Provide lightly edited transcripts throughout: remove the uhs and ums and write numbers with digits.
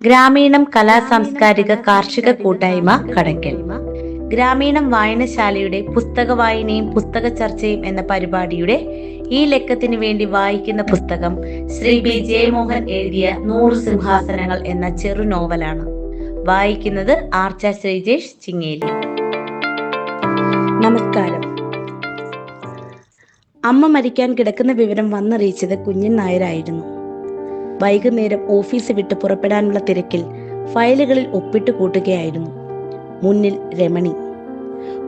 ഗ്രാമീണം കലാ സാംസ്കാരിക കാർഷിക കൂട്ടായ്മ കടയ്ക്കൽ. ഗ്രാമീണം വായനശാലയുടെ പുസ്തക വായനയും പുസ്തക ചർച്ചയും എന്ന പരിപാടിയുടെ ഈ ലക്കത്തിന് വേണ്ടി വായിക്കുന്ന പുസ്തകം ശ്രീ ബി ജയമോഹൻ എഴുതിയ 100 സിംഹാസനങ്ങൾ എന്ന ചെറു നോവലാണ്. വായിക്കുന്നത് ആർച്ച ശ്രീജേഷ് ചിങ്ങേലി. നമസ്കാരം. അമ്മ മരിക്കാൻ കിടക്കുന്ന വിവരം വന്നറിയിച്ചത് കുഞ്ഞൻ നായരായിരുന്നു. വൈകുന്നേരം ഓഫീസ് വിട്ട് പുറപ്പെടാനുള്ള തിരക്കിൽ ഫയലുകളിൽ ഒപ്പിട്ട് കൂട്ടുകയായിരുന്നു. മുന്നിൽ രമണി.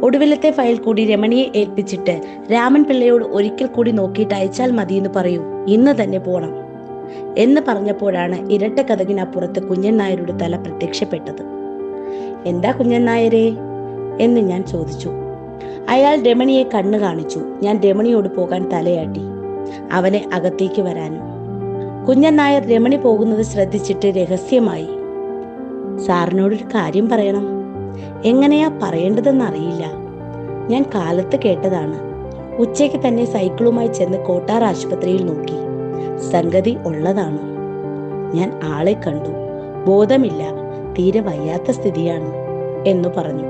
ഒടുവിലത്തെ ഫയൽ കൂടി രമണിയെ ഏൽപ്പിച്ചിട്ട് രാമൻ പിള്ളയോട് ഒരിക്കൽ കൂടി നോക്കിയിട്ട് അയച്ചാൽ മതിയെന്ന് പറയൂ, ഇന്ന് തന്നെ പോണം എന്ന് പറഞ്ഞപ്പോഴാണ് ഇരട്ട കതകിനപ്പുറത്ത് കുഞ്ഞൻ നായരുടെ തല പ്രത്യക്ഷപ്പെട്ടത്. എന്താ കുഞ്ഞൻ നായരെ എന്ന് ഞാൻ ചോദിച്ചു. അയാൾ രമണിയെ കണ്ണു കാണിച്ചു. ഞാൻ രമണിയോട് പോകാൻ തലയാട്ടി, അവനെ അകത്തേക്ക് വരാനും. കുഞ്ഞൻ നായർ രമണി പോകുന്നത് ശ്രദ്ധിച്ചിട്ട് രഹസ്യമായി, സാറിനോടൊരു കാര്യം പറയണം. എങ്ങനെയാ പറയേണ്ടതെന്നറിയില്ല. ഞാൻ കാലത്ത് കേട്ടതാണ്. ഉച്ചയ്ക്ക് തന്നെ സൈക്കിളുമായി ചെന്ന് കോട്ടാർ ആശുപത്രിയിൽ നോക്കി. സംഗതി ഉള്ളതാണ്. ഞാൻ ആളെ കണ്ടു. ബോധമില്ല, തീരെ വയ്യാത്ത സ്ഥിതിയാണ് എന്നു പറഞ്ഞു.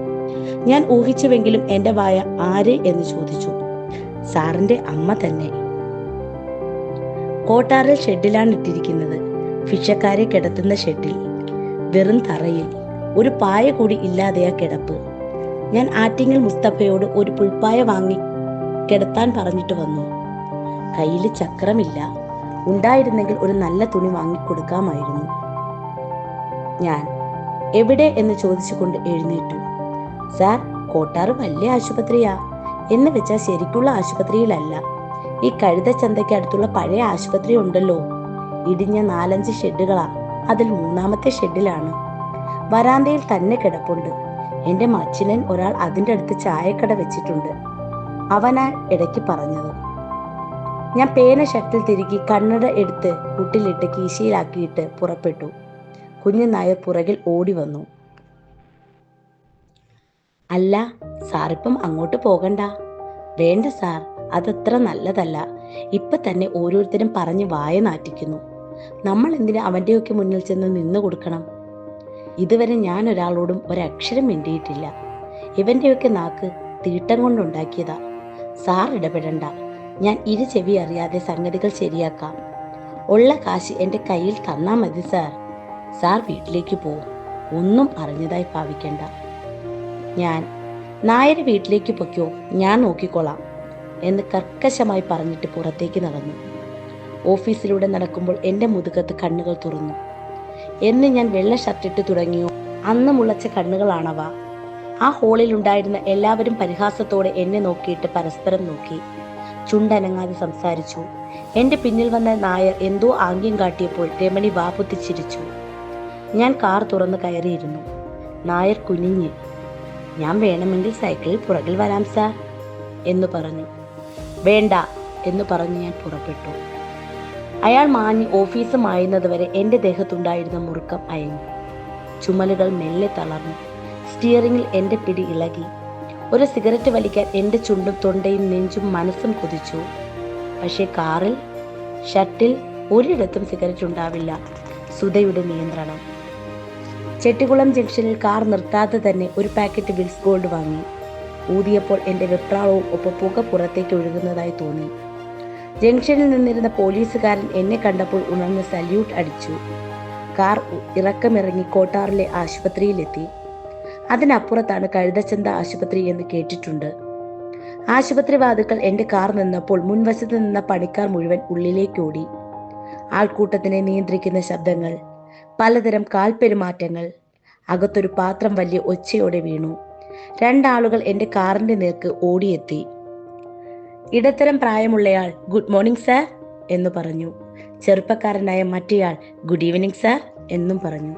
ഞാൻ ഊഹിച്ചുവെങ്കിലും എന്റെ വായ ആര് എന്ന് ചോദിച്ചു. സാറിന്റെ അമ്മ തന്നെ. കോട്ടാറിൽ ഷെഡിലാണ് ഇട്ടിരിക്കുന്നത്. ഭിക്ഷക്കാരെ കിടത്തുന്ന ഷെഡിൽ, വെറും തറയിൽ. ഒരു പായ കൂടി ഇല്ലാതെയാ കിടപ്പ്. ഞാൻ ആറ്റിങ്ങൽ മുസ്തഫയോട് ഒരു പുൽപ്പായ വാങ്ങി കിടത്താൻ പറഞ്ഞിട്ട് വന്നു. കയ്യിൽ ചക്രമില്ല. ഉണ്ടായിരുന്നെങ്കിൽ ഒരു നല്ല തുണി വാങ്ങിക്കൊടുക്കാമായിരുന്നു. ഞാൻ എവിടെ എന്ന് ചോദിച്ചുകൊണ്ട് എഴുന്നേറ്റു. സാർ, കോട്ടാറ് വലിയ ആശുപത്രിയാ. എന്ന് വെച്ചാൽ ശരിക്കുള്ള ആശുപത്രിയിലല്ല. ഈ കഴുതച്ചന്തയ്ക്ക് അടുത്തുള്ള പഴയ ആശുപത്രി ഉണ്ടല്ലോ, ഇടിഞ്ഞ 4-5 ഷെഡുകളാ. അതിൽ 3-ാമത്തെ ഷെഡിലാണ്. വരാന്തയിൽ തന്നെ കിടപ്പുണ്ട്. എന്റെ മച്ചിനൻ ഒരാൾ അതിൻ്റെ അടുത്ത് ചായക്കട വെച്ചിട്ടുണ്ട്. അവനാ ഇടയ്ക്ക് പറഞ്ഞത്. ഞാൻ പേന ഷട്ടിൽ തിരുകി കണ്ണട എടുത്ത് കുട്ടിലിട്ട് കീശയിലാക്കിയിട്ട് പുറപ്പെട്ടു. കുഞ്ഞൻ നായർ പുറകിൽ ഓടി വന്നു. അല്ല, സാറിപ്പം അങ്ങോട്ട് പോകണ്ട. വേണ്ട സാർ, അതത്ര നല്ലതല്ല. ഇപ്പൊ തന്നെ ഓരോരുത്തരും പറഞ്ഞ് വായ നാറ്റിക്കുന്നു. നമ്മൾ എന്തിനാ അവന്റെയൊക്കെ മുന്നിൽ ചെന്ന് നിന്നു കൊടുക്കണം? ഇതുവരെ ഞാൻ ഒരാളോടും ഒരക്ഷരം മിണ്ടിയിട്ടില്ല. ഇവന്റെയൊക്കെ നാക്ക് തീട്ടം കൊണ്ടുണ്ടാക്കിയതാ. സാർ ഇടപെടണ്ട. ഞാൻ ഇരു ചെവി അറിയാതെ സംഗതികൾ ശരിയാക്കാം. ഉള്ള കാശ് എന്റെ കയ്യിൽ തന്നാ മതി സാർ. സാർ വീട്ടിലേക്ക് പോവും. ഒന്നും അറിഞ്ഞതായി ഭാവിക്കണ്ട. ഞാൻ, നായര് വീട്ടിലേക്ക് പൊയ്ക്കോ, ഞാൻ നോക്കിക്കോളാം എന്ന് കർക്കശമായി പറഞ്ഞിട്ട് പുറത്തേക്ക് നടന്നു. ഓഫീസിലൂടെ നടക്കുമ്പോൾ എൻ്റെ മുതുകത്ത് കണ്ണുകൾ തുറന്നു. എന്ന് ഞാൻ വെള്ള ഷർട്ടിട്ട് തുടങ്ങിയോ അന്ന് മുളച്ച കണ്ണുകളാണവ. ആ ഹോളിൽ ഉണ്ടായിരുന്ന എല്ലാവരും പരിഹാസത്തോടെ എന്നെ നോക്കിയിട്ട് പരസ്പരം നോക്കി. ചുണ്ടനങ്ങാതെ സംസാരിച്ചു. എൻ്റെ പിന്നിൽ വന്ന നായർ എന്തോ ആംഗ്യം കാട്ടിയപ്പോൾ രമണി വാപുത്തി ചിരിച്ചു. ഞാൻ കാർ തുറന്ന് കയറിയിരുന്നു. നായർ കുനിഞ്ഞ്, ഞാൻ വേണമെങ്കിൽ സൈക്കിളിൽ പുറകിൽ വരാം സാർ എന്ന് പറഞ്ഞു. വേണ്ട എന്ന് പറഞ്ഞ് ഞാൻ പുറപ്പെട്ടു. അയാൾ മാഞ്ഞ് ഓഫീസ് മായുന്നതുവരെ എൻ്റെ ദേഹത്തുണ്ടായിരുന്ന മുറുക്കം അയഞ്ഞു. ചുമലുകൾ മെല്ലെ തളർന്നു. സ്റ്റിയറിംഗിൽ എൻ്റെ പിടി ഇളകി. ഒരു സിഗരറ്റ് വലിക്കാൻ എൻ്റെ ചുണ്ടും തൊണ്ടയും നെഞ്ചും മനസ്സും കൊതിച്ചു. പക്ഷേ കാറിൽ, ഷട്ടിൽ ഒരിടത്തും സിഗരറ്റ് ഉണ്ടാവില്ല. സുധയുടെ നിയന്ത്രണം. ചെട്ടികുളം ജംഗ്ഷനിൽ കാർ നിർത്താതെ തന്നെ ഒരു പാക്കറ്റ് വിൽസ് ഗോൾഡ് വാങ്ങി. ഊതിയപ്പോൾ എൻ്റെ വെപ്രാളവും ഒപ്പം പുക പുറത്തേക്ക് ഒഴുകുന്നതായി തോന്നി. ജംഗ്ഷനിൽ നിന്നിരുന്ന പോലീസുകാരൻ എന്നെ കണ്ടപ്പോൾ ഉണർന്ന് സല്യൂട്ട് അടിച്ചു. കാർ ഇറക്കമിറങ്ങി കോട്ടാറിലെ ആശുപത്രിയിലെത്തി. അതിനപ്പുറത്താണ് കഴുതച്ചന്ത ആശുപത്രി എന്ന് കേട്ടിട്ടുണ്ട്. ആശുപത്രി വാതിൽക്കൽ എൻ്റെ കാർ നിന്നപ്പോൾ മുൻവശത്ത് നിന്ന പണിക്കാർ മുഴുവൻ ഉള്ളിലേക്ക് ഓടി. ആൾക്കൂട്ടത്തിനെ നിയന്ത്രിക്കുന്ന ശബ്ദങ്ങൾ, പലതരം കാൽപെരുമാറ്റങ്ങൾ. അകത്തൊരു പാത്രം വലിയ ഒച്ചയോടെ വീണു. 2 ആളുകൾ എൻ്റെ കാറിന്റെ നേർക്ക് ഓടിയെത്തി. ഇടത്തരം പ്രായമുള്ളയാൾ ഗുഡ് മോർണിംഗ് സാർ എന്ന് പറഞ്ഞു. ചെറുപ്പക്കാരനായ മറ്റേയാൾ ഗുഡ് ഈവനിങ് സാർ എന്നും പറഞ്ഞു.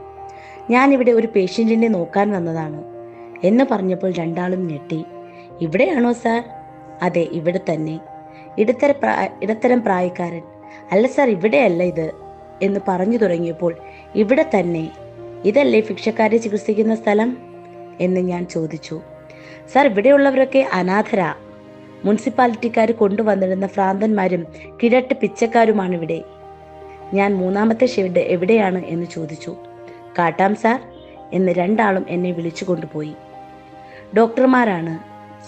ഞാൻ ഇവിടെ ഒരു പേഷ്യന്റിനെ നോക്കാൻ വന്നതാണ് എന്ന് പറഞ്ഞപ്പോൾ 2 ആളും ഞെട്ടി. ഇവിടെയാണോ സാർ? അതെ, ഇവിടെ തന്നെ. ഇടത്തരം പ്രായക്കാരൻ, അല്ല സാർ, ഇവിടെയല്ല ഇത് എന്ന് പറഞ്ഞു തുടങ്ങിയപ്പോൾ ഇവിടെ തന്നെ, ഇതല്ലേ ഭിക്ഷക്കാരെ ചികിത്സിക്കുന്ന സ്ഥലം എന്ന് ഞാൻ ചോദിച്ചു. സാർ, ഇവിടെയുള്ളവരൊക്കെ അനാഥരാ. മുനിസിപ്പാലിറ്റിക്കാർ കൊണ്ടുവന്നിരുന്ന ഭ്രാന്തന്മാരും കിഴട്ട് പിച്ചക്കാരുമാണ് ഇവിടെ. ഞാൻ 3-ാമത്തെ ഷെഡ് എവിടെയാണ് എന്ന് ചോദിച്ചു. കാട്ടാം സാർ എന്ന് രണ്ടാളും എന്നെ വിളിച്ചു കൊണ്ടുപോയി. ഡോക്ടർമാരാണ്.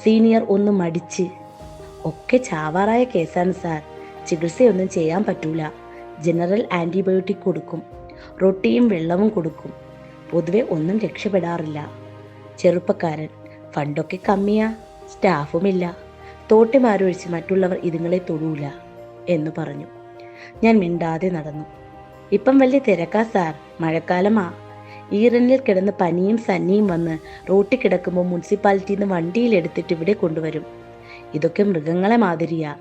സീനിയർ ഒന്ന് മടിച്ച്, ഒക്കെ ചാവാറായ കേസാണ് സാർ, ചികിത്സയൊന്നും ചെയ്യാൻ പറ്റൂല. ജനറൽ ആൻറ്റിബയോട്ടിക് കൊടുക്കും, റൊട്ടിയും വെള്ളവും കൊടുക്കും. പൊതുവെ ഒന്നും രക്ഷപ്പെടാറില്ല. ചെറുപ്പക്കാരൻ, ഫണ്ടൊക്കെ കമ്മിയാ, സ്റ്റാഫുമില്ല, തോട്ടിമാരൊഴിച്ച് മറ്റുള്ളവർ ഇതുങ്ങളെ തൊടൂല എന്ന് പറഞ്ഞു. ഞാൻ മിണ്ടാതെ നടന്നു. ഇപ്പം വലിയ തിരക്കാ സാർ, മഴക്കാലമാ. ഈറനിൽ കിടന്ന് പനിയും സന്നിയും വന്ന് റോട്ടിൽ കിടക്കുമ്പോൾ മുനിസിപ്പാലിറ്റിയിൽ നിന്ന് വണ്ടിയിലെടുത്തിട്ട് ഇവിടെ കൊണ്ടുവരും. ഇതൊക്കെ മൃഗങ്ങളെ മാതിരിയാ,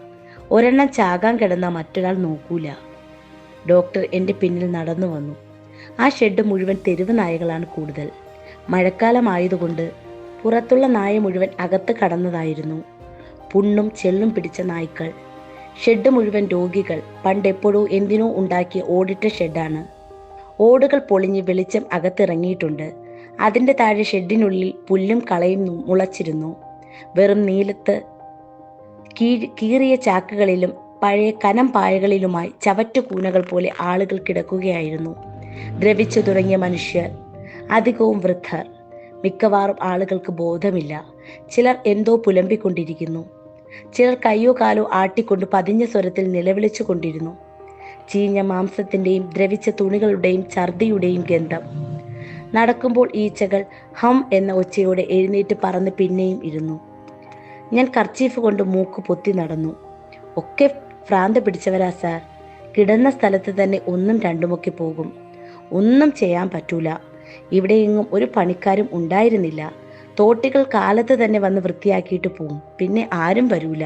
ഒരെണ്ണം ചാകാൻ കിടന്നാൽ മറ്റൊരാൾ നോക്കൂല. ഡോക്ടർ എൻ്റെ പിന്നിൽ നടന്നു വന്നു. ആ ഷെഡ് മുഴുവൻ തെരുവ് നായകളാണ് കൂടുതൽ. മഴക്കാലമായതുകൊണ്ട് പുറത്തുള്ള നായ മുഴുവൻ അകത്ത് കടന്നതായിരുന്നു. പുണ്ണും ചെള്ളും പിടിച്ച നായ്ക്കൾ. ഷെഡ് മുഴുവൻ രോഗികൾ. പണ്ടെപ്പോഴോ എന്തിനോ ഉണ്ടാക്കിയ ഓടിട്ട ഷെഡാണ്. ഓടുകൾ പൊളിഞ്ഞ് വെളിച്ചം അകത്തിറങ്ങിയിട്ടുണ്ട്. അതിൻ്റെ താഴെ ഷെഡിനുള്ളിൽ പുല്ലും കളയും മുളച്ചിരുന്നു. വെറും നീലത്ത് കീറിയ ചാക്കുകളിലും പഴയ കനം പായകളിലുമായി ചവറ്റുകൂനകൾ പോലെ ആളുകൾ കിടക്കുകയായിരുന്നു. ദ്രവിച്ചു തുടങ്ങിയ മനുഷ്യർ, അധികവും വൃദ്ധർ. മിക്കവാറും ആളുകൾക്ക് ബോധമില്ല. ചിലർ എന്തോ പുലമ്പിക്കൊണ്ടിരിക്കുന്നു. ചിലർ കയ്യോ കാലോ ആട്ടിക്കൊണ്ട് പതിഞ്ഞ സ്വരത്തിൽ നിലവിളിച്ചു കൊണ്ടിരുന്നു. ചീഞ്ഞ മാംസത്തിൻ്റെയും ദ്രവിച്ച തുണികളുടെയും ഛർദിയുടെയും ഗന്ധം. നടക്കുമ്പോൾ ഈച്ചകൾ ഹം എന്ന ഒച്ചയോടെ എഴുന്നേറ്റ് പറന്ന് പിന്നെയും ഇരുന്നു. ഞാൻ കർച്ചീഫ് കൊണ്ട് മൂക്ക് പൊത്തി നടന്നു. ഒക്കെ ഭ്രാന്ത് പിടിച്ചവരാ സാർ. കിടന്ന സ്ഥലത്ത് തന്നെ ഒന്നും രണ്ടുമൊക്കെ പോകും. ഒന്നും ചെയ്യാൻ പറ്റൂല. ഇവിടെയെങ്ങും ഒരു പണിക്കാരും ഉണ്ടായിരുന്നില്ല. തോട്ടികൾ കാലത്ത് തന്നെ വന്ന് വൃത്തിയാക്കിയിട്ട് പോവും. പിന്നെ ആരും വരൂല.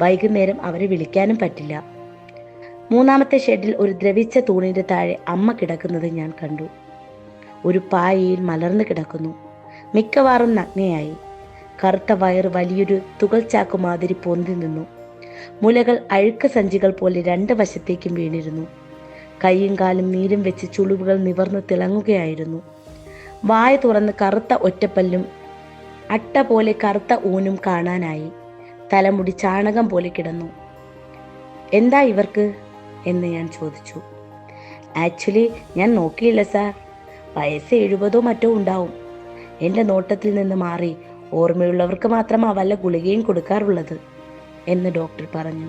വൈകുന്നേരം അവരെ വിളിക്കാനും പറ്റില്ല. മൂന്നാമത്തെ ഷെഡിൽ ഒരു ദ്രവിച്ച തൂണിൻ്റെ താഴെ അമ്മ കിടക്കുന്നത് ഞാൻ കണ്ടു. ഒരു പായയിൽ മലർന്നു കിടക്കുന്നു. മിക്കവാറും നഗ്നയായി. കറുത്ത വയറ് വലിയൊരു തുകൽ ചാക്കുമാതിരി പൊന്തി നിന്നു. മുലകൾ അഴുക്ക് സഞ്ചികൾ പോലെ രണ്ട് വശത്തേക്കും വീണിരുന്നു. കൈയും കാലും നീരും വെച്ച് ചുളിവുകൾ നിവർന്ന് തിളങ്ങുകയായിരുന്നു. വായ തുറന്ന് കറുത്ത ഒറ്റപ്പല്ലും അട്ട പോലെ കറുത്ത ഊനും കാണാനായി. തലമുടി ചാണകം പോലെ കിടന്നു. എന്താ ഇവർക്ക് എന്ന് ഞാൻ ചോദിച്ചു. ആക്ച്വലി ഞാൻ നോക്കിയില്ല സാർ. വയസ്സ് 70 മറ്റോ ഉണ്ടാവും. എൻ്റെ നോട്ടത്തിൽ നിന്ന് മാറി ഓർമ്മയുള്ളവർക്ക് മാത്രമാ വല്ല ഗുളികയും കൊടുക്കാറുള്ളത് എന്ന് ഡോക്ടർ പറഞ്ഞു.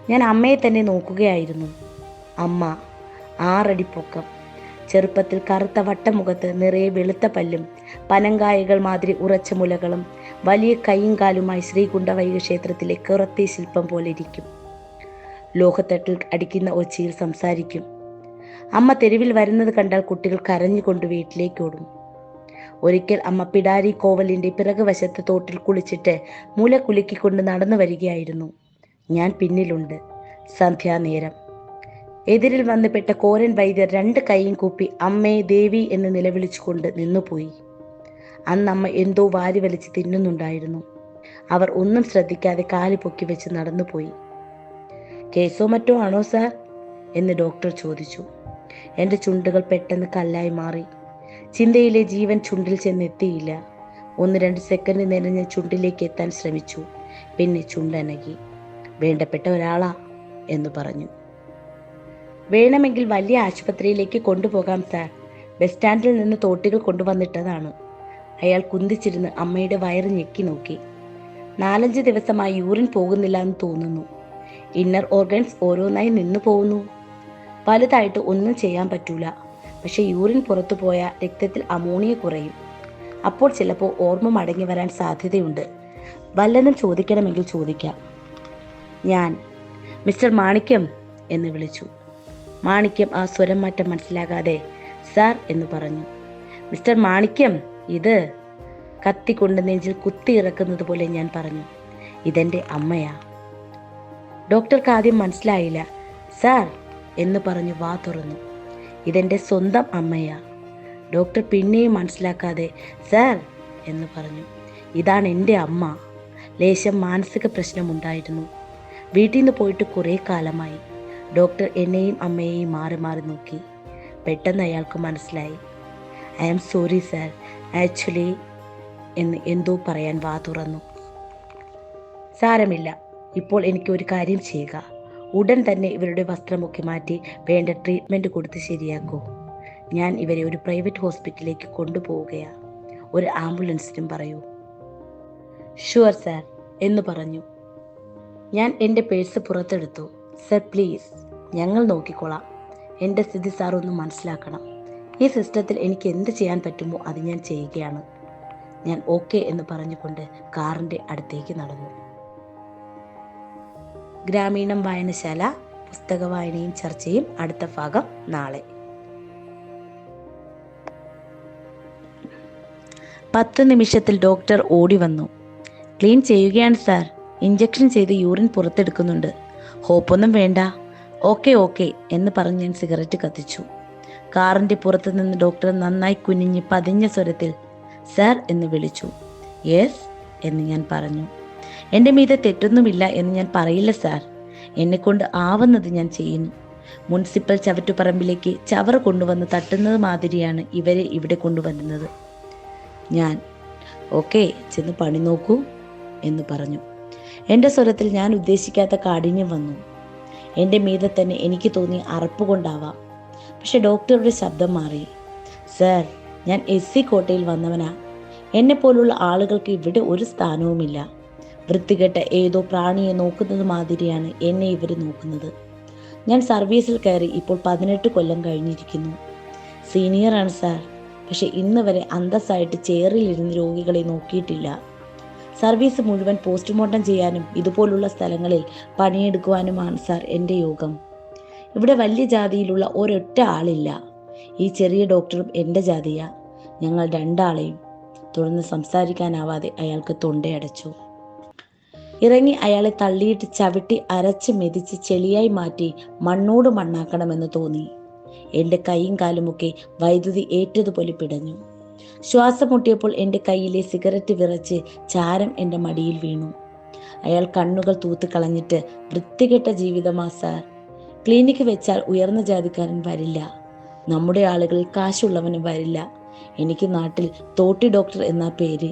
ഞാൻ അമ്മയെ തന്നെ നോക്കുകയായിരുന്നു. അമ്മ 6 അടി പൊക്കം, ചെറുപ്പത്തിൽ കറുത്ത വട്ടമുഖത്ത് നിറയെ വെളുത്ത പല്ലും പനങ്കായകൾ മാതിരി ഉറച്ച മുലകളും, വലിയ കൈയും കാലുമായി ശ്രീകുണ്ഠവൈദ്യ ക്ഷേത്രത്തിലെ കറുത്തെ ശില്പം പോലെ ഇരിക്കും. ലോഹത്തട്ടിൽ അടിക്കുന്ന ഒച്ചയിൽ സംസാരിക്കും. അമ്മ തെരുവിൽ വരുന്നത് കണ്ടാൽ കുട്ടികൾ കരഞ്ഞുകൊണ്ട് വീട്ടിലേക്ക് ഓടും. ഒരിക്കൽ അമ്മ പിടാരി കോവലിൻ്റെ പിറകുവശത്ത് തോട്ടിൽ കുളിച്ചിട്ട് മുല കുലുക്കിക്കൊണ്ട് നടന്നു വരികയായിരുന്നു. ഞാൻ പിന്നിലുണ്ട്. സന്ധ്യാനേരം. എതിരിൽ വന്ന് പെട്ട കോരൻ വൈദ്യർ 2 കൈയും കൂപ്പി അമ്മേ ദേവി എന്ന് നിലവിളിച്ചുകൊണ്ട് നിന്നുപോയി. അന്നമ്മ എന്തോ വാരി വലിച്ച് തിന്നുന്നുണ്ടായിരുന്നു. അവർ ഒന്നും ശ്രദ്ധിക്കാതെ കാല് പൊക്കി വെച്ച് നടന്നുപോയി. കേസോ മറ്റോ ആണോ സാർ എന്ന് ഡോക്ടർ ചോദിച്ചു. എൻ്റെ ചുണ്ടുകൾ പെട്ടെന്ന് കല്ലായി മാറി. ചിന്തയിലെ ജീവൻ ചുണ്ടിൽ ചെന്നെത്തിയില്ല. 1-2 സെക്കൻഡ് നേരം ഞാൻ ചുണ്ടിലേക്ക് എത്താൻ ശ്രമിച്ചു. പിന്നെ ചുണ്ടനകി. വേണ്ടപ്പെട്ട ഒരാളാ എന്ന് പറഞ്ഞു. വേണമെങ്കിൽ വലിയ ആശുപത്രിയിലേക്ക് കൊണ്ടുപോകാം സാർ. ബസ് സ്റ്റാൻഡിൽ നിന്ന് തോട്ടികൾ കൊണ്ടുവന്നിട്ടതാണ്. അയാൾ കുന്തിച്ചിരുന്ന് അമ്മയുടെ വയറ് ഞെക്കി നോക്കി. 4-5 ദിവസമായി യൂറിൻ പോകുന്നില്ല എന്ന് തോന്നുന്നു. ഇന്നർ ഓർഗൻസ് ഓരോന്നായി നിന്നു പോകുന്നു. വലുതായിട്ട് ഒന്നും ചെയ്യാൻ പറ്റൂല. പക്ഷെ യൂറിൻ പുറത്തു പോയാൽ രക്തത്തിൽ അമോണിയ കുറയും. അപ്പോൾ ചിലപ്പോൾ ഓർമ്മ മടങ്ങി വരാൻ സാധ്യതയുണ്ട്. വല്ലതും ചോദിക്കണമെങ്കിൽ ചോദിക്കാം. ഞാൻ മിസ്റ്റർ മാണിക്യം എന്ന് വിളിച്ചു. മാണിക്യം ആ സ്വരം മാറ്റം മനസ്സിലാകാതെ സാർ എന്ന് പറഞ്ഞു. മിസ്റ്റർ മാണിക്യം, ഇത് കത്തിക്കൊണ്ട് നെഞ്ചിൽ കുത്തി ഇറക്കുന്നത് പോലെ ഞാൻ പറഞ്ഞു. ഇതെൻ്റെ അമ്മയാ. ഡോക്ടർക്ക് ആദ്യം മനസ്സിലായില്ല. സാർ എന്ന് പറഞ്ഞു വാ തുറന്നു. ഇതെൻ്റെ സ്വന്തം അമ്മയാ. ഡോക്ടർ പിന്നെയും മനസ്സിലാക്കാതെ സാർ എന്ന് പറഞ്ഞു. ഇതാണ് എൻ്റെ അമ്മ. ലേശം മാനസിക പ്രശ്നമുണ്ടായിരുന്നു. വീട്ടിൽ നിന്ന് പോയിട്ട് കുറേ കാലമായി. ഡോക്ടർ എന്നെയും അമ്മയെയും മാറി മാറി നോക്കി. പെട്ടെന്ന് അയാൾക്ക് മനസ്സിലായി. I am sorry sir, actually എന്ന് എന്തോ പറയാൻ വാ തുറന്നു. സാരമില്ല, ഇപ്പോൾ എനിക്ക് ഒരു കാര്യം ചെയ്യുക. ഉടൻ തന്നെ ഇവരുടെ വസ്ത്രമൊക്കെ മാറ്റി വേണ്ട ട്രീറ്റ്മെൻറ്റ് കൊടുത്ത് ശരിയാക്കൂ. ഞാൻ ഇവരെ ഒരു പ്രൈവറ്റ് ഹോസ്പിറ്റലിലേക്ക് കൊണ്ടുപോവുകയാ. ഒരു ആംബുലൻസിനും പറയൂ. ഷുവർ സാർ എന്ന് പറഞ്ഞു. ഞാൻ എൻ്റെ പേഴ്സ് പുറത്തെടുത്തു. സർ പ്ലീസ്, ഞങ്ങൾ നോക്കിക്കോളാം. എൻ്റെ സ്ഥിതി സാർ ഒന്ന് മനസ്സിലാക്കണം. ഈ സിസ്റ്റത്തിൽ എനിക്ക് എന്ത് ചെയ്യാൻ പറ്റുമോ അത് ഞാൻ ചെയ്യുകയാണ്. ഞാൻ ഓക്കെ എന്ന് പറഞ്ഞുകൊണ്ട് കാറിൻ്റെ അടുത്തേക്ക് നടന്നു. ഗ്രാമീണം വായനശാല പുസ്തക വായനയും ചർച്ചയും അടുത്ത ഭാഗം നാളെ. 10 നിമിഷത്തിൽ ഡോക്ടർ ഓടി വന്നു. ക്ലീൻ ചെയ്യുകയാണ് സാർ. ഇഞ്ചക്ഷൻ ചെയ്ത് യൂറിൻ പുറത്തെടുക്കുന്നുണ്ട്. ഹോപ്പൊന്നും വേണ്ട. ഓക്കെ എന്ന് പറഞ്ഞ് ഞാൻ സിഗരറ്റ് കത്തിച്ചു. കാറിൻ്റെ പുറത്തു നിന്ന് ഡോക്ടർ നന്നായി കുനിഞ്ഞ് പതിഞ്ഞ സ്വരത്തിൽ സാർ എന്ന് വിളിച്ചു. യെസ് എന്ന് ഞാൻ പറഞ്ഞു. എൻ്റെ മീതെ തെറ്റൊന്നുമില്ല എന്ന് ഞാൻ പറയില്ല സാർ. എന്നെക്കൊണ്ട് ആവുന്നത് ഞാൻ ചെയ്യുന്നു. മുനിസിപ്പൽ ചവറ്റുപറമ്പിലേക്ക് ചവറ് കൊണ്ടുവന്ന് തട്ടുന്നത് മാതിരിയാണ് ഇവരെ ഇവിടെ കൊണ്ടുവരുന്നത്. ഞാൻ ഓക്കെ, ചെന്ന് പണി നോക്കൂ എന്ന് പറഞ്ഞു. എൻ്റെ സ്വരത്തിൽ ഞാൻ ഉദ്ദേശിക്കാത്ത കാഠിന്യം വന്നു. എൻ്റെ മീതെ തന്നെ എനിക്ക് തോന്നി അറപ്പ് കൊണ്ടാവാം. പക്ഷെ ഡോക്ടറുടെ ശബ്ദം മാറി. സാർ, ഞാൻ SC കോട്ടയിൽ വന്നവനാ. എന്നെപ്പോലുള്ള ആളുകൾക്ക് ഇവിടെ ഒരു സ്ഥാനവുമില്ല. വൃത്തികെട്ട ഏതോ പ്രാണിയെ നോക്കുന്നത് മാതിരിയാണ് എന്നെ ഇവർ നോക്കുന്നത്. ഞാൻ സർവീസിൽ കയറി ഇപ്പോൾ 18 കൊല്ലം കഴിഞ്ഞിരിക്കുന്നു. സീനിയറാണ് സാർ. പക്ഷെ ഇന്ന് വരെ അന്തസ്സായിട്ട് ചെയറിലിരുന്ന് രോഗികളെ നോക്കിയിട്ടില്ല. സർവീസ് മുഴുവൻ പോസ്റ്റ്മോർട്ടം ചെയ്യാനും ഇതുപോലുള്ള സ്ഥലങ്ങളിൽ പണിയെടുക്കുവാനുമാണ് സാർ എൻ്റെ യോഗം. ഇവിടെ വലിയ ജാതിയിലുള്ള ഒരൊറ്റ ആളില്ല. ഈ ചെറിയ ഡോക്ടറും എൻ്റെ ജാതിയാ. ഞങ്ങൾ 2 ആളെയും. തുടർന്ന് സംസാരിക്കാനാവാതെ അയാൾക്ക് തൊണ്ടയടച്ചു. ഇറങ്ങി അയാളെ തള്ളിയിട്ട് ചവിട്ടി അരച്ച് മെതിച്ച് ചെളിയായി മാറ്റി മണ്ണോട് മണ്ണാക്കണമെന്ന് തോന്നി. എൻ്റെ കൈയും കാലുമൊക്കെ വൈദ്യുതി ഏറ്റതുപോലെ പിടഞ്ഞു. ശ്വാസം മുട്ടിയപ്പോൾ എൻ്റെ കയ്യിലെ സിഗരറ്റ് വിറച്ച് ചാരം എൻ്റെ മടിയിൽ വീണു. അയാൾ കണ്ണുകൾ തൂത്ത് കളഞ്ഞിട്ട് വൃത്തികെട്ട ജീവിതമാ സാർ. ക്ലിനിക്ക് വെച്ചാൽ ഉയർന്ന ജാതിക്കാരൻ വരില്ല. നമ്മുടെ ആളുകളിൽ കാശുള്ളവന് വരില്ല. എനിക്ക് നാട്ടിൽ തോട്ടി ഡോക്ടർ എന്ന പേര്.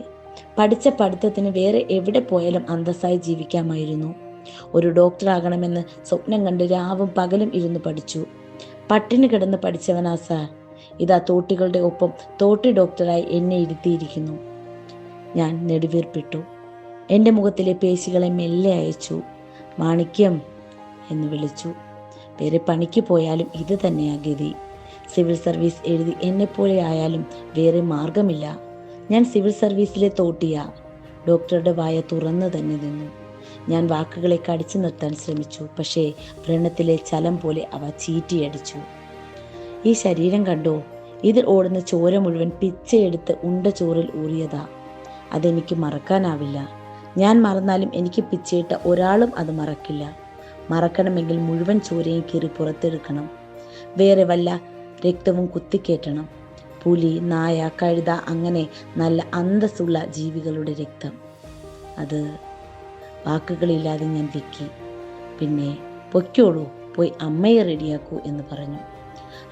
പഠിച്ച പഠിത്തത്തിന് വേറെ എവിടെ പോയാലും അന്തസ്സായി ജീവിക്കാമായിരുന്നു. ഒരു ഡോക്ടർ ആകണമെന്ന് സ്വപ്നം കണ്ട് രാവും പകലും ഇരുന്ന് പഠിച്ചു. പട്ടിണി കിടന്ന് പഠിച്ചവനാ സാർ. ഇതാ തോട്ടികളുടെ ഒപ്പം തോട്ടി ഡോക്ടറായി എന്നെ ഇരുത്തിയിരിക്കുന്നു. ഞാൻ നെടുവീർപ്പിട്ടു. എൻ്റെ മുഖത്തിലെ പേശികളെ മെല്ലെ അയച്ചു. മാണിക്യം എന്ന് വിളിച്ചു. വേറെ പണിക്ക് പോയാലും ഇത് തന്നെയാ ഗതി. സിവിൽ സർവീസ് എഴുതി എന്നെപ്പോലെ ആയാലും വേറെ മാർഗമില്ല. ഞാൻ സിവിൽ സർവീസിലെ തോട്ടിയാ. ഡോക്ടറുടെ വായ തുറന്നു തന്നെ നിന്നു. ഞാൻ വാക്കുകളെ കടിച്ചു നിർത്താൻ ശ്രമിച്ചു. പക്ഷേ വ്രണത്തിലെ ചലം പോലെ അവ ചീറ്റിയടിച്ചു. ഈ ശരീരം കണ്ടോ? ഇതിൽ ഓടുന്ന ചോര മുഴുവൻ പിച്ചയെടുത്ത് ഉണ്ട ചോറിൽ ഊറിയതാ. അതെനിക്ക് മറക്കാനാവില്ല. ഞാൻ മറന്നാലും എനിക്ക് പിച്ചയിട്ട ഒരാളും അത് മറക്കില്ല. മറക്കണമെങ്കിൽ മുഴുവൻ ചോരയും കീറി പുറത്തെടുക്കണം. വേറെ വല്ല രക്തവും കുത്തിക്കേറ്റണം. പുലി, നായ, കഴുത, അങ്ങനെ നല്ല അന്തസ്സുള്ള ജീവികളുടെ രക്തം. അത് വാക്കുകളില്ലാതെ ഞാൻ വിക്കി. പിന്നെ പൊയ്ക്കോളൂ, പോയി അമ്മയെ റെഡിയാക്കൂ എന്ന് പറഞ്ഞു.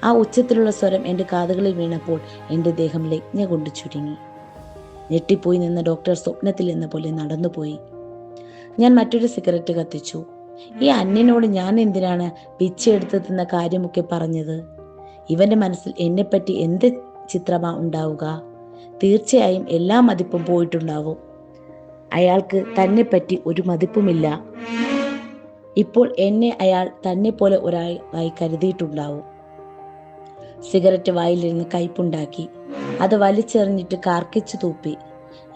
ആ ഉച്ചത്തിലുള്ള സ്വരം എൻ്റെ കാതുകളിൽ വീണപ്പോൾ എൻ്റെ ദേഹം ലജ്ഞ കൊണ്ട് ചുരുങ്ങി. ഞെട്ടിപ്പോയി നിന്ന ഡോക്ടർ സ്വപ്നത്തിൽ എന്ന പോലെ നടന്നുപോയി. ഞാൻ മറ്റൊരു സിഗരറ്റ് കത്തിച്ചു. ഈ അന്യനോട് ഞാൻ എന്തിനാണ് പിച്ചെടുത്ത് തിന്ന കാര്യമൊക്കെ പറഞ്ഞത്? ഇവൻ്റെ മനസ്സിൽ എന്നെപ്പറ്റി എന്ത് ചിത്രമാ ഉണ്ടാവുക? തീർച്ചയായും എല്ലാ മതിപ്പും പോയിട്ടുണ്ടാവും. അയാൾക്ക് തന്നെപ്പറ്റി ഒരു മതിപ്പുമില്ല. ഇപ്പോൾ എന്നെ അയാൾ തന്നെ പോലെ ഒരാളായി കരുതിയിട്ടുണ്ടാവും. സിഗരറ്റ് വായിലിരുന്ന് കയ്പുണ്ടാക്കി. അത് വലിച്ചെറിഞ്ഞിട്ട് കാർക്കിച്ചു തൂപ്പി.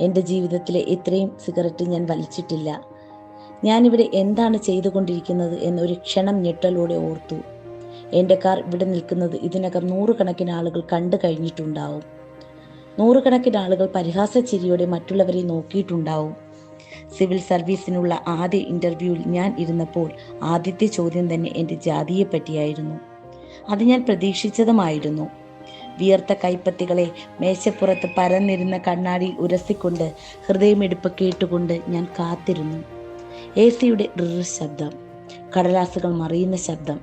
എൻ്റെ ജീവിതത്തിലെ ഇത്രയും സിഗരറ്റ് ഞാൻ വലിച്ചിട്ടില്ല. ഞാനിവിടെ എന്താണ് ചെയ്തുകൊണ്ടിരിക്കുന്നത് എന്നൊരു ക്ഷണം ഞെട്ടലോടെ ഓർത്തു. എൻ്റെ കാർ ഇവിടെ നിൽക്കുന്നത് ഇതിനകം 100 കണക്കിന് ആളുകൾ കണ്ടു കഴിഞ്ഞിട്ടുണ്ടാവും. 100 കണക്കിന് ആളുകൾ പരിഹാസ ചിരിയോടെ മറ്റുള്ളവരെ നോക്കിയിട്ടുണ്ടാവും. സിവിൽ സർവീസിനുള്ള ആദ്യ ഇൻ്റർവ്യൂവിൽ ഞാൻ ഇരുന്നപ്പോൾ ആദ്യത്തെ ചോദ്യം തന്നെ എൻ്റെ ജാതിയെ പറ്റിയായിരുന്നു. അത് ഞാൻ പ്രതീക്ഷിച്ചതുമായിരുന്നു. വിയർത്ത കൈപ്പത്തികളെ മേശപ്പുറത്ത് പരന്നിരുന്ന കണ്ണാടിയിൽ ഉരസിക്കൊണ്ട് ഹൃദയമിടിപ്പ് കേട്ടുകൊണ്ട് ഞാൻ കാത്തിരുന്നു. AC-യുടെ ശബ്ദം, കടലാസുകൾ മറിയുന്ന ശബ്ദം.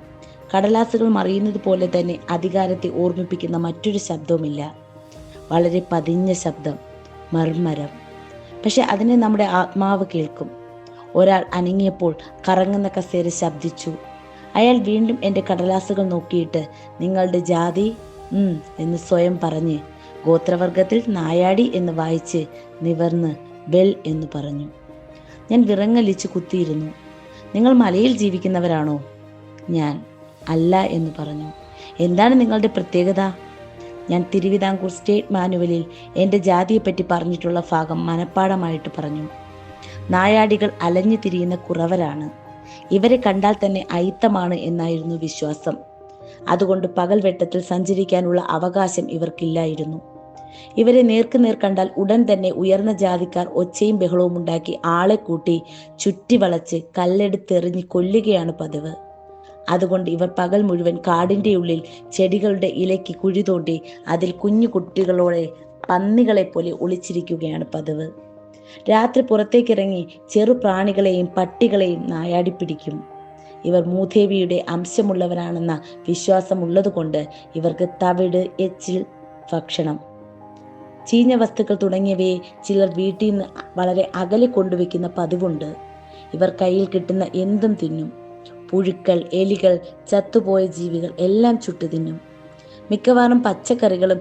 കടലാസുകൾ മറിയുന്നത് പോലെ തന്നെ അധികാരത്തെ ഓർമ്മിപ്പിക്കുന്ന മറ്റൊരു ശബ്ദവുമില്ല. വളരെ പതിഞ്ഞ ശബ്ദം, മർമ്മരം. പക്ഷെ അതിനെ നമ്മുടെ ആത്മാവ് കേൾക്കും. ഒരാൾ അനങ്ങിയപ്പോൾ കറങ്ങുന്ന കസേര ശബ്ദിച്ചു. അയാൾ വീണ്ടും എൻ്റെ കടലാസുകൾ നോക്കിയിട്ട് നിങ്ങളുടെ ജാതി എന്ന് സ്വയം പറഞ്ഞ് ഗോത്രവർഗത്തിൽ നായാടി എന്ന് വായിച്ച് നിവർന്ന് വെൽ എന്ന് പറഞ്ഞു. ഞാൻ വിറങ്ങലിച്ച് കുത്തിയിരുന്നു. നിങ്ങൾ മലയിൽ ജീവിക്കുന്നവരാണോ? ഞാൻ അല്ല എന്ന് പറഞ്ഞു. എന്താണ് നിങ്ങളുടെ പ്രത്യേകത? ഞാൻ തിരുവിതാംകൂർ സ്റ്റേറ്റ് മാനുവലിൽ എൻ്റെ ജാതിയെപ്പറ്റി പറഞ്ഞിട്ടുള്ള ഭാഗം മനഃപ്പാടമായിട്ട് പറഞ്ഞു. നായാടികൾ അലഞ്ഞു തിരിയുന്ന കുറവരാണ്. ഇവരെ കണ്ടാൽ തന്നെ അയിത്തമാണ് എന്നായിരുന്നു വിശ്വാസം. അതുകൊണ്ട് പകൽ വെട്ടത്തിൽ സഞ്ചരിക്കാനുള്ള അവകാശം ഇവർക്കില്ലായിരുന്നു. ഇവരെ നേർക്കുനേർ കണ്ടാൽ ഉടൻ തന്നെ ഉയർന്ന ജാതിക്കാർ ഒച്ചയും ബഹളവും ഉണ്ടാക്കി ആളെ കൂട്ടി ചുറ്റി വളച്ച് കല്ലെടുത്തെറിഞ്ഞ് കൊല്ലുകയാണ് പതിവ്. അതുകൊണ്ട് ഇവർ പകൽ മുഴുവൻ കാടിൻ്റെ ഉള്ളിൽ ചെടികളുടെ ഇലയ്ക്ക് കുഴി തോണ്ടി അതിൽ കുഞ്ഞു കുട്ടികളോടെ പന്നികളെ പോലെ ഒളിച്ചിരിക്കുകയാണ് പതിവ്. രാത്രി പുറത്തേക്കിറങ്ങി ചെറു പ്രാണികളെയും പട്ടികളെയും നായാടി പിടിക്കും. ഇവർ മൂദേവിയുടെ അംശമുള്ളവരാണെന്ന വിശ്വാസമുള്ളതുകൊണ്ട് ഇവർക്ക് തവിട്, എച്ചിൽ ഭക്ഷണം, ചീഞ്ഞ വസ്തുക്കൾ തുടങ്ങിയവയെ ചിലർ വീട്ടിൽ നിന്ന് വളരെ അകലെ കൊണ്ടുവയ്ക്കുന്ന പതിവുണ്ട്. ഇവർ കയ്യിൽ കിട്ടുന്ന എന്തും തിന്നും. പുഴുക്കൾ, എലികൾ, ചത്തുപോയ ജീവികൾ എല്ലാം ചുട്ടു തിന്നും. മിക്കവാറും പച്ചക്കറികളും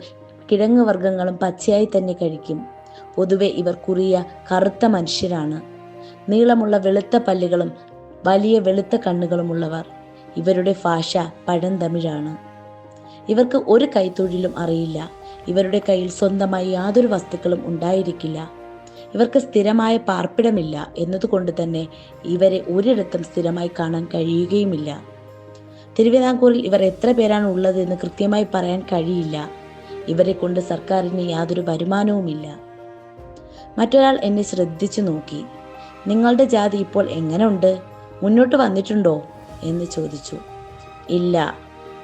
കിഴങ്ങ് വർഗ്ഗങ്ങളും പച്ചയായി തന്നെ കഴിക്കും. പൊതുവെ ഇവർ കുറിയ കറുത്ത മനുഷ്യരാണ്. നീളമുള്ള വെളുത്ത പല്ലുകളും വലിയ വെളുത്ത കണ്ണുകളുമുള്ളവർ. ഇവരുടെ ഭാഷ പഴന്തമിഴാണ്. ഇവർക്ക് ഒരു കൈത്തൊഴിലും അറിയില്ല. ഇവരുടെ കയ്യിൽ സ്വന്തമായി യാതൊരു വസ്തുക്കളും ഉണ്ടായിരിക്കില്ല. ഇവർക്ക് സ്ഥിരമായ പാർപ്പിടമില്ല എന്നതുകൊണ്ട് തന്നെ ഇവരെ ഒരിടത്തും സ്ഥിരമായി കാണാൻ കഴിയുകയുമില്ല. തിരുവിതാംകൂറിൽ ഇവർ എത്ര പേരാണ് ഉള്ളതെന്ന് കൃത്യമായി പറയാൻ കഴിയില്ല. ഇവരെ കൊണ്ട് സർക്കാരിന് യാതൊരു വരുമാനവുമില്ല. മറ്റൊരാൾ എന്നെ ശ്രദ്ധിച്ചു നോക്കി. നിങ്ങളുടെ ജാതി ഇപ്പോൾ എങ്ങനെയുണ്ട്? മുന്നോട്ട് വന്നിട്ടുണ്ടോ എന്ന് ചോദിച്ചു. ഇല്ല,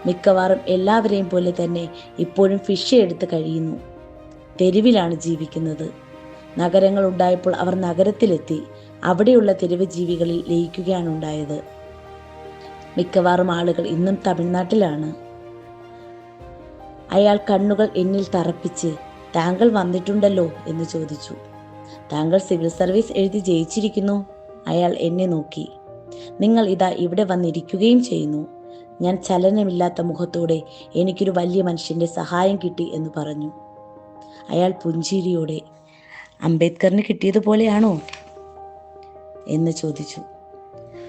മിക്കവാറും എല്ലാവരെയും പോലെ തന്നെ ഇപ്പോഴും ഫിഷ് എടുത്ത് കഴിയുന്നു. തെരുവിലാണ് ജീവിക്കുന്നത്. നഗരങ്ങൾ ഉണ്ടായപ്പോൾ അവർ നഗരത്തിലെത്തി അവിടെയുള്ള തെരുവ് ജീവികളിൽ ലയിക്കുകയാണ് ഉണ്ടായത്. മിക്കവാറും ആളുകൾ ഇന്നും തമിഴ്നാട്ടിലാണ്. അയാൾ കണ്ണുകൾ എന്നിൽ തറപ്പിച്ച് താങ്കൾ വന്നിട്ടുണ്ടല്ലോ എന്ന് ചോദിച്ചു. താങ്കൾ സിവിൽ സർവീസ് എഴുതി ജയിച്ചിരിക്കുന്നു. അയാൾ എന്നെ നോക്കി. നിങ്ങൾ ഇതാ ഇവിടെ വന്നിരിക്കുകയും ചെയ്യുന്നു. ഞാൻ ചലനമില്ലാത്ത മുഖത്തോടെ എനിക്കൊരു വലിയ മനുഷ്യന്റെ സഹായം കിട്ടി എന്ന് പറഞ്ഞു. അയാൾ പുഞ്ചിരിയോടെ അംബേദ്കറിന് കിട്ടിയതുപോലെയാണോ എന്ന് ചോദിച്ചു.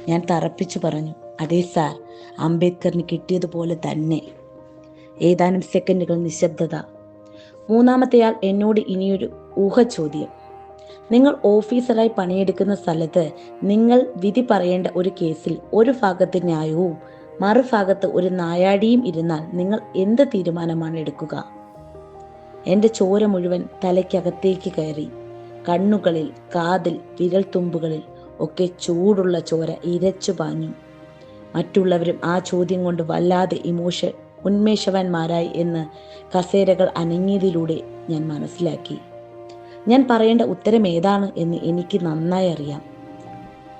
ഞാൻ തറപ്പിച്ചു പറഞ്ഞു, അതെ സാർ, അംബേദ്കറിന് കിട്ടിയതുപോലെ തന്നെ. ഏതാനും സെക്കൻഡുകൾ നിശബ്ദത. മൂന്നാമത്തെയാൾ എന്നോട് ഇനിയൊരു ഊഹചോദ്യം. നിങ്ങൾ ഓഫീസറായി പണിയെടുക്കുന്ന സ്ഥലത്ത് നിങ്ങൾ വിധി പറയേണ്ട ഒരു കേസിൽ ഒരു ഭാഗത്ത് ന്യായവും മറുഭാഗത്ത് ഒരു നായാടിയും ഇരുന്നാൽ നിങ്ങൾ എന്ത് തീരുമാനമാണ് എടുക്കുക? എൻ്റെ ചോര മുഴുവൻ തലയ്ക്കകത്തേക്ക് കയറി. കണ്ണുകളിൽ, കാതിൽ, വിരൽ തുമ്പുകളിൽ ഒക്കെ ചൂടുള്ള ചോര ഇരച്ചു പാഞ്ഞു. മറ്റുള്ളവരും ആ ചോദ്യം കൊണ്ട് വല്ലാതെ ഉന്മേഷവാന്മാരായി എന്ന് കസേരകൾ അനങ്ങിയതിലൂടെ ഞാൻ മനസ്സിലാക്കി. ഞാൻ പറയേണ്ട ഉത്തരം ഏതാണ് എന്ന് എനിക്ക് നന്നായി അറിയാം.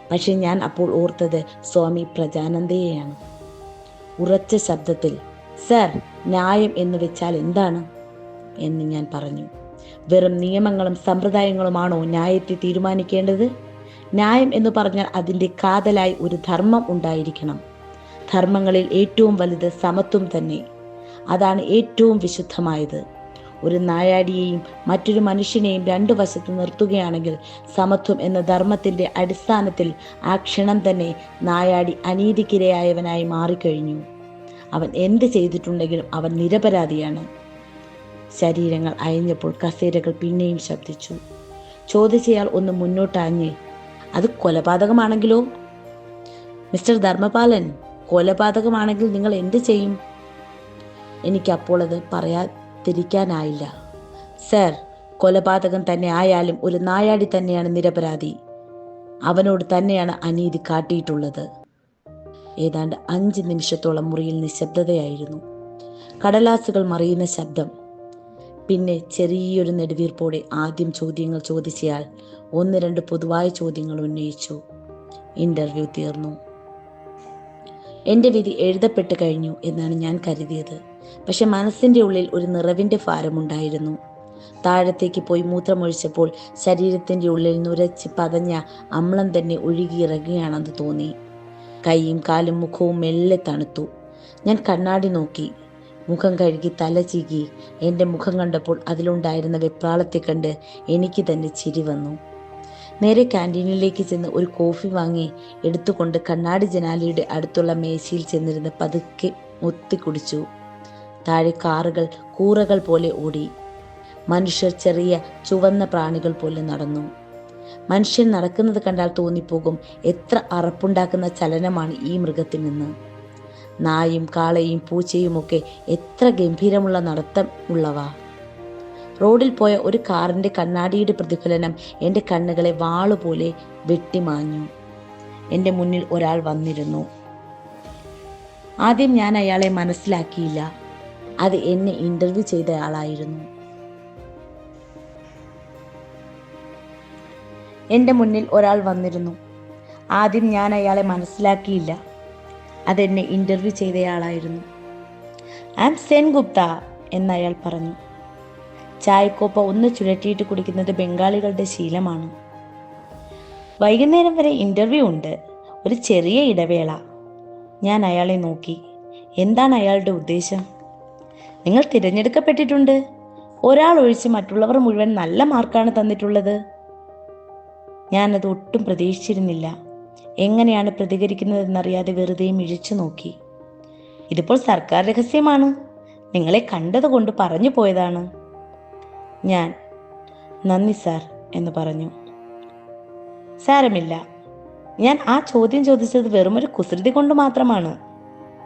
പക്ഷെ ഞാൻ അപ്പോൾ ഓർത്തത് സ്വാമി പ്രജാനന്ദയെയാണ്. ഉറച്ച ശബ്ദത്തിൽ, സർ, ന്യായം എന്ന് വെച്ചാൽ എന്താണ് എന്ന് ഞാൻ പറഞ്ഞു. വെറും നിയമങ്ങളും സമ്പ്രദായങ്ങളുമാണോ ന്യായത്തെ തീരുമാനിക്കേണ്ടത്? ന്യായം എന്ന് പറഞ്ഞാൽ അതിൻ്റെ കാതലായി ഒരു ധർമ്മം ഉണ്ടായിരിക്കണം. ധർമ്മങ്ങളിൽ ഏറ്റവും വലുത് സമത്വം തന്നെ. അതാണ് ഏറ്റവും വിശുദ്ധമായത്. ഒരു നായാടിയെയും മറ്റൊരു മനുഷ്യനെയും രണ്ടു വശത്ത് നിർത്തുകയാണെങ്കിൽ സമത്വം എന്ന ധർമ്മത്തിൻ്റെ അടിസ്ഥാനത്തിൽ ആ ക്ഷണം തന്നെ നായാടി അനീതിക്കിരയായവനായി മാറിക്കഴിഞ്ഞു. അവൻ എന്ത് ചെയ്തിട്ടുണ്ടെങ്കിലും അവൻ നിരപരാധിയാണ്. ശരീരങ്ങൾ അയഞ്ഞപ്പോൾ കസേരകൾ പിന്നെയും ശബ്ദിച്ചു. ചോദിച്ചയാൾ ഒന്ന് മുന്നോട്ടാഞ്ഞ്, അത് കൊലപാതകമാണെങ്കിലോ? മിസ്റ്റർ ധർമ്മപാലൻ, കൊലപാതകമാണെങ്കിൽ നിങ്ങൾ എന്ത് ചെയ്യും? എനിക്കപ്പോൾ അത് പറയാതിരിക്കാനായില്ല. സർ, കൊലപാതകം തന്നെ ആയാലും ഒരു നായാടി തന്നെയാണ് നിരപരാധി. അവനോട് തന്നെയാണ് അനീതി കാട്ടിയിട്ടുള്ളത്. ഏതാണ്ട് 5 നിമിഷത്തോളം മുറിയിൽ നിശബ്ദതയായിരുന്നു. കടലാസുകൾ മറിയുന്ന ശബ്ദം. പിന്നെ ചെറിയൊരു നെടുവീർപ്പോടെ ആദ്യം ചോദ്യങ്ങൾ ചോദിച്ചയാൾ 1-2 പൊതുവായ ചോദ്യങ്ങൾ ഉന്നയിച്ചു. ഇന്റർവ്യൂ തീർന്നു. എൻ്റെ വിധി എഴുതപ്പെട്ട് കഴിഞ്ഞു എന്നാണ് ഞാൻ കരുതിയത്. പക്ഷെ മനസ്സിൻ്റെ ഉള്ളിൽ ഒരു നിറവിൻ്റെ ഭാരമുണ്ടായിരുന്നു. താഴത്തേക്ക് പോയി മൂത്രമൊഴിച്ചപ്പോൾ ശരീരത്തിൻ്റെ ഉള്ളിൽ നുരച്ച് പതഞ്ഞ അമ്ലം തന്നെ ഒഴുകിയിറങ്ങുകയാണെന്ന് തോന്നി. കൈയും കാലും മുഖവും മെല്ലെ തണുത്തു. ഞാൻ കണ്ണാടി നോക്കി. മുഖം കഴുകി തല ചീകി. എൻ്റെ മുഖം കണ്ടപ്പോൾ അതിലുണ്ടായിരുന്ന വെപ്രാളത്തെ കണ്ട് എനിക്ക് തന്നെ ചിരി വന്നു. നേരെ ക്യാൻറ്റീനിലേക്ക് ചെന്ന് ഒരു കോഫി വാങ്ങി എടുത്തുകൊണ്ട് കണ്ണാടി ജനാലയുടെ അടുത്തുള്ള മേശയിൽ ചെന്നിരുന്ന് പതുക്കെ മുത്തി കുടിച്ചു. താഴെ കാറുകൾ കൂറകൾ പോലെ ഓടി. മനുഷ്യർ ചെറിയ ചുവന്ന പ്രാണികൾ പോലെ നടന്നു. മനുഷ്യൻ നടക്കുന്നത് കണ്ടാൽ തോന്നിപ്പോകും എത്ര അറപ്പുണ്ടാക്കുന്ന ചലനമാണ് ഈ മൃഗത്തിനെന്ന്. നായും കാളയും പൂച്ചയുമൊക്കെ എത്ര ഗംഭീരമുള്ള നടത്തം ഉള്ളവ. റോഡിൽ പോയ ഒരു കാറിൻ്റെ കണ്ണാടിയുടെ പ്രതിഫലനം എൻ്റെ കണ്ണുകളെ വാളുപോലെ വെട്ടിമാഞ്ഞു. എൻ്റെ മുന്നിൽ ഒരാൾ വന്നിരുന്നു. ആദ്യം ഞാൻ അയാളെ മനസ്സിലാക്കിയില്ല. അത് എന്നെ ഇൻ്റർവ്യൂ ചെയ്ത ആളായിരുന്നു. എൻ്റെ മുന്നിൽ ഒരാൾ വന്നിരുന്നു. ആദ്യം ഞാൻ അയാളെ മനസ്സിലാക്കിയില്ല. അതെന്നെ ഇൻ്റർവ്യൂ ചെയ്തയാളായിരുന്നു. ഐ ആം സെൻഗുപ്ത എന്നയാൾ പറഞ്ഞു. ചായക്കോപ്പ ഒന്ന് ചുഴറ്റിയിട്ട് കുടിക്കുന്നത് ബംഗാളികളുടെ ശീലമാണ്. വൈകുന്നേരം വരെ ഇൻ്റർവ്യൂ ഉണ്ട്, ഒരു ചെറിയ ഇടവേള. ഞാൻ അയാളെ നോക്കി. എന്താണ് അയാളുടെ ഉദ്ദേശം? നിങ്ങൾ തിരഞ്ഞെടുക്കപ്പെട്ടിട്ടുണ്ട്. ഒരാൾ ഒഴിച്ച് മറ്റുള്ളവർ മുഴുവൻ നല്ല മാർക്കാണ് തന്നിട്ടുള്ളത്. ഞാനത് ഒട്ടും പ്രതീക്ഷിച്ചിരുന്നില്ല. എങ്ങനെയാണ് പ്രതികരിക്കുന്നതെന്നറിയാതെ വെറുതെ മിഴിച്ചു നോക്കി. ഇതിപ്പോൾ സർക്കാർ രഹസ്യമാണ്. നിങ്ങളെ കണ്ടതുകൊണ്ട് പറഞ്ഞു പോയതാണ്. ഞാൻ നന്ദി സാർ എന്ന് പറഞ്ഞു. സാരമില്ല, ഞാൻ ആ ചോദ്യം ചോദിച്ചത് വെറുമൊരു കുസൃതി കൊണ്ട് മാത്രമാണ്.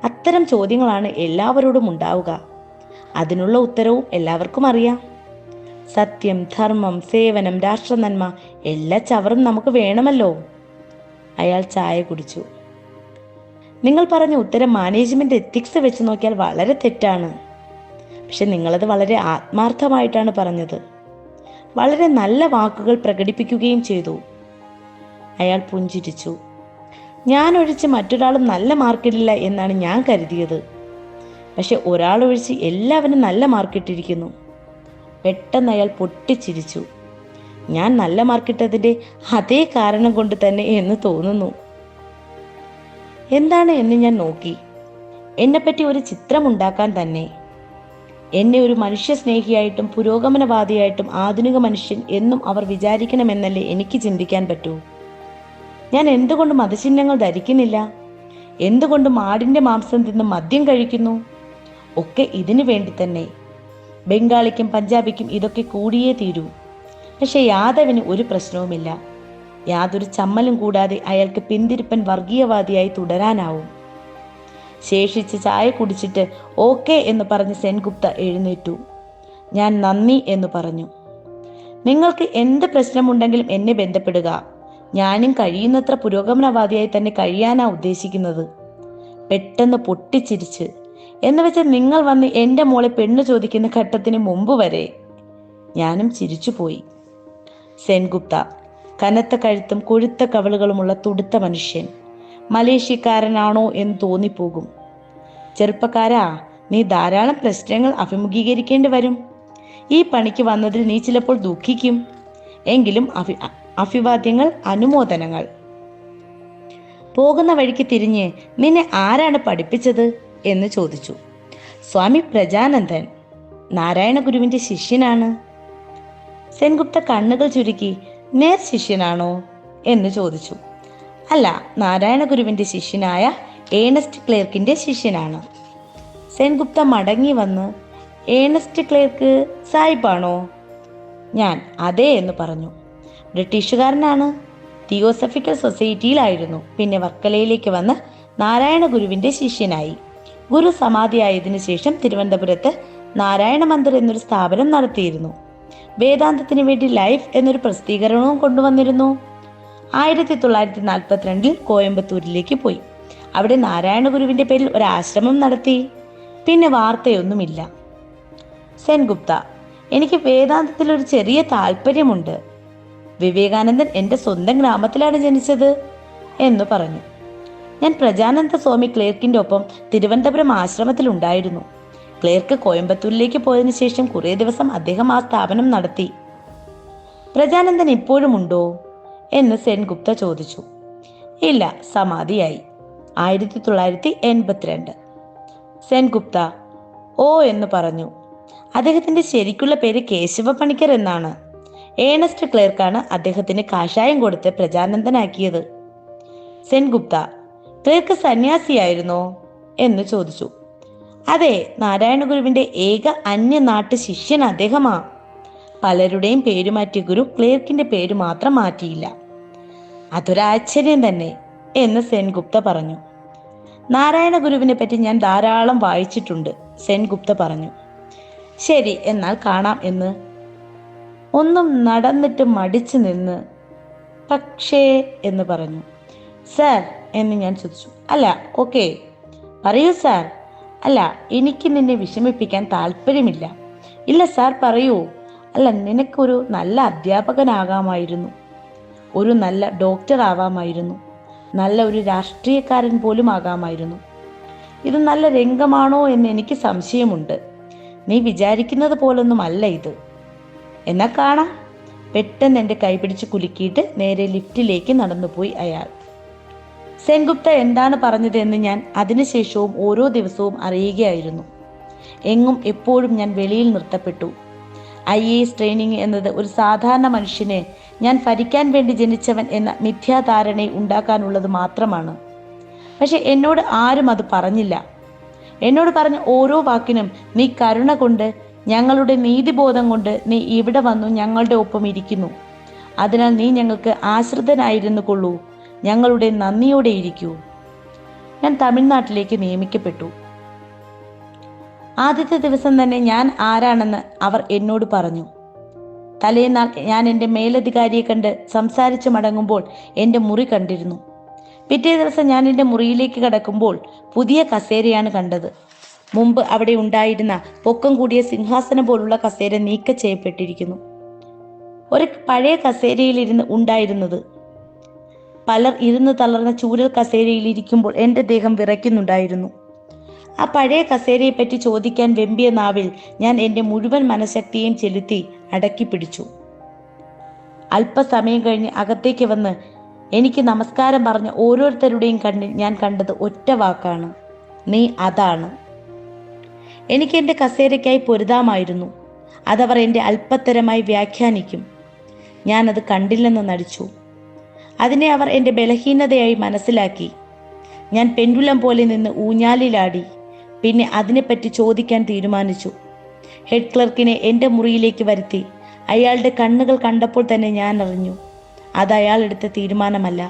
അത്തരം ചോദ്യങ്ങളാണ് എല്ലാവരോടും ഉണ്ടാവുക. അതിനുള്ള ഉത്തരവും എല്ലാവർക്കും അറിയാം. സത്യം, ധർമ്മം, സേവനം, രാഷ്ട്രനന്മ എല്ലാ ചവറും നമുക്ക് വേണമല്ലോ. അയാൾ ചായ കുടിച്ചു. നിങ്ങൾ പറഞ്ഞ ഉത്തരം മാനേജ്മെന്റ് എത്തിക്സ് വെച്ച് നോക്കിയാൽ വളരെ തെറ്റാണ്. പക്ഷെ നിങ്ങളത് വളരെ ആത്മാർത്ഥമായിട്ടാണ് പറഞ്ഞത്. വളരെ നല്ല വാക്കുകൾ പ്രകടിപ്പിക്കുകയും ചെയ്തു. അയാൾ പുഞ്ചിരിച്ചു. ഞാൻ ഒഴിച്ച് മറ്റൊരാളും നല്ല മാർക്കിടില്ല എന്നാണ് ഞാൻ കരുതിയത്. പക്ഷെ ഒരാളൊഴിച്ച് എല്ലാവരും നല്ല മാർക്കിട്ടിരിക്കുന്നു. പെട്ടെന്ന് അയാൾ പൊട്ടിച്ചിരിച്ചു. ഞാൻ നല്ല മാർക്കിട്ടതിൻ്റെ അതേ കാരണം കൊണ്ട് തന്നെ എന്ന് തോന്നുന്നു. എന്താണ് എന്ന് ഞാൻ നോക്കി. എന്നെപ്പറ്റി ഒരു ചിത്രം ഉണ്ടാക്കാൻ തന്നെ. എന്നെ ഒരു മനുഷ്യ സ്നേഹിയായിട്ടും പുരോഗമനവാദിയായിട്ടും ആധുനിക മനുഷ്യൻ എന്നും അവർ വിചാരിക്കണമെന്നല്ലേ എനിക്ക് ചിന്തിക്കാൻ പറ്റൂ. ഞാൻ എന്തുകൊണ്ട് മതചിഹ്നങ്ങൾ ധരിക്കുന്നില്ല? എന്തുകൊണ്ട് മാടിൻ്റെ മാംസം തിന്ന് മദ്യം കഴിക്കുന്നു? ഒക്കെ ഇതിനു വേണ്ടി തന്നെ. ബംഗാളിക്കും പഞ്ചാബിക്കും ഇതൊക്കെ കൂടിയേ തീരൂ. പക്ഷെ യാദവിന് ഒരു പ്രശ്നവുമില്ല. യാതൊരു ചമ്മലും കൂടാതെ അയാൾക്ക് പിന്തിരിപ്പൻ വർഗീയവാദിയായി തുടരാനാവും. ശേഷിച്ച് ചായ കുടിച്ചിട്ട് ഓക്കെ എന്ന് പറഞ്ഞ് സെൻഗുപ്ത എഴുന്നേറ്റു. ഞാൻ നന്ദി എന്ന് പറഞ്ഞു. നിങ്ങൾക്ക് എന്ത് പ്രശ്നമുണ്ടെങ്കിലും എന്നെ ബന്ധപ്പെടുക. ഞാനും കഴിയുന്നത്ര പുരോഗമനവാദിയായി തന്നെ കഴിയാനാ ഉദ്ദേശിക്കുന്നത്. പെട്ടെന്ന് പൊട്ടിച്ചിരിച്ച്. എന്ന് വെച്ചാൽ നിങ്ങൾ വന്ന് എൻ്റെ മോളെ പെണ്ണ് ചോദിക്കുന്ന ഘട്ടത്തിന് മുമ്പ് വരെ. ഞാനും ചിരിച്ചുപോയി. സെൻഗുപ്ത, കനത്ത കഴുത്തും കൊഴുത്ത കവളുകളുമുള്ള തുടുത്ത മനുഷ്യൻ. മലേഷ്യക്കാരനാണോ എന്ന് തോന്നിപ്പോകും. ചെറുപ്പക്കാരാ, നീ ധാരാളം പ്രശ്നങ്ങൾ അഭിമുഖീകരിക്കേണ്ടി വരും. ഈ പണിക്ക് വന്നതിൽ നീ ചിലപ്പോൾ ദുഃഖിക്കും. എങ്കിലും അഭിവാദ്യങ്ങൾ, അനുമോദനങ്ങൾ. പോകുന്ന വഴിക്ക് തിരിഞ്ഞ് നിന്നെ ആരാണ് പഠിപ്പിച്ചത് എന്ന് ചോദിച്ചു. സ്വാമി പ്രജാനന്ദൻ, നാരായണ ഗുരുവിന്റെ ശിഷ്യനാണ്. സെൻഗുപ്ത കണ്ണുകൾ ചുരുക്കി, നേർ ശിഷ്യനാണോ എന്ന് ചോദിച്ചു. അല്ല, നാരായണ ഗുരുവിന്റെ ശിഷ്യനായ ഏണസ്റ്റ് ക്ലേർക്കിന്റെ ശിഷ്യനാണ്. സെൻഗുപ്ത മടങ്ങി വന്ന്, ഏണസ്റ്റ് ക്ലേർക്ക് സാഹിബാണോ? ഞാൻ അതെ എന്ന് പറഞ്ഞു. ബ്രിട്ടീഷുകാരനാണ്. തിയോസഫിക്കൽ സൊസൈറ്റിയിലായിരുന്നു. പിന്നെ വർക്കലയിലേക്ക് വന്ന് നാരായണ ഗുരുവിന്റെ ശിഷ്യനായി. ഗുരു സമാധിയായതിനു ശേഷം തിരുവനന്തപുരത്ത് നാരായണ മന്ദിർ എന്നൊരു സ്ഥാപനം നടത്തിയിരുന്നു. വേദാന്തത്തിന് വേണ്ടി ലൈഫ് എന്നൊരു പ്രസിദ്ധീകരണവും കൊണ്ടുവന്നിരുന്നു. 1942 കോയമ്പത്തൂരിലേക്ക് പോയി. അവിടെ നാരായണ ഗുരുവിന്റെ പേരിൽ ഒരു ആശ്രമം നടത്തി. പിന്നെ വാർത്തയൊന്നുമില്ല. സെൻഗുപ്ത, എനിക്ക് വേദാന്തത്തിൽ ഒരു ചെറിയ താല്പര്യമുണ്ട്. വിവേകാനന്ദൻ എൻ്റെ സ്വന്തം ഗ്രാമത്തിലാണ് ജനിച്ചത് എന്ന് പറഞ്ഞു. ഞാൻ പ്രജാനന്ദ സ്വാമി ക്ലേർക്കിൻ്റെ ഒപ്പം തിരുവനന്തപുരം ആശ്രമത്തിലുണ്ടായിരുന്നു. ക്ലേർക്ക് കോയമ്പത്തൂരിലേക്ക് പോയതിനു ശേഷം കുറേ ദിവസം അദ്ദേഹം ആ സ്ഥാപനം നടത്തി. പ്രജാനന്ദൻ ഇപ്പോഴും ഉണ്ടോ എന്ന് സെൻഗുപ്ത ചോദിച്ചു. ഇല്ല, സമാധിയായി. 1982. സെൻഗുപ്ത, ഓ എന്ന് പറഞ്ഞു. അദ്ദേഹത്തിന്റെ ശരിക്കുള്ള പേര് കേശവ പണിക്കർ എന്നാണ്. ഏണസ്റ്റ് ക്ലേർക്കാണ് അദ്ദേഹത്തിന് കാഷായം കൊടുത്ത് പ്രജാനന്ദനാക്കിയത്. സെൻഗുപ്ത: ക്ലേർക്ക് സന്യാസിയായിരുന്നോ എന്ന് ചോദിച്ചു. അതെ, നാരായണ ഗുരുവിന്റെ ഏക അന്യനാട്ടു ശിഷ്യൻ അദ്ദേഹമാ. പലരുടെയും പേര് മാറ്റിയ ഗുരു ക്ലേർക്കിന്റെ പേര് മാത്രം മാറ്റിയില്ല. അതൊരാശ്ചര്യം തന്നെ എന്ന് സെൻഗുപ്ത പറഞ്ഞു. നാരായണ ഗുരുവിനെ പറ്റി ഞാൻ ധാരാളം വായിച്ചിട്ടുണ്ട്, സെൻഗുപ്ത പറഞ്ഞു. ശരി, എന്നാൽ കാണാം എന്ന്. ഒന്നും നടന്നിട്ട് മടിച്ചു നിന്ന്. പക്ഷേ എന്ന് പറഞ്ഞു. സാർ എന്ന് ഞാൻ ചോദിച്ചു. അല്ല, ഓക്കെ, പറയൂ സാർ. അല്ല, എനിക്ക് നിന്നെ വിഷമിപ്പിക്കാൻ താല്പര്യമില്ല. ഇല്ല സാർ, പറയൂ. അല്ല, നിനക്കൊരു നല്ല അധ്യാപകനാകാമായിരുന്നു, ഒരു നല്ല ഡോക്ടർ ആവാമായിരുന്നു, നല്ല ഒരു രാഷ്ട്രീയക്കാരൻ പോലും ആകാമായിരുന്നു. ഇത് നല്ല രംഗമാണോ എന്ന് എനിക്ക് സംശയമുണ്ട്. നീ വിചാരിക്കുന്നത് പോലൊന്നും അല്ല ഇത്. എന്നാ കാണാം. പെട്ടെന്ന് എൻ്റെ കൈപിടിച്ച് കുലുക്കിയിട്ട് നേരെ ലിഫ്റ്റിലേക്ക് നടന്നുപോയി അയാൾ. സെൻഗുപ്ത എന്താണ് പറഞ്ഞതെന്ന് ഞാൻ അതിനുശേഷവും ഓരോ ദിവസവും അറിയുകയായിരുന്നു. എങ്ങും എപ്പോഴും ഞാൻ വെളിയിൽ നിർത്തപ്പെട്ടു. IAS ട്രെയിനിങ് എന്നത് ഒരു സാധാരണ മനുഷ്യനെ ഞാൻ ഭരിക്കാൻ വേണ്ടി ജനിച്ചവൻ എന്ന മിഥ്യാധാരണ ഉണ്ടാക്കാനുള്ളത് മാത്രമാണ്. പക്ഷെ എന്നോട് ആരും അത് പറഞ്ഞില്ല. എന്നോട് പറഞ്ഞ ഓരോ വാക്കിനും, നീ കരുണ കൊണ്ട്, ഞങ്ങളുടെ നീതിബോധം കൊണ്ട് നീ ഇവിടെ വന്നു ഞങ്ങളുടെ ഒപ്പം ഇരിക്കുന്നു. അതിനാൽ നീ ഞങ്ങൾക്ക് ആശ്രിതനായിരുന്നു കൊള്ളൂ, ഞങ്ങളുടെ നന്ദിയോടെ ഇരിക്കൂ. ഞാൻ തമിഴ്നാട്ടിലേക്ക് നിയമിക്കപ്പെട്ടു. ആദ്യത്തെ ദിവസം തന്നെ ഞാൻ ആരാണെന്ന് അവർ എന്നോട് പറഞ്ഞു. തലേന്നാൾ ഞാൻ എൻ്റെ മേലധികാരിയെ കണ്ട് സംസാരിച്ച് മടങ്ങുമ്പോൾ എൻ്റെ മുറി കണ്ടിരുന്നു. പിറ്റേ ദിവസം ഞാൻ എൻ്റെ മുറിയിലേക്ക് കടക്കുമ്പോൾ പുതിയ കസേരയാണ് കണ്ടത്. മുമ്പ് അവിടെ ഉണ്ടായിരുന്ന പൊക്കം കൂടിയ സിംഹാസനം പോലുള്ള കസേര നീക്കം ചെയ്യപ്പെട്ടിരിക്കുന്നു. ഒരു പഴയ കസേരയിലിരുന്ന് ഉണ്ടായിരുന്നത്. പലർ ഇരുന്ന് തളർന്ന ചൂരൽ കസേരയിൽ ഇരിക്കുമ്പോൾ എൻ്റെ ദേഹം വിറയ്ക്കുന്നുണ്ടായിരുന്നു. ആ പഴയ കസേരയെ പറ്റി ചോദിക്കാൻ വെമ്പിയ നാവിൽ ഞാൻ എൻ്റെ മുഴുവൻ മനഃശക്തിയും ചെലുത്തി അടക്കി പിടിച്ചു. അല്പസമയം കഴിഞ്ഞ് അകത്തേക്ക് വന്ന് എനിക്ക് നമസ്കാരം പറഞ്ഞ ഓരോരുത്തരുടെയും കണ്ണിൽ ഞാൻ കണ്ടത് ഒറ്റ വാക്കാണ്: നീ അതാണ്. എനിക്ക് എൻ്റെ കസേരയ്ക്കായി പൊരുതാമായിരുന്നു. അതവർ എൻ്റെ അല്പത്തരമായി വ്യാഖ്യാനിക്കും. ഞാനത് കണ്ടില്ലെന്ന് നടിച്ചു. അതിനെ അവർ എൻ്റെ ബലഹീനതയായി മനസ്സിലാക്കി. ഞാൻ പെൻഡുലം പോലെ നിന്ന് ഊഞ്ഞാലിലാടി. പിന്നെ അതിനെപ്പറ്റി ചോദിക്കാൻ തീരുമാനിച്ചു. ഹെഡ് ക്ലർക്കിനെ എൻ്റെ മുറിയിലേക്ക് വരുത്തി. അയാളുടെ കണ്ണുകൾ കണ്ടപ്പോൾ തന്നെ ഞാൻ അറിഞ്ഞു, അത് അയാൾ എടുത്ത തീരുമാനമല്ല.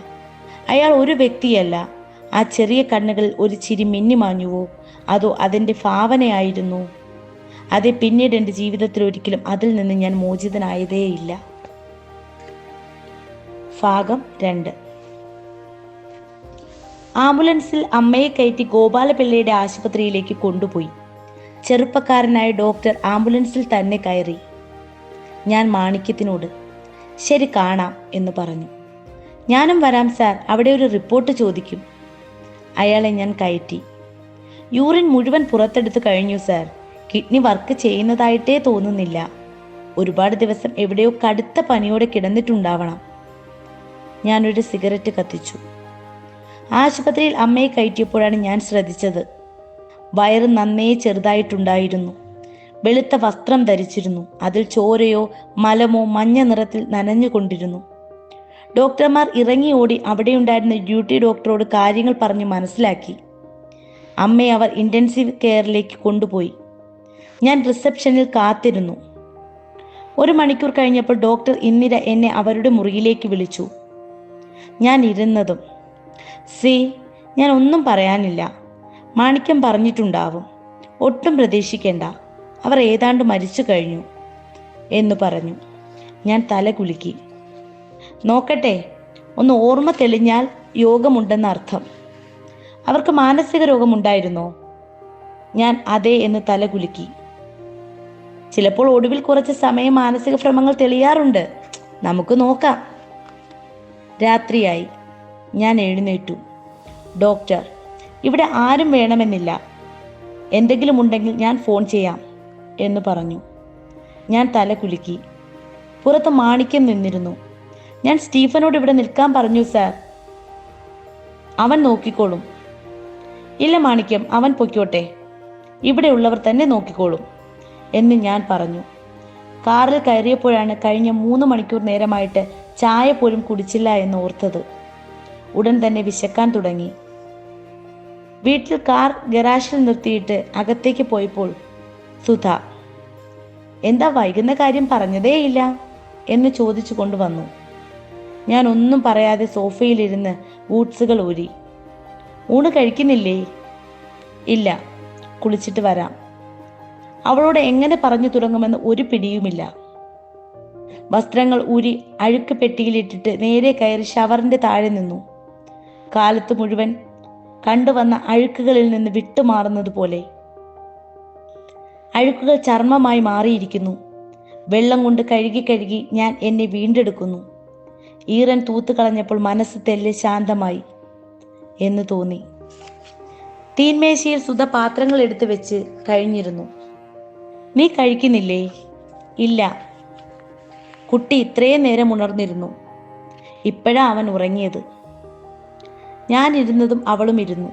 അയാൾ ഒരു വ്യക്തിയല്ല. ആ ചെറിയ കണ്ണുകളിൽ ഒരു ചിരി മിന്നിമാഞ്ഞുവോ, അതോ അതിൻ്റെ ഭാവനയായിരുന്നു? അതെ, പിന്നീട് എൻ്റെ ജീവിതത്തിൽ ഒരിക്കലും അതിൽ നിന്ന് ഞാൻ മോചിതനായതേയില്ല. ഭാഗം 2. ആംബുലൻസിൽ അമ്മയെ കയറ്റി ഗോപാലപിള്ളയുടെ ആശുപത്രിയിലേക്ക് കൊണ്ടുപോയി. ചെറുപ്പക്കാരനായ ഡോക്ടർ ആംബുലൻസിൽ തന്നെ കയറി. ഞാൻ മാണിക്യത്തിനോട് ശരി, കാണാം എന്ന് പറഞ്ഞു. ഞാനും വരാം സാർ, അവിടെ ഒരു റിപ്പോർട്ട് ചോദിക്കും. അയാളെ ഞാൻ കയറ്റി. യൂറിൻ മുഴുവൻ പുറത്തെടുത്ത് കഴിഞ്ഞു സാർ. കിഡ്നി വർക്ക് ചെയ്യുന്നതായിട്ടേ തോന്നുന്നില്ല. ഒരുപാട് ദിവസം എവിടെയോ കടുത്ത പനിയോടെ കിടന്നിട്ടുണ്ടാവണം. ഞാനൊരു സിഗരറ്റ് കത്തിച്ചു. ആശുപത്രിയിൽ അമ്മയെ കയറ്റിയപ്പോഴാണ് ഞാൻ ശ്രദ്ധിച്ചത്. വയറ് നന്നേ ചെറുതായിട്ടുണ്ടായിരുന്നു. വെളുത്ത വസ്ത്രം ധരിച്ചിരുന്നു. അതിൽ ചോരയോ മലമോ മഞ്ഞ നിറത്തിൽ നനഞ്ഞുകൊണ്ടിരുന്നു. ഡോക്ടർമാർ ഇറങ്ങി ഓടി അവിടെയുണ്ടായിരുന്ന ഡ്യൂട്ടി ഡോക്ടറോട് കാര്യങ്ങൾ പറഞ്ഞ് മനസ്സിലാക്കി. അമ്മയെ അവർ ഇൻറ്റൻസീവ് കെയറിലേക്ക് കൊണ്ടുപോയി. ഞാൻ റിസപ്ഷനിൽ കാത്തിരുന്നു. 1 മണിക്കൂർ കഴിഞ്ഞപ്പോൾ ഡോക്ടർ ഇന്ദിര എന്നെ അവരുടെ മുറിയിലേക്ക് വിളിച്ചു. ഞാൻ ഇരുന്നതും ഞാൻ ഒന്നും പറയാനില്ല. മാണിക്യം പറഞ്ഞിട്ടുണ്ടാവും. ഒട്ടും പ്രതീക്ഷിക്കേണ്ട, അവർ ഏതാണ്ട് മരിച്ചു കഴിഞ്ഞു എന്ന് പറഞ്ഞു. ഞാൻ തല കുലുക്കി. നോക്കട്ടെ, ഒന്ന് ഓർമ്മ തെളിഞ്ഞാൽ യോഗമുണ്ടെന്നർത്ഥം. അവർക്ക് മാനസിക രോഗമുണ്ടായിരുന്നോ? ഞാൻ അതെ എന്ന് തല കുലുക്കി. ചിലപ്പോൾ ഒടുവിൽ കുറച്ച് സമയം മാനസിക ഭ്രമങ്ങൾ തെളിയാറുണ്ട്. നമുക്ക് നോക്കാം. രാത്രിയായി. ഞാൻ എഴുന്നേറ്റു. ഡോക്ടർ, ഇവിടെ ആരും വേണമെന്നില്ല. എന്തെങ്കിലും ഉണ്ടെങ്കിൽ ഞാൻ ഫോൺ ചെയ്യാം എന്ന് പറഞ്ഞു. ഞാൻ തല കുലുക്കി. പുറത്ത് മാണിക്യം നിന്നിരുന്നു. ഞാൻ സ്റ്റീഫനോട് ഇവിടെ നിൽക്കാൻ പറഞ്ഞു സാർ. അവൻ നോക്കിക്കോളും. ഇല്ല മാണിക്യം, അവൻ പൊയ്ക്കോട്ടെ. ഇവിടെയുള്ളവർ തന്നെ നോക്കിക്കോളും എന്ന് ഞാൻ പറഞ്ഞു. കാറിൽ കയറിയപ്പോഴാണ് കഴിഞ്ഞ 3 മണിക്കൂർ നേരമായിട്ട് ചായ പോലും കുടിച്ചില്ല എന്ന് ഓർത്തത്. ഉടൻ തന്നെ വിശക്കാൻ തുടങ്ങി. വീട്ടിൽ കാർ ഗരാഷിൽ നിർത്തിയിട്ട് അകത്തേക്ക് പോയപ്പോൾ സുധ എന്താ വൈകുന്ന കാര്യം പറഞ്ഞതേയില്ല എന്ന് ചോദിച്ചു കൊണ്ടുവന്നു. ഞാൻ ഒന്നും പറയാതെ സോഫയിലിരുന്ന് ബൂട്ട്സുകൾ ഊരി. ഊണ് കഴിക്കുന്നില്ലേ? ഇല്ല, കുളിച്ചിട്ട് വരാം. അവളോട് എങ്ങനെ പറഞ്ഞു തുടങ്ങുമെന്ന് ഒരു പിടിയുമില്ല. വസ്ത്രങ്ങൾ ഊരി അഴുക്ക് പെട്ടിയിലിട്ടിട്ട് നേരെ കയറി ഷവറിന്റെ താഴെ നിന്നു. കാലത്ത് മുഴുവൻ കണ്ടുവന്ന അഴുക്കുകളിൽ നിന്ന് വിട്ടുമാറുന്നത് പോലെ അഴുക്കുകൾ ചർമ്മമായി മാറിയിരിക്കുന്നു. വെള്ളം കൊണ്ട് കഴുകി കഴുകി ഞാൻ എന്നെ വീണ്ടെടുക്കുന്നു. ഈറൻ തൂത്ത് കളഞ്ഞപ്പോൾ മനസ്സ് തെല്ലെ ശാന്തമായി എന്ന് തോന്നി. തീന്മേശയിൽ സുധ പാത്രങ്ങൾ എടുത്ത് വെച്ച് കഴിഞ്ഞിരുന്നു. നീ കഴിക്കുന്നില്ലേ? ഇല്ല. കുട്ടി ഇത്രയും നേരം ഉണർന്നിരുന്നു. ഇപ്പോഴാ അവൻ ഉറങ്ങിയത്. ഞാൻ ഇരുന്നതും അവളും ഇരുന്നു.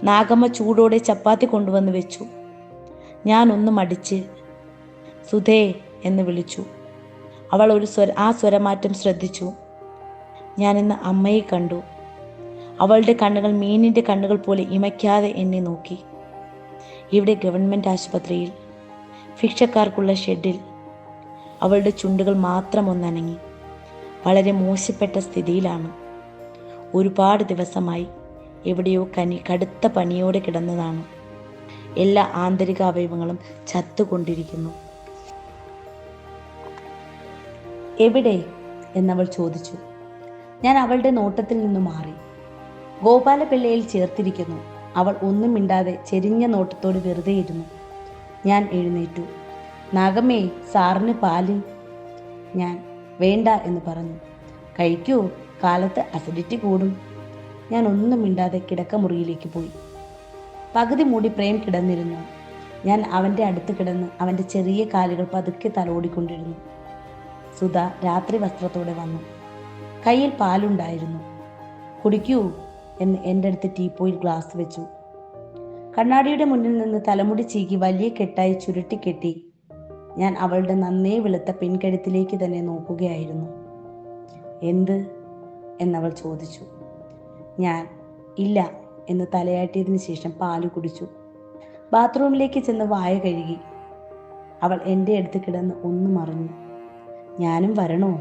നാഗമ്മ ചൂടോടെ ചപ്പാത്തി കൊണ്ടുവന്ന് വെച്ചു. ഞാൻ ഒന്ന് മടിച്ച് സുധേ എന്ന് വിളിച്ചു. അവൾ ആ സ്വരമാറ്റം ശ്രദ്ധിച്ചു. ഞാനിന്ന് അമ്മയെ കണ്ടു. അവളുടെ കണ്ണുകൾ മീനിൻ്റെ കണ്ണുകൾ പോലെ ഇമയ്ക്കാതെ എന്നെ നോക്കി. ഇവിടെ ഗവൺമെൻറ് ആശുപത്രിയിൽ ഭിക്ഷക്കാർക്കുള്ള ഷെഡിൽ അവളുടെ ചുണ്ടുകൾ മാത്രം ഒന്നനങ്ങി. വളരെ മോശപ്പെട്ട സ്ഥിതിയിലാണ്. ഒരുപാട് ദിവസമായി എവിടെയോ കടുത്ത പനിയോടെ കിടന്നതാണ്. എല്ലാ ആന്തരിക അവയവങ്ങളും ചത്തുകൊണ്ടിരിക്കുന്നു. എവിടെ എന്നവൾ ചോദിച്ചു. ഞാൻ അവളുടെ നോട്ടത്തിൽ നിന്ന് മാറി. ഗോപാലപിള്ളയിൽ ചേർത്തിരിക്കുന്നു. അവൾ ഒന്നും മിണ്ടാതെ ചെരിഞ്ഞ നോട്ടത്തോട് വെറുതെ ഇരുന്നു. ഞാൻ എഴുന്നേറ്റു. നാഗമ്മേ, സാറിന് പാല്. ഞാൻ വേണ്ട എന്ന് പറഞ്ഞു. കഴിക്കൂ, കാലത്ത് അസിഡിറ്റി കൂടും. ഞാൻ ഒന്നും മിണ്ടാതെ കിടക്കമുറിയിലേക്ക് പോയി. പകുതി മൂടി പ്രേം കിടന്നിരുന്നു. ഞാൻ അവൻ്റെ അടുത്ത് കിടന്ന് അവൻ്റെ ചെറിയ കാലുകൾ പതുക്കെ തലോടിക്കൊണ്ടിരുന്നു. സുധ രാത്രി വസ്ത്രത്തോടെ വന്നു. കയ്യിൽ പാലുണ്ടായിരുന്നു. കുടിക്കൂ എന്ന് എൻ്റെ അടുത്ത് ടീപ്പോയിൽ ഗ്ലാസ് വെച്ചു. കണ്ണാടിയുടെ മുന്നിൽ നിന്ന് തലമുടി ചീകി വലിയ കെട്ടായി ചുരുട്ടിക്കെട്ടി ഞാൻ അവളുടെ നന്നേ വെളുത്ത പിൻകഴുത്തിലേക്ക് തന്നെ നോക്കുകയായിരുന്നു. എന്ത് എന്നവൾ ചോദിച്ചു. ഞാൻ ഇല്ല എന്ന് തലയാട്ടിയതിനു ശേഷം പാല് കുടിച്ചു. ബാത്റൂമിലേക്ക് ചെന്ന് വായ കഴുകി. അവൾ എൻ്റെ അടുത്ത് കിടന്ന് ഒന്നും അറിഞ്ഞു. ഞാനും വരണോ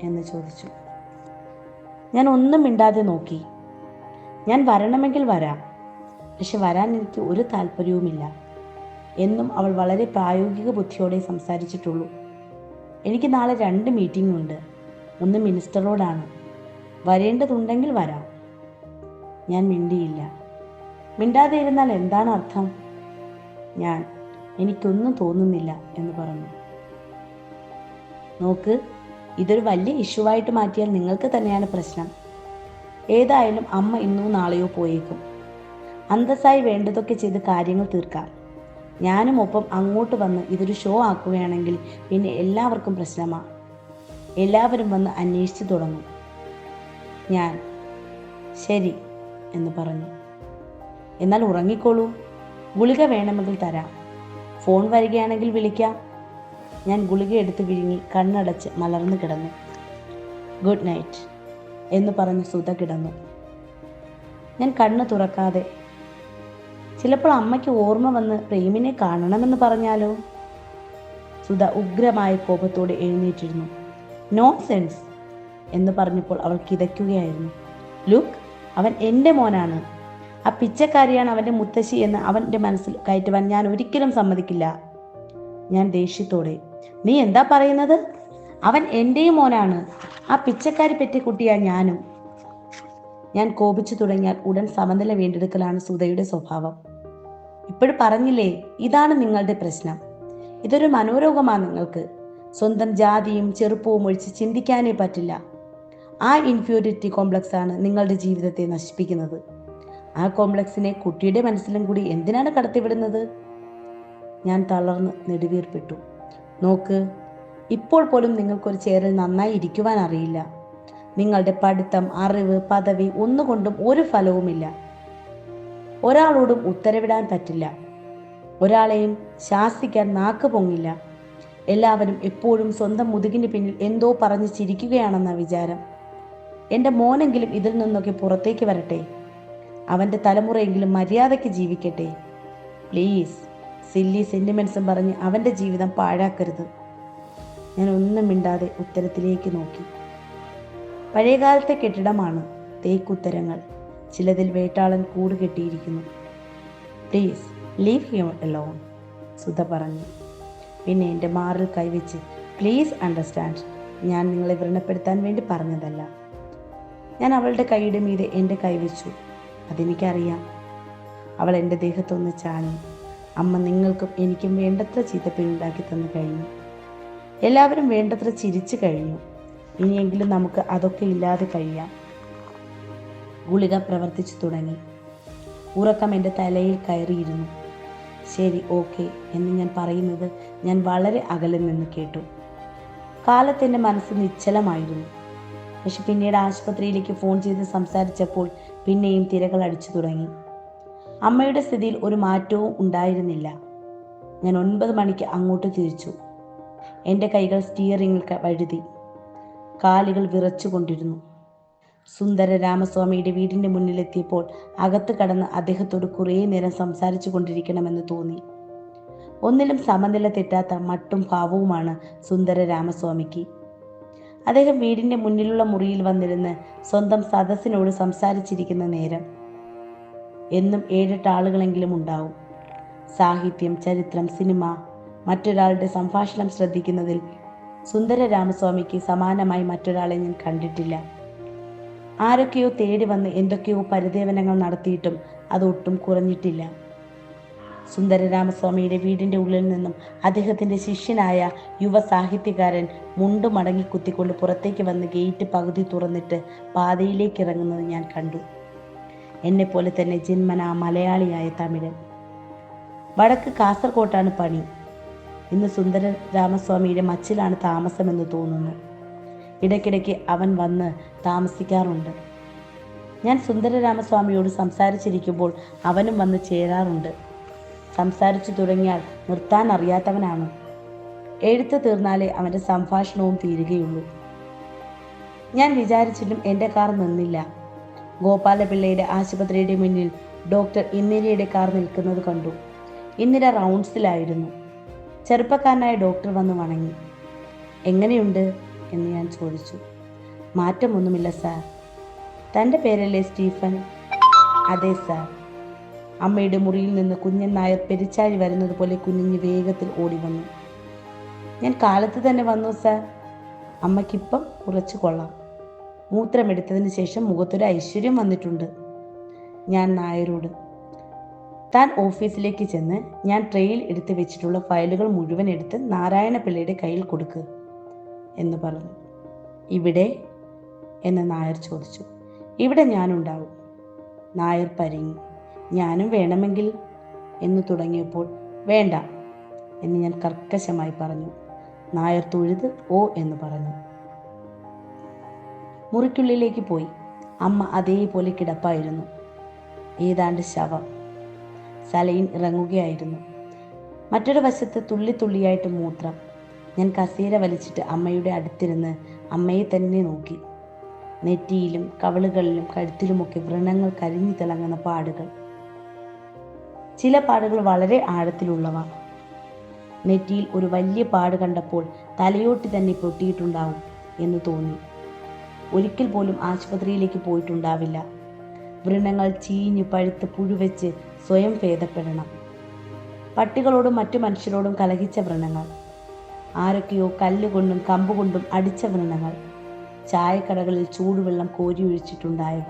എന്ന് ചോദിച്ചു. ഞാൻ ഒന്നും മിണ്ടാതെ നോക്കി. ഞാൻ വരണമെങ്കിൽ വരാം, പക്ഷെ വരാൻ എനിക്ക് ഒരു താല്പര്യവുമില്ല എന്നും അവൾ വളരെ പ്രായോഗിക ബുദ്ധിയോടെ സംസാരിച്ചിട്ടുള്ളൂ. എനിക്ക് നാളെ 2 മീറ്റിംഗ് ഉണ്ട്. ഒന്ന് മിനിസ്റ്ററോടാണ്. വരേണ്ടതുണ്ടെങ്കിൽ വരാം. ഞാൻ മിണ്ടിയില്ല. മിണ്ടാതെ ഇരുന്നാൽ എന്താണ് അർത്ഥം? ഞാൻ എനിക്കൊന്നും തോന്നുന്നില്ല എന്ന് പറഞ്ഞു. നോക്ക്, ഇതൊരു വലിയ ഇഷ്യൂവായിട്ട് മാറ്റിയാൽ നിങ്ങൾക്ക് തന്നെയാണ് പ്രശ്നം. ഏതായാലും അമ്മ ഇന്നോ നാളെയോ പോയേക്കും. അന്തസ്സായി വേണ്ടതൊക്കെ ചെയ്ത് കാര്യങ്ങൾ തീർക്കാം. ഞാനും ഒപ്പം അങ്ങോട്ട് വന്ന് ഇതൊരു ഷോ ആക്കുകയാണെങ്കിൽ പിന്നെ എല്ലാവർക്കും പ്രശ്നമാണ്. എല്ലാവരും വന്ന് അന്വേഷിച്ചു തുടങ്ങും. ഞാൻ ശരി എന്ന് പറഞ്ഞു. എന്നാൽ ഉറങ്ങിക്കോളൂ. ഗുളിക വേണമെങ്കിൽ തരാം. ഫോൺ വരികയാണെങ്കിൽ വിളിക്കാം. ഞാൻ ഗുളിക എടുത്ത് വിഴുങ്ങി കണ്ണടച്ച് മലർന്നു കിടന്നു. ഗുഡ് നൈറ്റ് എന്ന് പറഞ്ഞ് സുധ കിടന്നു. ഞാൻ കണ്ണ് തുറക്കാതെ. ചിലപ്പോൾ അമ്മയ്ക്ക് ഓർമ്മ വന്ന് പ്രേമിനെ കാണണമെന്ന് പറഞ്ഞാലോ? സുധ ഉഗ്രമായ കോപത്തോടെ എഴുന്നേറ്റിരുന്നു. നോൺസെൻസ് എന്ന് പറഞ്ഞപ്പോൾ അവൾ കിതയ്ക്കുകയായിരുന്നു. ലുക്ക്, അവൻ എൻ്റെ മോനാണ്. ആ പിച്ചക്കാരിയാണ് അവൻ്റെ മുത്തശ്ശി എന്ന് അവൻ്റെ മനസ്സിൽ കയറ്റുവാൻ ഞാൻ ഒരിക്കലും സമ്മതിക്കില്ല. ഞാൻ ദേഷ്യത്തോടെ, നീ എന്താ പറയുന്നത്? അവൻ എൻ്റെയും മോനാണ്. ആ പിച്ചക്കാരി പെറ്റി കുട്ടിയാ ഞാനും. ഞാൻ കോപിച്ചു തുടങ്ങിയാൽ ഉടൻ സമനില വീണ്ടെടുക്കലാണ് സുധയുടെ സ്വഭാവം. ഇപ്പോഴും പറഞ്ഞില്ലേ, ഇതാണ് നിങ്ങളുടെ പ്രശ്നം. ഇതൊരു മനോരോഗമാണ് നിങ്ങൾക്ക്. സ്വന്തം ജാതിയും ചെറുപ്പവും ഒഴിച്ച് ചിന്തിക്കാനേ പറ്റില്ല. ആ ഇൻഫീരിയോറിറ്റി കോംപ്ലക്സ് ആണ് നിങ്ങളുടെ ജീവിതത്തെ നശിപ്പിക്കുന്നത്. ആ കോംപ്ലക്സിനെ കുട്ടിയുടെ മനസ്സിലും കൂടി എന്തിനാണ് കടത്തിവിടുന്നത്? ഞാൻ തളർന്ന് നെടുവീർപ്പിട്ടു. നോക്ക്, ഇപ്പോൾ പോലും നിങ്ങൾക്കൊരു ചെയറിൽ നന്നായി ഇരിക്കുവാൻ അറിയില്ല. നിങ്ങളുടെ പഠിത്തം, അറിവ്, പദവി ഒന്നുകൊണ്ടും ഒരു ഫലവുമില്ല. ഒരാളോടും ഉത്തരവിടാൻ പറ്റില്ല. ഒരാളെയും ശാസിക്കാൻ നാക്ക് പൊങ്ങില്ല. എല്ലാവരും എപ്പോഴും സ്വന്തം മുതുകിന് പിന്നിൽ എന്തോ പറഞ്ഞ് ചിരിക്കുകയാണെന്ന വിചാരം. എൻ്റെ മോനെങ്കിലും ഇതിൽ നിന്നൊക്കെ പുറത്തേക്ക് വരട്ടെ. അവൻ്റെ തലമുറയെങ്കിലും മര്യാദയ്ക്ക് ജീവിക്കട്ടെ. പ്ലീസ്, സില്ലി സെന്റിമെന്റ്സും പറഞ്ഞ് അവൻ്റെ ജീവിതം പാഴാക്കരുത്. ഞാൻ ഒന്നും മിണ്ടാതെ ഉത്തരത്തിലേക്ക് നോക്കി. പഴയകാലത്തെ കെട്ടിടമാണ്. തേക്കുത്തരങ്ങൾ. ചിലതിൽ വേട്ടാളൻ കൂട് കെട്ടിയിരിക്കുന്നു. Please leave him alone, Sudha പറഞ്ഞു. പിന്നെ എൻ്റെ മാറിൽ കൈവച്ച്, പ്ലീസ് അണ്ടർസ്റ്റാൻഡ്, ഞാൻ നിങ്ങളെ വ്രണപ്പെടുത്താൻ വേണ്ടി പറഞ്ഞതല്ല. ഞാൻ അവളുടെ കൈയുടെ മീതെ എൻ്റെ കൈവച്ചു. അതെനിക്കറിയാം. അവൾ എൻ്റെ ദേഹത്തൊന്ന് ചാഞ്ഞു. അമ്മ നിങ്ങൾക്കും എനിക്കും വേണ്ടത്ര ചീത്തപ്പേരുണ്ടാക്കി തന്നു കഴിഞ്ഞു. എല്ലാവരും വേണ്ടത്ര ചിരിച്ചു കഴിഞ്ഞു. ഇനിയെങ്കിലും നമുക്ക് അതൊക്കെ ഇല്ലാതെ കഴിയാം. ഗുളിക പ്രവർത്തിച്ചു തുടങ്ങി. ഉറക്കം എൻ്റെ തലയിൽ കയറിയിരുന്നു. ശരി, ഓക്കെ എന്ന് ഞാൻ പറയുന്നത് ഞാൻ വളരെ അകലിൽ നിന്ന് കേട്ടു. കാലത്തെൻ്റെ മനസ്സ് നിശ്ചലമായിരുന്നു. പക്ഷെ പിന്നീട് ആശുപത്രിയിലേക്ക് ഫോൺ ചെയ്ത് സംസാരിച്ചപ്പോൾ പിന്നെയും തിരകൾ അടിച്ചു തുടങ്ങി. അമ്മയുടെ സ്ഥിതിയിൽ ഒരു മാറ്റവും ഉണ്ടായിരുന്നില്ല. ഞാൻ 9 മണിക്ക് അങ്ങോട്ട് തിരിച്ചു. എൻ്റെ കൈകൾ സ്റ്റിയറിങ്ങിൽ വഴുതി. കാലുകൾ വിറച്ചുകൊണ്ടിരുന്നു. സുന്ദര രാമസ്വാമിയുടെ വീടിൻ്റെ മുന്നിലെത്തിയപ്പോൾ അകത്ത് കടന്ന് അദ്ദേഹത്തോട് കുറേ നേരം സംസാരിച്ചു കൊണ്ടിരിക്കണമെന്ന് തോന്നി. ഒന്നിലും സമനില തെറ്റാത്ത മട്ടും ഭാവവുമാണ് സുന്ദര രാമസ്വാമിക്ക്. അദ്ദേഹം വീടിൻ്റെ മുന്നിലുള്ള മുറിയിൽ വന്നിരുന്ന് സ്വന്തം സദസ്സിനോട് സംസാരിച്ചിരിക്കുന്ന നേരം. എന്നും 7-8 ആളുകളെങ്കിലും ഉണ്ടാവും. സാഹിത്യം, ചരിത്രം, സിനിമ, മറ്റൊരാളുടെ സംഭാഷണം ശ്രദ്ധിക്കുന്നതിൽ സുന്ദര രാമസ്വാമിക്ക് സമാനമായി മറ്റൊരാളെ ഞാൻ കണ്ടിട്ടില്ല. ആരൊക്കെയോ തേടി വന്ന് എന്തൊക്കെയോ പരിദേവനങ്ങൾ നടത്തിയിട്ടും അതൊട്ടും കുറഞ്ഞിട്ടില്ല. സുന്ദര രാമസ്വാമിയുടെ വീടിൻ്റെ ഉള്ളിൽ നിന്നും അദ്ദേഹത്തിൻ്റെ ശിഷ്യനായ യുവ സാഹിത്യകാരൻ മുണ്ട് മടങ്ങി കുത്തിക്കൊണ്ട് പുറത്തേക്ക് വന്ന് ഗേറ്റ് പകുതി തുറന്നിട്ട് പാതയിലേക്ക് ഇറങ്ങുന്നത് ഞാൻ കണ്ടു. എന്നെപ്പോലെ തന്നെ ജന്മനാ മലയാളിയായ തമിഴൻ. വടക്ക് കാസർകോട്ടാണ് പണി. ഇന്ന് സുന്ദര രാമസ്വാമിയുടെ മച്ചിലാണ് താമസമെന്ന് തോന്നുന്നു. ഇടയ്ക്കിടയ്ക്ക് അവൻ വന്ന് താമസിക്കാറുണ്ട്. ഞാൻ സുന്ദര രാമസ്വാമിയോട് സംസാരിച്ചിരിക്കുമ്പോൾ അവനും വന്ന് ചേരാറുണ്ട്. സംസാരിച്ചു തുടങ്ങിയാൽ നിർത്താൻ അറിയാത്തവനാണ്. എഴുത്ത് തീർന്നാലേ അവൻ്റെ സംഭാഷണവും തീരുകയുള്ളൂ. ഞാൻ വിചാരിച്ചിട്ടും എൻ്റെ കാർ നിന്നില്ല. ഗോപാലപിള്ളയുടെ ആശുപത്രിയുടെ മുന്നിൽ ഡോക്ടർ ഇന്ദിരയുടെ കാർ നിൽക്കുന്നത് കണ്ടു. ഇന്ദിര റൗണ്ട്സിലായിരുന്നു. ചെറുപ്പക്കാരനായ ഡോക്ടർ വന്ന് വണങ്ങി. എങ്ങനെയുണ്ട് എന്ന് ഞാൻ ചോദിച്ചു. മാറ്റമൊന്നുമില്ല സാർ. തൻ്റെ പേരല്ലേ സ്റ്റീഫൻ? അതെ സാർ. അമ്മയുടെ മുറിയിൽ നിന്ന് കുഞ്ഞൻ നായർ പെരിച്ചാഴി വരുന്നത് പോലെ കുഞ്ഞിഞ്ഞ് വേഗത്തിൽ ഓടി വന്നു. ഞാൻ കാലത്ത് തന്നെ വന്നു സാർ. അമ്മയ്ക്കിപ്പം കുറച്ച് കൊള്ളാം. മൂത്രമെടുത്തതിന് ശേഷം മുഖത്തൊരു ഐശ്വര്യം വന്നിട്ടുണ്ട്. ഞാൻ നായരോട്, താൻ ഓഫീസിലേക്ക് ചെന്ന് ഞാൻ ട്രെയിൽ എടുത്ത് വെച്ചിട്ടുള്ള ഫയലുകൾ മുഴുവൻ എടുത്ത് നാരായണ പിള്ളയുടെ കയ്യിൽ കൊടുക്കുക എന്ന് പറഞ്ഞു. ഇവിടെ എന്ന് നായർ ചോദിച്ചു. ഇവിടെ ഞാനുണ്ടാവും. നായർ പരിങ്ങി. ഞാനും വേണമെങ്കിൽ എന്ന് തുടങ്ങിയപ്പോൾ വേണ്ട എന്ന് ഞാൻ കർക്കശമായി പറഞ്ഞു. നായർ തൊഴുത് ഓ എന്ന് പറഞ്ഞു. മുറിക്കുള്ളിലേക്ക് പോയി. അമ്മ അതേപോലെ കിടപ്പായിരുന്നു. ഏതാണ്ട് ശവം. സലൈൻ ഇറങ്ങുകയായിരുന്നു. മറ്റൊരു വശത്ത് തുള്ളി തുള്ളിയായിട്ട് മൂത്രം. ഞാൻ കസേര വലിച്ചിട്ട് അമ്മയുടെ അടുത്തിരുന്ന് അമ്മയെ തന്നെ നോക്കി. നെറ്റിയിലും കവിളുകളിലും കഴുത്തിലുമൊക്കെ വ്രണങ്ങൾ കരിഞ്ഞു തിളങ്ങുന്ന പാടുകൾ. ചില പാടുകൾ വളരെ ആഴത്തിലുള്ളവ. നെറ്റിയിൽ ഒരു വലിയ പാട് കണ്ടപ്പോൾ തലയോട്ടി തന്നെ പൊട്ടിയിട്ടുണ്ടാവും എന്ന് തോന്നി. ഒരിക്കൽ പോലും ആശുപത്രിയിലേക്ക് പോയിട്ടുണ്ടാവില്ല. വ്രണങ്ങൾ ചീഞ്ഞു പഴുത്ത് പുഴുവെച്ച് സ്വയം ഭേദപ്പെടണം. പട്ടികളോടും മറ്റു മനുഷ്യരോടും കലഹിച്ച വ്രണങ്ങൾ. ആരൊക്കെയോ കല്ലുകൊണ്ടും കമ്പുകൊണ്ടും അടിച്ച വ്രണങ്ങൾ. ചായക്കടകളിൽ ചൂടുവെള്ളം കോരിയൊഴിച്ചിട്ടുണ്ടായവ.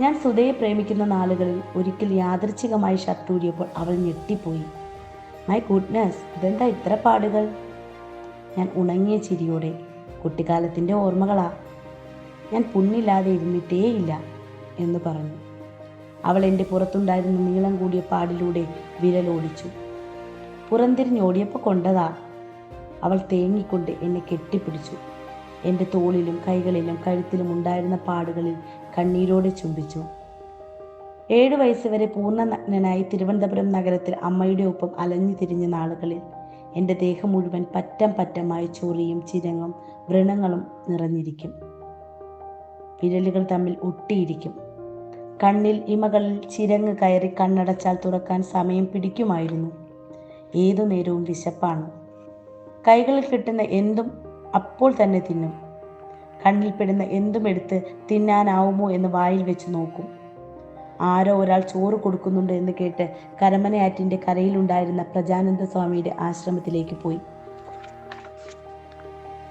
ഞാൻ സുധയെ പ്രേമിക്കുന്ന നാളുകളിൽ ഒരിക്കൽ യാദൃച്ഛികമായി ഷർട്ടൂരിയപ്പോൾ അവൾ ഞെട്ടിപ്പോയി. മൈ ഗുഡ്നസ്, ഇതെന്താ ഇത്ര പാടുകൾ? ഞാൻ ഉണങ്ങിയ ചിരിയോടെ, കുട്ടിക്കാലത്തിൻ്റെ ഓർമ്മകളാ. ഞാൻ പുണ്ണില്ലാതെ ഇരുന്നിട്ടേയില്ല എന്ന് പറഞ്ഞു. അവൾ എൻ്റെ പുറത്തുണ്ടായിരുന്ന നീളം കൂടിയ പാടിലൂടെ വിരലോടിച്ചു. പുറംതിരിഞ്ഞോടിയപ്പോൾ കൊണ്ടതാ. അവൾ തേങ്ങിക്കൊണ്ട് എന്നെ കെട്ടിപ്പിടിച്ചു. എൻ്റെ തോളിലും കൈകളിലും കഴുത്തിലും ഉണ്ടായിരുന്ന പാടുകളിൽ കണ്ണീരോടെ ചുംബിച്ചു. 7 വയസ്സുവരെ പൂർണ്ണ നഗ്നനായി തിരുവനന്തപുരം നഗരത്തിൽ അമ്മയുടെ ഒപ്പം അലഞ്ഞു തിരിഞ്ഞ നാളുകളിൽ എൻ്റെ ദേഹം മുഴുവൻ പറ്റം പറ്റമായി ചൊറിയും ചിരങ്ങും വ്രണങ്ങളും നിറഞ്ഞിരിക്കും. വിരലുകൾ തമ്മിൽ ഒട്ടിയിരിക്കും. കണ്ണിൽ ഇമകളിൽ ചിരങ്ങ് കയറി കണ്ണടച്ചാൽ തുറക്കാൻ സമയം പിടിക്കുമായിരുന്നു. ഏതു നേരവും വിശപ്പാണ്. കൈകളിൽ കിട്ടുന്ന എന്തും അപ്പോൾ തന്നെ തിന്നും. കണ്ണിൽ പെടുന്ന എന്തും എടുത്ത് തിന്നാനാവുമോ എന്ന് വായിൽ വെച്ച് നോക്കും. ആരോ ഒരാൾ ചോറ് കൊടുക്കുന്നുണ്ട് എന്ന് കേട്ട് കരമനയാറ്റിൻ്റെ കരയിലുണ്ടായിരുന്ന പ്രജാനന്ദ സ്വാമിയുടെ ആശ്രമത്തിലേക്ക് പോയി.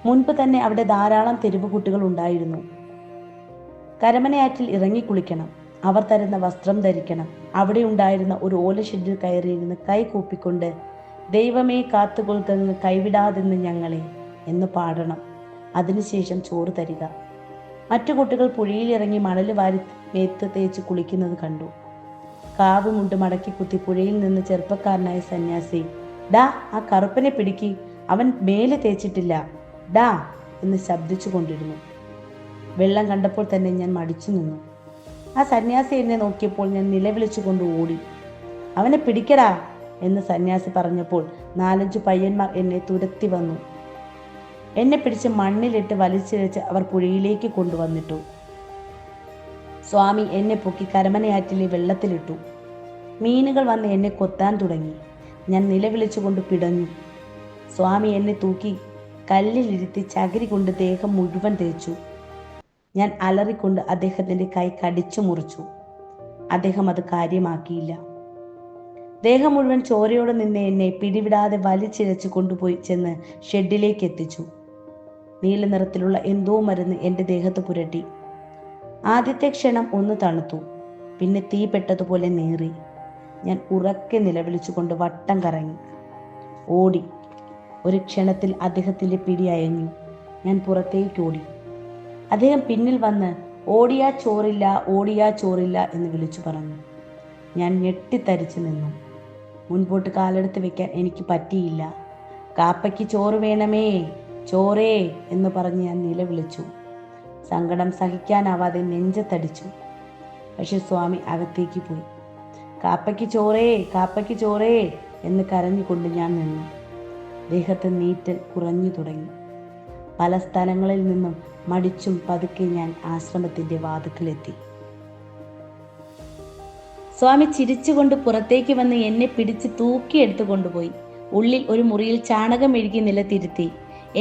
മുൻപ് തന്നെ അവിടെ ധാരാളം തെരുവ് കുട്ടികൾ ഉണ്ടായിരുന്നു. കരമനയാറ്റിൽ ഇറങ്ങി കുളിക്കണം, അവർ തരുന്ന വസ്ത്രം ധരിക്കണം. അവിടെ ഉണ്ടായിരുന്ന ഒരു ഓല ഷെഡിൽ കയറിയിരുന്ന് കൈ കൂപ്പിക്കൊണ്ട് ദൈവമേ കാത്തുകൊൾക്കങ്ങ് കൈവിടാതെന്ന് ഞങ്ങളെ എന്ന് പാടണം. അതിനുശേഷം ചോറ് തരിക. മറ്റു കുട്ടികൾ പുഴയിലിറങ്ങി മണൽ വാരി മേത്ത് തേച്ച് കുളിക്കുന്നത് കണ്ടു. കാവ് മുണ്ട് മടക്കി കുത്തി പുഴയിൽ നിന്ന് ചെറുപ്പക്കാരനായ സന്യാസി, ഡാ ആ കറുപ്പനെ പിടിക്കി, അവൻ മേല് തേച്ചിട്ടില്ല ഡാ എന്ന് ശബ്ദിച്ചു കൊണ്ടിരുന്നു. വെള്ളം കണ്ടപ്പോൾ തന്നെ ഞാൻ മടിച്ചു നിന്നു. ആ സന്യാസി എന്നെ നോക്കിയപ്പോൾ ഞാൻ നിലവിളിച്ചുകൊണ്ട് ഓടി. അവനെ പിടിക്കടാ എന്ന് സന്യാസി പറഞ്ഞപ്പോൾ 4-5 പയ്യന്മാർ എന്നെ തുരത്തി വന്നു. എന്നെ പിടിച്ച് മണ്ണിലിട്ട് വലിച്ചിഴച്ച് അവർ പുഴയിലേക്ക് കൊണ്ടുവന്നിട്ടു. സ്വാമി എന്നെ പൊക്കി കരമനയാറ്റിലെ വെള്ളത്തിലിട്ടു. മീനുകൾ വന്ന് എന്നെ കൊത്താൻ തുടങ്ങി. ഞാൻ നിലവിളിച്ചുകൊണ്ട് പിടഞ്ഞു. സ്വാമി എന്നെ തൂക്കി കല്ലിലിരുത്തി ചകിരി കൊണ്ട് ദേഹം മുഴുവൻ തേച്ചു. ഞാൻ അലറിക്കൊണ്ട് അദ്ദേഹത്തിൻ്റെ കൈ കടിച്ചു മുറിച്ചു. അദ്ദേഹം അത് കാര്യമാക്കിയില്ല. ദേഹം മുഴുവൻ ചോരയോടെ നിന്ന് എന്നെ പിടിവിടാതെ വലിച്ചിഴച്ച് കൊണ്ടുപോയി ചെന്ന് ഷെഡിലേക്ക് എത്തിച്ചു. നീല നിറത്തിലുള്ള എന്തോ മരുന്ന് എൻ്റെ ദേഹത്ത് പുരട്ടി. ആദ്യത്തെ ക്ഷണം ഒന്ന് തണുത്തു, പിന്നെ തീ പെട്ടതുപോലെ നീറി. ഞാൻ ഉറക്കെ നിലവിളിച്ചുകൊണ്ട് വട്ടം കറങ്ങി ഓടി. ഒരു ക്ഷണത്തിൽ അദ്ദേഹത്തിൻ്റെ പിടി അയഞ്ഞു. ഞാൻ പുറത്തേക്ക് ഓടി. അദ്ദേഹം പിന്നിൽ വന്ന് ഓടിയാ ചോറില്ല, ഓടിയാ ചോറില്ല എന്ന് വിളിച്ചു പറഞ്ഞു. ഞാൻ ഞെട്ടിത്തരിച്ചു നിന്നു. മുൻപോട്ട് കാലെടുത്ത് വെക്കാൻ എനിക്ക് പറ്റിയില്ല. കാപ്പയ്ക്ക് ചോറ് വേണമേ, ചോറേ എന്ന് പറഞ്ഞ് ഞാൻ നിലവിളിച്ചു. സങ്കടം സഹിക്കാനാവാതെ നെഞ്ചത്തടിച്ചു. പക്ഷെ സ്വാമി അകത്തേക്ക് പോയി. കാപ്പയ്ക്ക് ചോറേ, കാപ്പയ്ക്ക് ചോറേ എന്ന് കരഞ്ഞുകൊണ്ട് ഞാൻ നിന്നു. ദേഹത്ത് നീറ്റൽ കുറഞ്ഞു തുടങ്ങി. പല സ്ഥലങ്ങളിൽ നിന്നും മടിച്ചും പതുക്കെ ഞാൻ ആശ്രമത്തിൻ്റെ വാതിക്കലെത്തി. സ്വാമി ചിരിച്ചുകൊണ്ട് പുറത്തേക്ക് വന്ന് എന്നെ പിടിച്ച് തൂക്കിയെടുത്തു കൊണ്ടുപോയി. ഉള്ളിൽ ഒരു മുറിയിൽ ചാണകം മെഴുകി നിലത്തിരുത്തി.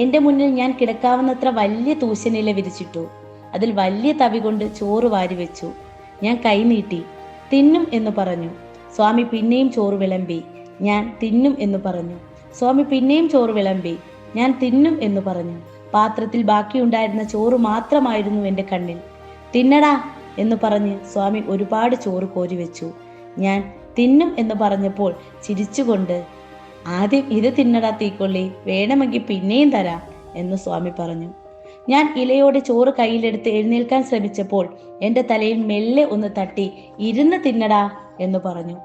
എൻ്റെ മുന്നിൽ ഞാൻ കിടക്കാവുന്നത്ര വലിയ തൂശനില വിരിച്ചിട്ടു. അതിൽ വലിയ തവി കൊണ്ട് ചോറ് വാരി വെച്ചു. ഞാൻ കൈ നീട്ടി. തിന്നും എന്ന് പറഞ്ഞു. സ്വാമി പിന്നെയും ചോറ് വിളമ്പി. ഞാൻ തിന്നും എന്ന് പറഞ്ഞു. സ്വാമി പിന്നെയും ചോറ് വിളമ്പി. ഞാൻ തിന്നും എന്ന് പറഞ്ഞു. പാത്രത്തിൽ ബാക്കിയുണ്ടായിരുന്ന ചോറ് മാത്രമായിരുന്നു എൻ്റെ കണ്ണിൽ. തിന്നടാ എന്ന് പറഞ്ഞ് സ്വാമി ഒരുപാട് ചോറ് കോരി വെച്ചു. ഞാൻ തിന്നും എന്ന് പറഞ്ഞപ്പോൾ ചിരിച്ചുകൊണ്ട്, ആദ്യം ഇത് തിന്നടാ തീക്കൊള്ളി, വേണമെങ്കിൽ പിന്നെയും തരാം എന്ന് സ്വാമി പറഞ്ഞു. ഞാൻ ഇലയോടെ ചോറ് കയ്യിലെടുത്ത് എഴുന്നേൽക്കാൻ ശ്രമിച്ചപ്പോൾ എൻ്റെ തലയിൽ മെല്ലെ ഒന്ന് തട്ടി, ഇരുന്ന് തിന്നടാ എന്ന് പറഞ്ഞു.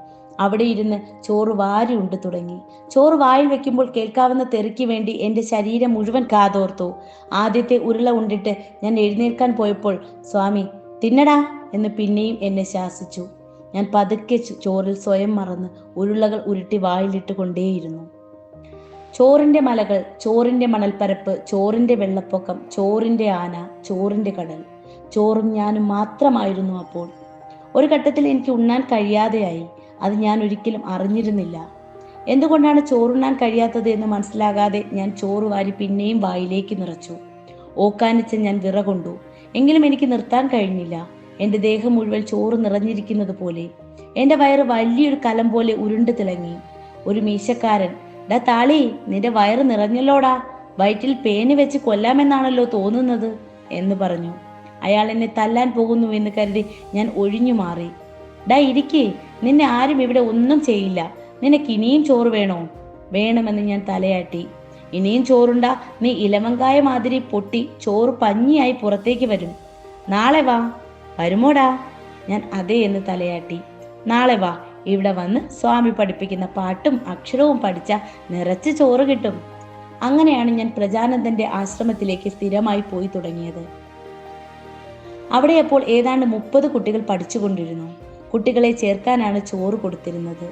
അവിടെ ഇരുന്ന് ചോറ് വാരി ഉണ്ടു തുടങ്ങി. ചോറ് വായിൽ വെക്കുമ്പോൾ കേൾക്കാവുന്ന തെറിക്ക് വേണ്ടി എൻ്റെ ശരീരം മുഴുവൻ കാതോർത്തു. ആദ്യത്തെ ഉരുള ഉണ്ടിട്ട് ഞാൻ എഴുന്നേൽക്കാൻ പോയപ്പോൾ സ്വാമി തിന്നടാ എന്ന് പിന്നെയും എന്നെ ശാസിച്ചു. ഞാൻ പതുക്കെ ചോറിൽ സ്വയം മറന്ന് ഉരുളകൾ ഉരുട്ടി വായിലിട്ട് കൊണ്ടേയിരുന്നു. ചോറിൻ്റെ മലകൾ, ചോറിൻ്റെ മണൽപ്പരപ്പ്, ചോറിൻ്റെ വെള്ളപ്പൊക്കം, ചോറിൻ്റെ ആന, ചോറിൻ്റെ കടൽ, ചോറും ഞാനും മാത്രമായിരുന്നു അപ്പോൾ. ഒരു ഘട്ടത്തിൽ എനിക്ക് ഉണ്ണാൻ കഴിയാതെയായി. അത് ഞാൻ ഒരിക്കലും അറിഞ്ഞിരുന്നില്ല. എന്തുകൊണ്ടാണ് ചോറുണ്ണാൻ കഴിയാത്തത് എന്ന് മനസ്സിലാകാതെ ഞാൻ ചോറ് വാരി പിന്നെയും വായിലേക്ക് നിറച്ചു. ഓക്കാനിച്ച് ഞാൻ വിറകൊണ്ടു. എങ്കിലും എനിക്ക് നിർത്താൻ കഴിഞ്ഞില്ല. എൻ്റെ ദേഹം മുഴുവൻ ചോറ് നിറഞ്ഞിരിക്കുന്നത് പോലെ. എൻ്റെ വയറ് വലിയൊരു കലം പോലെ ഉരുണ്ട് തിളങ്ങി. ഒരു മീശക്കാരൻ, ഡാ താളി, നിന്റെ വയറ് നിറഞ്ഞല്ലോടാ, വയറ്റിൽ പേന് വെച്ച് കൊല്ലാമെന്നാണല്ലോ തോന്നുന്നത് എന്ന് പറഞ്ഞു. അയാൾ എന്നെ തല്ലാൻ പോകുന്നു എന്ന് കരുതി ഞാൻ ഒഴിഞ്ഞു മാറി. ഡാ ഇരിക്കേ, നിന്നെ ആരും ഇവിടെ ഒന്നും ചെയ്യില്ല. നിനക്ക് ഇനിയും ചോറ് വേണോ? വേണമെന്ന് ഞാൻ തലയാട്ടി. ഇനിയും ചോറുണ്ടാ, നീ ഇലമങ്കായ മാതിരി പൊട്ടി ചോറ് പഞ്ഞിയായി പുറത്തേക്ക് വരും. നാളെ വാ. വരുമോടാ? ഞാൻ അതേ എന്ന് തലയാട്ടി. നാളെ വാ, ഇവിടെ വന്ന് സ്വാമി പഠിപ്പിക്കുന്ന പാട്ടും അക്ഷരവും പഠിച്ച നിറച്ച് ചോറ് കിട്ടും. അങ്ങനെയാണ് ഞാൻ പ്രജാനന്ദന്റെ ആശ്രമത്തിലേക്ക് സ്ഥിരമായി പോയി തുടങ്ങിയത്. അവിടെ അപ്പോൾ ഏതാണ്ട് 30 കുട്ടികൾ പഠിച്ചുകൊണ്ടിരുന്നു. കുട്ടികളെ ചേർക്കാനാണ് ചോറ് കൊടുത്തിരുന്നത്.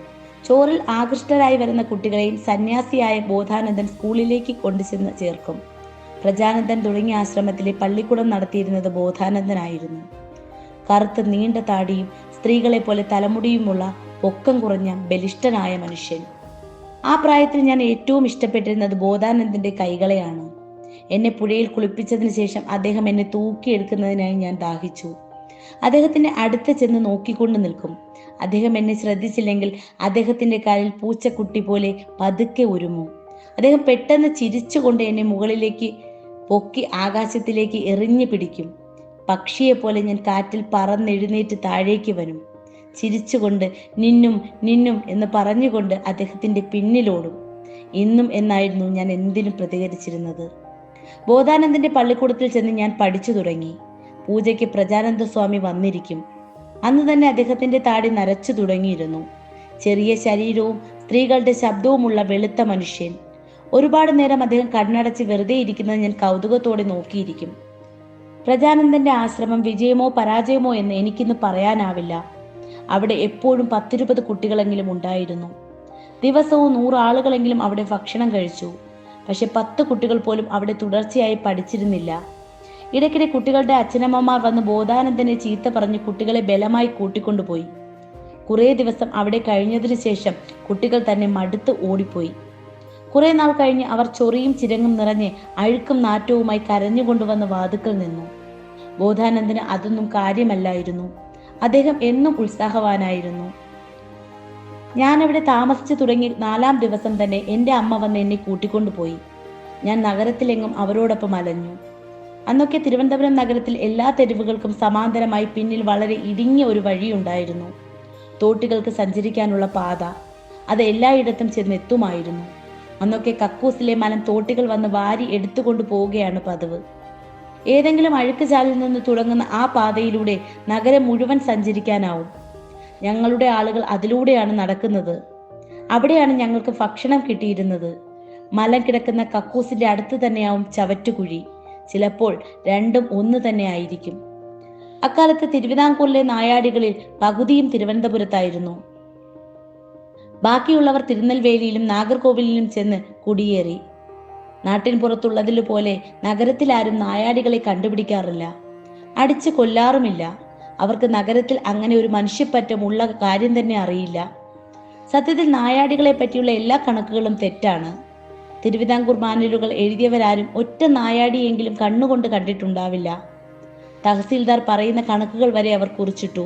ചോറിൽ ആകൃഷ്ടരായി വരുന്ന കുട്ടികളെയും സന്യാസിയായ ബോധാനന്ദൻ സ്കൂളിലേക്ക് കൊണ്ടുചെന്ന് ചേർക്കും. പ്രജാനന്ദൻ തുടങ്ങിയ ആശ്രമത്തിലെ പള്ളിക്കൂടം നടത്തിയിരുന്നത് ബോധാനന്ദനായിരുന്നു. കറുത്ത നീണ്ട താടിയും സ്ത്രീകളെ പോലെ തലമുടിയുമുള്ള പൊക്കം കുറഞ്ഞ ബലിഷ്ഠനായ മനുഷ്യൻ. ആ പ്രായത്തിൽ ഞാൻ ഏറ്റവും ഇഷ്ടപ്പെട്ടിരുന്നത് ബോധാനന്ദന്റെ കൈകളെയാണ്. എന്നെ പുഴയിൽ കുളിപ്പിച്ചതിന് ശേഷം അദ്ദേഹം എന്നെ തൂക്കിയെടുക്കുന്നതിനായി ഞാൻ ദാഹിച്ചു. അദ്ദേഹത്തിന്റെ അടുത്ത് ചെന്ന് നോക്കിക്കൊണ്ട് നിൽക്കും. അദ്ദേഹം എന്നെ ശ്രദ്ധിച്ചില്ലെങ്കിൽ അദ്ദേഹത്തിന്റെ കാലിൽ പൂച്ചക്കുട്ടി പോലെ പതുക്കെ ഉരുമു. അദ്ദേഹം പെട്ടെന്ന് ചിരിച്ചുകൊണ്ട് എന്നെ മുകളിലേക്ക് പൊക്കി ആകാശത്തിലേക്ക് എറിഞ്ഞു പിടിക്കും. പക്ഷിയെ പോലെ ഞാൻ കാറ്റിൽ പറന്നെഴുന്നേറ്റ് താഴേക്ക് വരും. ചിരിച്ചുകൊണ്ട് നിന്നും നിന്നും എന്ന് പറഞ്ഞുകൊണ്ട് അദ്ദേഹത്തിന്റെ പിന്നിലോടും. ഇന്നും എന്നായിരുന്നു ഞാൻ എന്തിനും പ്രതികരിച്ചിരുന്നത്. ബോധാനന്ദന്റെ പള്ളിക്കൂടത്തിൽ ചെന്ന് ഞാൻ പഠിച്ചു തുടങ്ങി. പൂജയ്ക്ക് പ്രജാനന്ദ സ്വാമി വന്നിരിക്കും. അന്ന് തന്നെ അദ്ദേഹത്തിന്റെ താടി നരച്ചു തുടങ്ങിയിരുന്നു. ചെറിയ ശരീരവും സ്ത്രീകളുടെ ശബ്ദവുമുള്ള വെളുത്ത മനുഷ്യൻ. ഒരുപാട് നേരം അദ്ദേഹം കണ്ണടച്ച് വെറുതെ ഇരിക്കുന്നത് ഞാൻ കൗതുകത്തോടെ നോക്കിയിരിക്കും. പ്രജാനന്ദന്റെ ആശ്രമം വിജയമോ പരാജയമോ എന്ന് എനിക്കിന്ന് പറയാനാവില്ല. അവിടെ എപ്പോഴും 10-20 കുട്ടികളെങ്കിലും ഉണ്ടായിരുന്നു. ദിവസവും 100 ആളുകളെങ്കിലും അവിടെ ഭക്ഷണം കഴിച്ചു. പക്ഷെ 10 കുട്ടികൾ പോലും അവിടെ തുടർച്ചയായി പഠിച്ചിരുന്നില്ല. ഇടയ്ക്കിടെ കുട്ടികളുടെ അച്ഛനമ്മമാർ വന്ന് ബോധാനന്ദനെ ചീത്ത പറഞ്ഞ് കുട്ടികളെ ബലമായി കൂട്ടിക്കൊണ്ടുപോയി. കുറേ ദിവസം അവിടെ കഴിഞ്ഞതിനു ശേഷം കുട്ടികൾ തന്നെ മടുത്ത് ഓടിപ്പോയി. കുറെ നാൾ കഴിഞ്ഞ് അവർ ചൊറിയും ചിരങ്ങും നിറഞ്ഞ് അഴുക്കും നാറ്റവുമായി കരഞ്ഞുകൊണ്ടുവന്ന് വാതുക്കൽ നിന്നു. ബോധാനന്ദന് അതൊന്നും കാര്യമല്ലായിരുന്നു. അദ്ദേഹം എന്നും ഉത്സാഹവാനായിരുന്നു. ഞാനവിടെ താമസിച്ചു തുടങ്ങി 4-ാം ദിവസം തന്നെ എൻ്റെ അമ്മ വന്ന് എന്നെ കൂട്ടിക്കൊണ്ടുപോയി. ഞാൻ നഗരത്തിലെങ്ങും അവരോടൊപ്പം അലഞ്ഞു. അന്നൊക്കെ തിരുവനന്തപുരം നഗരത്തിൽ എല്ലാ തെരുവുകൾക്കും സമാന്തരമായി പിന്നിൽ വളരെ ഇടുങ്ങിയ ഒരു വഴിയുണ്ടായിരുന്നു. തോട്ടികൾക്ക് സഞ്ചരിക്കാനുള്ള പാത. അത് എല്ലായിടത്തും ചെന്നെത്തുമായിരുന്നു. അന്നൊക്കെ കക്കൂസിലെ മലം തോട്ടികൾ വന്ന് വാരി എടുത്തുകൊണ്ട് പോവുകയാണ് പതിവ്. ഏതെങ്കിലും അഴുക്കുചാലിൽ നിന്ന് തുടങ്ങുന്ന ആ പാതയിലൂടെ നഗരം മുഴുവൻ സഞ്ചരിക്കാനാവും. ഞങ്ങളുടെ ആളുകൾ അതിലൂടെയാണ് നടക്കുന്നത്. അവിടെയാണ് ഞങ്ങൾക്ക് ഭക്ഷണം കിട്ടിയിരുന്നത്. മലം കിടക്കുന്ന കക്കൂസിന്റെ അടുത്ത് തന്നെയാവും ചവറ്റുകുഴി. ചിലപ്പോൾ രണ്ടും ഒന്ന് തന്നെ ആയിരിക്കും. അക്കാലത്ത് തിരുവിതാംകൂറിലെ നായാടികളിൽ പകുതിയും തിരുവനന്തപുരത്തായിരുന്നു. ബാക്കിയുള്ളവർ തിരുനെൽവേലിയിലും നാഗർകോവിലിലും ചെന്ന് കുടിയേറി. നാട്ടിൻ പുറത്തുള്ളതിലുപോലെ നഗരത്തിലാരും നായാടികളെ കണ്ടുപിടിക്കാറില്ല, അടിച്ചു കൊല്ലാറുമില്ല. അവർക്ക് നഗരത്തിൽ അങ്ങനെ ഒരു മനുഷ്യപ്പറ്റം ഉള്ള കാര്യം തന്നെ അറിയില്ല. സത്യത്തിൽ നായാടികളെ പറ്റിയുള്ള എല്ലാ കണക്കുകളും തെറ്റാണ്. തിരുവിതാംകൂർ മാനുവലുകൾ എഴുതിയവരാരും ഒറ്റ നായാടിയെങ്കിലും കണ്ണുകൊണ്ട് കണ്ടിട്ടുണ്ടാവില്ല. തഹസീൽദാർ പറയുന്ന കണക്കുകൾ വരെ അവർ കുറിച്ചിട്ടു.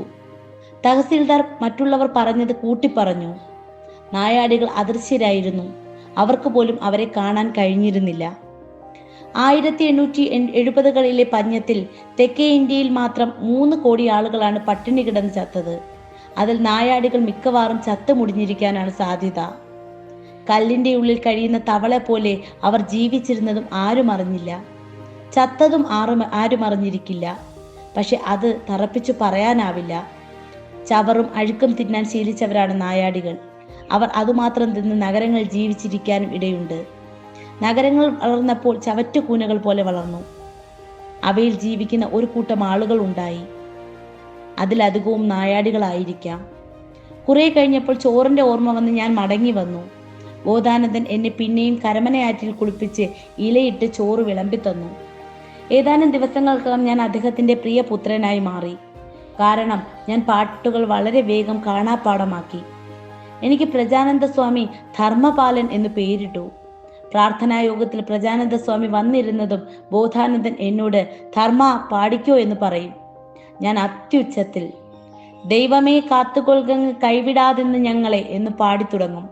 തഹസീൽദാർ മറ്റുള്ളവർ പറഞ്ഞത് കൂട്ടിപ്പറഞ്ഞു. നായാടികൾ അദൃശ്യരായിരുന്നു. അവർക്ക് പോലും അവരെ കാണാൻ കഴിഞ്ഞിരുന്നില്ല. 1870കളിലെ പഞ്ഞത്തിൽ തെക്കേ ഇന്ത്യയിൽ മാത്രം 3 കോടി ആളുകളാണ് പട്ടിണി കിടന്ന് ചത്തത്. അതിൽ നായാടികൾ മിക്കവാറും ചത്തു മുടിഞ്ഞിരിക്കാനാണ് സാധ്യത. കല്ലിന്റെ ഉള്ളിൽ കഴിയുന്ന തവള പോലെ അവർ ജീവിച്ചിരുന്നതും ആരും അറിഞ്ഞില്ല. ചത്തതും ആരും അറിഞ്ഞിരിക്കില്ല. പക്ഷെ അത് തറപ്പിച്ചു പറയാനാവില്ല. ചവറും അഴുക്കും തിന്നാൻ ശീലിച്ചവരാണ് നായാടികൾ. അവർ അതുമാത്രം തിന്ന് നഗരങ്ങളിൽ ജീവിച്ചിരിക്കാനും ഇടയുണ്ട്. നഗരങ്ങൾ വളർന്നപ്പോൾ ചവറ്റുകൂനകൾ പോലെ വളർന്നു. അവയിൽ ജീവിക്കുന്ന ഒരു കൂട്ടം ആളുകൾ ഉണ്ടായി. അതിലധികവും നായാടികളായിരിക്കാം. കുറെ കഴിഞ്ഞപ്പോൾ ചോറിന്റെ ഓർമ്മ വന്ന് ഞാൻ മടങ്ങി വന്നു. ബോധാനന്ദൻ എന്നെ പിന്നെയും കരമനയാറ്റിൽ കുളിപ്പിച്ച് ഇലയിട്ട് ചോറ് വിളമ്പി തന്നു. ഏതാനും ദിവസങ്ങൾക്കകം ഞാൻ അദ്ദേഹത്തിന്റെ പ്രിയ പുത്രനായി മാറി. കാരണം ഞാൻ പാട്ടുകൾ വളരെ വേഗം കാണാപ്പാടമാക്കി. എനിക്ക് പ്രജാനന്ദ സ്വാമി ധർമ്മപാലൻ എന്ന് പേരിട്ടു. പ്രാർത്ഥനായോഗത്തിൽ പ്രജാനന്ദ സ്വാമി വന്നിരുന്നതും ബോധാനന്ദൻ എന്നോട് ധർമ്മ പാടിക്കോ എന്ന് പറയും. ഞാൻ അത്യുച്ചത്തിൽ ദൈവമേ കാത്തുകൊള്ളുക കൈവിടാതെന്ന് ഞങ്ങളെ എന്ന് പാടിത്തുടങ്ങും.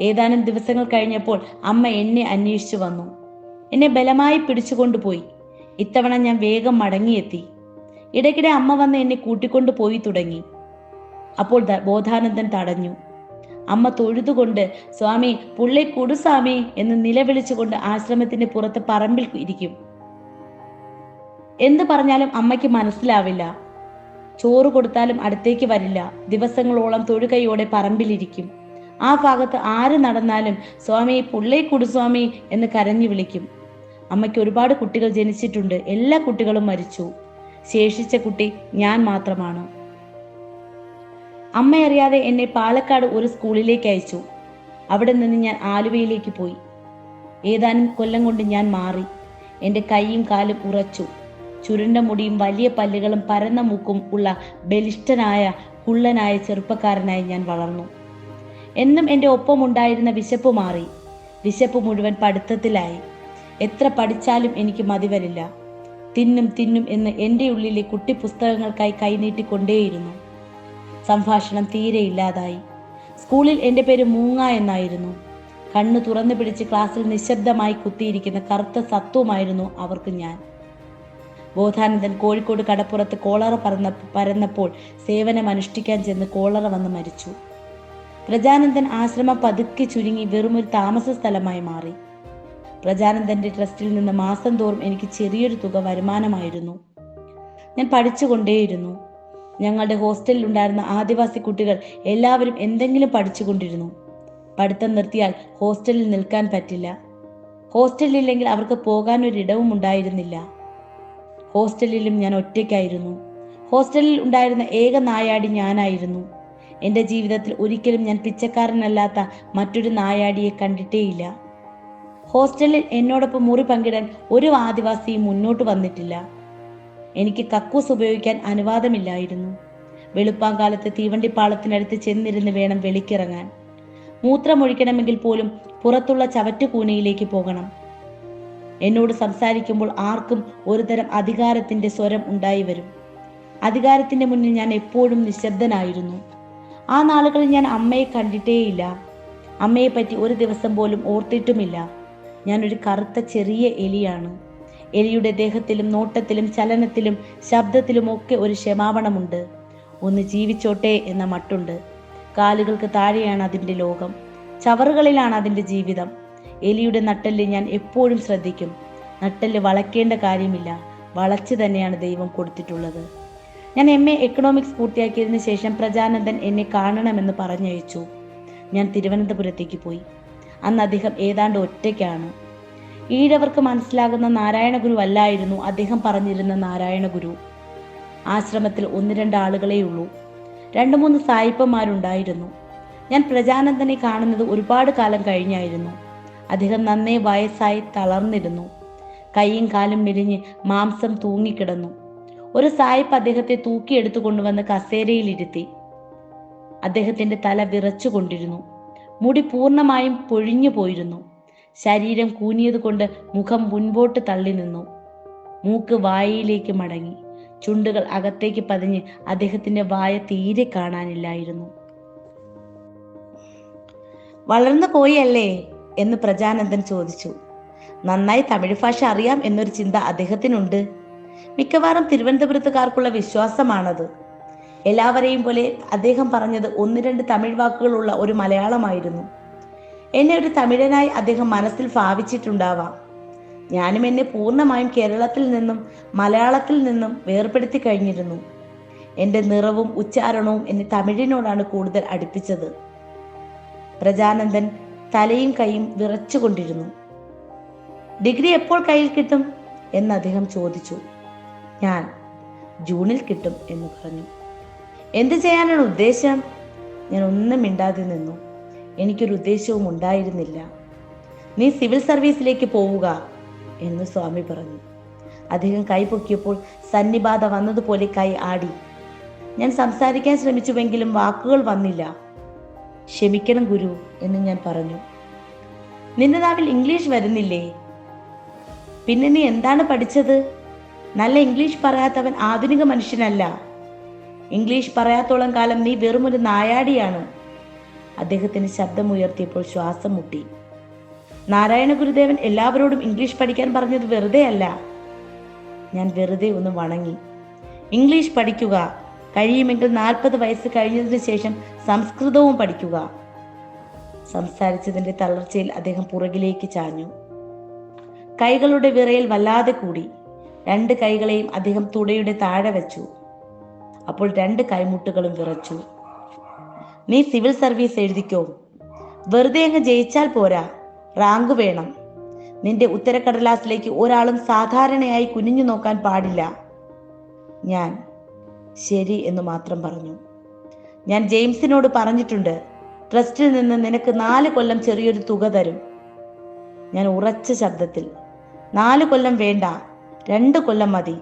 ഏതാനും ദിവസങ്ങൾ കഴിഞ്ഞപ്പോൾ അമ്മ എന്നെ അന്വേഷിച്ചു വന്നു. എന്നെ ബലമായി പിടിച്ചുകൊണ്ടുപോയി. ഇത്തവണ ഞാൻ വേഗം മടങ്ങിയെത്തി. ഇടയ്ക്കിടെ അമ്മ വന്ന് എന്നെ കൂട്ടിക്കൊണ്ടു പോയി തുടങ്ങി. അപ്പോൾ ബോധാനന്ദൻ തടഞ്ഞു. അമ്മ തൊഴുതുകൊണ്ട് സ്വാമി പുള്ളെ കൊടുസ്വാമി എന്ന് നിലവിളിച്ചുകൊണ്ട് ആശ്രമത്തിന്റെ പുറത്ത് പറമ്പിൽ ഇരിക്കും. എന്ത് പറഞ്ഞാലും അമ്മയ്ക്ക് മനസ്സിലാവില്ല. ചോറ് കൊടുത്താലും അടുത്തേക്ക് വരില്ല. ദിവസങ്ങളോളം തൊഴുകൈയോടെ പറമ്പിലിരിക്കും. ആ ഭാഗത്ത് ആര് നടന്നാലും സ്വാമി പുള്ളേ കൊടുസ്വാമി എന്ന് കരഞ്ഞു വിളിക്കും. അമ്മയ്ക്ക് ഒരുപാട് കുട്ടികൾ ജനിച്ചിട്ടുണ്ട്. എല്ലാ കുട്ടികളും മരിച്ചു. ശേഷിച്ച കുട്ടി ഞാൻ മാത്രമാണ്. അമ്മയറിയാതെ എന്നെ പാലക്കാട് ഒരു സ്കൂളിലേക്ക് അയച്ചു. അവിടെ നിന്ന് ഞാൻ ആലുവയിലേക്ക് പോയി. ഏതാനും കൊല്ലം കൊണ്ട് ഞാൻ മാറി. എൻ്റെ കൈയും കാലും ഉറച്ചു. ചുരുണ്ട മുടിയും വലിയ പല്ലുകളും പരന്ന മൂക്കും ഉള്ള ബലിഷ്ഠനായ കുള്ളനായ ചെറുപ്പക്കാരനായി ഞാൻ വളർന്നു. എന്നും എൻ്റെ ഒപ്പമുണ്ടായിരുന്ന വിശപ്പ് മാറി. വിശപ്പ് മുഴുവൻ പഠിത്തത്തിലായി. എത്ര പഠിച്ചാലും എനിക്ക് മതി വരില്ല. തിന്നും തിന്നും എന്ന് എൻ്റെ ഉള്ളിലെ കുട്ടി പുസ്തകങ്ങൾക്കായി കൈനീട്ടിക്കൊണ്ടേയിരുന്നു. സംഭാഷണം തീരെ ഇല്ലാതായി. സ്കൂളിൽ എൻ്റെ പേര് മൂങ്ങ എന്നായിരുന്നു. കണ്ണു തുറന്നു പിടിച്ച് ക്ലാസ്സിൽ നിശബ്ദമായി കുത്തിയിരിക്കുന്ന കറുത്ത സത്വമായിരുന്നു അവർക്ക് ഞാൻ. ബോധാനന്ദൻ കോഴിക്കോട് കടപ്പുറത്ത് കോളറ പരന്നപ്പോൾ സേവനമനുഷ്ഠിക്കാൻ ചെന്ന് കോളറ വന്ന് മരിച്ചു. പ്രജാനന്ദൻ ആശ്രമം പതുക്കെ ചുരുങ്ങി വെറുമൊരു താമസ സ്ഥലമായി മാറി. പ്രജാനന്ദന്റെ ട്രസ്റ്റിൽ നിന്ന് മാസം തോറും എനിക്ക് ചെറിയൊരു തുക വരുമാനമായിരുന്നു. ഞാൻ പഠിച്ചുകൊണ്ടേയിരുന്നു. ഞങ്ങളുടെ ഹോസ്റ്റലിൽ ഉണ്ടായിരുന്ന ആദിവാസി കുട്ടികൾ എല്ലാവരും എന്തെങ്കിലും പഠിച്ചുകൊണ്ടിരുന്നു. പഠിത്തം നിർത്തിയാൽ ഹോസ്റ്റലിൽ നിൽക്കാൻ പറ്റില്ല. ഹോസ്റ്റലില്ലെങ്കിൽ അവർക്ക് പോകാനൊരിടവും ഉണ്ടായിരുന്നില്ല. ഹോസ്റ്റലിലും ഞാൻ ഒറ്റയ്ക്കായിരുന്നു. ഹോസ്റ്റലിൽ ഉണ്ടായിരുന്ന ഏക നായാടി ഞാനായിരുന്നു. എൻ്റെ ജീവിതത്തിൽ ഒരിക്കലും ഞാൻ പിച്ചക്കാരനല്ലാത്ത മറ്റൊരു നായാടിയെ കണ്ടിട്ടേയില്ല. ഹോസ്റ്റലിൽ എന്നോടൊപ്പം മുറി പങ്കിടാൻ ഒരു ആദിവാസിയും മുന്നോട്ട് വന്നിട്ടില്ല. എനിക്ക് കക്കൂസ് ഉപയോഗിക്കാൻ അനുവാദമില്ലായിരുന്നു. വെളുപ്പാങ്കാലത്ത് തീവണ്ടിപ്പാളത്തിനടുത്ത് ചെന്നിരുന്ന് വേണം വെളിക്കിറങ്ങാൻ. മൂത്രമൊഴിക്കണമെങ്കിൽ പോലും പുറത്തുള്ള ചവറ്റുകൂനയിലേക്ക് പോകണം. എന്നോട് സംസാരിക്കുമ്പോൾ ആർക്കും ഒരുതരം അധികാരത്തിന്റെ സ്വരം ഉണ്ടായി വരും. അധികാരത്തിന്റെ മുന്നിൽ ഞാൻ എപ്പോഴും നിശബ്ദനായിരുന്നു. ആ നാളുകളിൽ ഞാൻ അമ്മയെ കണ്ടിട്ടേയില്ല. അമ്മയെ പറ്റി ഒരു ദിവസം പോലും ഓർത്തിട്ടുമില്ല. ഞാനൊരു കറുത്ത ചെറിയ എലിയാണ്. എലിയുടെ ദേഹത്തിലും നോട്ടത്തിലും ചലനത്തിലും ശബ്ദത്തിലുമൊക്കെ ഒരു ക്ഷമാപണമുണ്ട്. ഒന്ന് ജീവിച്ചോട്ടെ എന്ന മട്ടുണ്ട്. കാലുകൾക്ക് താഴെയാണ് അതിൻ്റെ ലോകം. ചവറുകളിലാണ് അതിൻ്റെ ജീവിതം. എലിയുടെ നട്ടെല്ല് ഞാൻ എപ്പോഴും ശ്രദ്ധിക്കും. നട്ടെല്ല് വളയ്ക്കേണ്ട കാര്യമില്ല, വളച്ചു തന്നെയാണ് ദൈവം കൊടുത്തിട്ടുള്ളത്. ഞാൻ MA എക്കണോമിക്സ് പൂർത്തിയാക്കിയതിന് ശേഷം പ്രജാനന്ദൻ എന്നെ കാണണമെന്ന് പറഞ്ഞയച്ചു. ഞാൻ തിരുവനന്തപുരത്തേക്ക് പോയി. അന്ന് അദ്ദേഹം ഏതാണ്ട് ഒറ്റയ്ക്കാണ്. ഈഴവർക്ക് മനസ്സിലാകുന്ന നാരായണ ഗുരു അല്ലായിരുന്നു അദ്ദേഹം പറഞ്ഞിരുന്ന നാരായണ ഗുരു. ആശ്രമത്തിൽ 1-2 ആളുകളേ ഉള്ളൂ. 2-3 സായിപ്പന്മാരുണ്ടായിരുന്നു. ഞാൻ പ്രജാനന്ദനെ കാണുന്നത് ഒരുപാട് കാലം കഴിഞ്ഞായിരുന്നു. അദ്ദേഹം നന്നേ വയസ്സായി തളർന്നിരുന്നു. കൈയും കാലും മെലിഞ്ഞ് മാംസം തൂങ്ങിക്കിടന്നു. ഒരു സായിപ്പ് അദ്ദേഹത്തെ തൂക്കിയെടുത്തു കൊണ്ടുവന്ന് കസേരയിലിരുത്തി. അദ്ദേഹത്തിന്റെ തല വിറച്ചുകൊണ്ടിരുന്നു. മുടി പൂർണ്ണമായും പൊഴിഞ്ഞു പോയിരുന്നു. ശരീരം കൂനിയത് കൊണ്ട് മുഖം മുൻപോട്ട് തള്ളി നിന്നു. മൂക്ക് വായയിലേക്ക് മടങ്ങി. ചുണ്ടുകൾ അകത്തേക്ക് പതിഞ്ഞ് അദ്ദേഹത്തിന്റെ വായ തീരെ കാണാനില്ലായിരുന്നു. വളർന്നു പോയല്ലേ എന്ന് പ്രജാനന്ദൻ ചോദിച്ചു. നന്നായി തമിഴ് ഭാഷ അറിയാം എന്നൊരു ചിന്ത അദ്ദേഹത്തിനുണ്ട്. മിക്കവാറും തിരുവനന്തപുരത്തുകാർക്കുള്ള വിശ്വാസമാണത്. എല്ലാവരെയും പോലെ അദ്ദേഹം പറഞ്ഞത് 1-2 തമിഴ് വാക്കുകളുള്ള ഒരു മലയാളമായിരുന്നു. എന്നെ ഒരു തമിഴനായി അദ്ദേഹം മനസ്സിൽ ഭാവിച്ചിട്ടുണ്ടാവാം. ഞാനും എന്നെ പൂർണ്ണമായും കേരളത്തിൽ നിന്നും മലയാളത്തിൽ നിന്നും വേർപെടുത്തി കഴിഞ്ഞിരുന്നു. എൻ്റെ നിറവും ഉച്ചാരണവും എന്നെ തമിഴിനോടാണ് കൂടുതൽ അടുപ്പിച്ചത്. പ്രജാനന്ദൻ തലയും കൈയും വിറച്ചുകൊണ്ടിരുന്നു. ഡിഗ്രി എപ്പോൾ കയ്യിൽ കിട്ടും എന്ന് അദ്ദേഹം ചോദിച്ചു. ഞാൻ ജൂണിൽ കിട്ടും എന്ന് പറഞ്ഞു. എന്ത് ചെയ്യാനാണ് ഉദ്ദേശം? ഞാൻ ഒന്നും മിണ്ടാതെ നിന്നു. എനിക്കൊരു ഉദ്ദേശവും ഉണ്ടായിരുന്നില്ല. നീ സിവിൽ സർവീസിലേക്ക് പോവുക എന്ന് സ്വാമി പറഞ്ഞു. അദ്ദേഹം കൈ പൊക്കിയപ്പോൾ സന്നിബാധ വന്നതുപോലെ കൈ ആടി. ഞാൻ സംസാരിക്കാൻ ശ്രമിച്ചുവെങ്കിലും വാക്കുകൾ വന്നില്ല. ക്ഷമിക്കണം ഗുരു എന്ന് ഞാൻ പറഞ്ഞു. നിന്റെ നാവിൽ ഇംഗ്ലീഷ് വരുന്നില്ലേ? പിന്നെ നീ എന്താണ് പഠിച്ചത്? നല്ല ഇംഗ്ലീഷ് പറയാത്തവൻ ആധുനിക മനുഷ്യനല്ല. ഇംഗ്ലീഷ് പറയാത്തോളം കാലം നീ വെറുമൊരു നായാടിയാണ്. അദ്ദേഹത്തിന് ശബ്ദമുയർത്തിയപ്പോൾ ശ്വാസം മുട്ടി. നാരായണ ഗുരുദേവൻ എല്ലാവരോടും ഇംഗ്ലീഷ് പഠിക്കാൻ പറഞ്ഞത് വെറുതെ അല്ല. ഞാൻ വെറുതെ ഒന്ന് വണങ്ങി. ഇംഗ്ലീഷ് പഠിക്കുക, കഴിയുമെങ്കിൽ 40 വയസ്സ് കഴിഞ്ഞതിന് ശേഷം സംസ്കൃതവും പഠിക്കുക. സംസാരിച്ചതിന്റെ തളർച്ചയിൽ അദ്ദേഹം പുറകിലേക്ക് ചാഞ്ഞു. കൈകളുടെ വിറയൽ വല്ലാതെ കൂടി. 2 കൈകളെയും അദ്ദേഹം തുടയുടെ താഴെ വെച്ചു. അപ്പോൾ 2 കൈമുട്ടുകളും വിറച്ചു. നീ സിവിൽ സർവീസ് എഴുതിക്കോ. വെറുതെ അങ്ങ് ജയിച്ചാൽ പോരാ, റാങ്ക് വേണം. നിന്റെ ഉത്തരക്കടലാസിലേക്ക് ഒരാളും സാധാരണയായി കുനിഞ്ഞു നോക്കാൻ പാടില്ല. ഞാൻ ശരി എന്ന് മാത്രം പറഞ്ഞു. ഞാൻ ജെയിംസിനോട് പറഞ്ഞിട്ടുണ്ട്, ട്രസ്റ്റിൽ നിന്ന് നിനക്ക് 4 കൊല്ലം ചെറിയൊരു തുക തരും. ഞാൻ ഉറച്ച ശബ്ദത്തിൽ 4 കൊല്ലം വേണ്ട, 2 കൊല്ലം മതി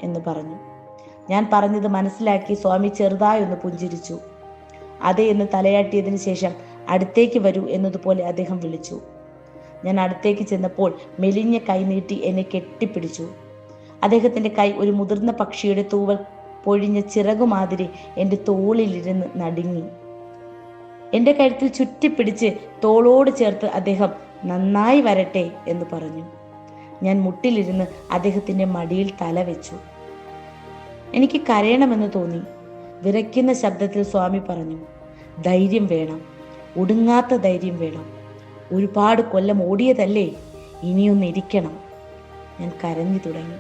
എന്ന് പറഞ്ഞു. ഞാൻ പറഞ്ഞത് മനസ്സിലാക്കി സ്വാമി ചെറുതായി ഒന്ന് പുഞ്ചിരിച്ചു. അതെ എന്ന് തലയാട്ടിയതിന് ശേഷം അടുത്തേക്ക് വരൂ എന്നതുപോലെ അദ്ദേഹം വിളിച്ചു. ഞാൻ അടുത്തേക്ക് ചെന്നപ്പോൾ മെലിഞ്ഞ കൈ നീട്ടി എന്നെ കെട്ടിപ്പിടിച്ചു. അദ്ദേഹത്തിൻ്റെ കൈ ഒരു മുതിർന്ന പക്ഷിയുടെ തൂവൽ പൊഴിഞ്ഞ ചിറകുമാതിരി എൻ്റെ തോളിലിരുന്ന് നടുങ്ങി. എൻ്റെ കഴുത്തിൽ ചുറ്റിപ്പിടിച്ച് തോളോട് ചേർത്ത് അദ്ദേഹം നന്നായി വരട്ടെ എന്ന് പറഞ്ഞു. ഞാൻ മുട്ടിലിരുന്ന് അദ്ദേഹത്തിൻ്റെ മടിയിൽ തല വെച്ചു. എനിക്ക് കരയണമെന്ന് തോന്നി. വിറയ്ക്കുന്ന ശബ്ദത്തിൽ സ്വാമി പറഞ്ഞു, ധൈര്യം വേണം, ഒടുങ്ങാത്ത ധൈര്യം വേണം. ഒരുപാട് കൊല്ലം ഓടിയതല്ലേ, ഇനിയൊന്നിരിക്കണം. ഞാൻ കരഞ്ഞു തുടങ്ങി.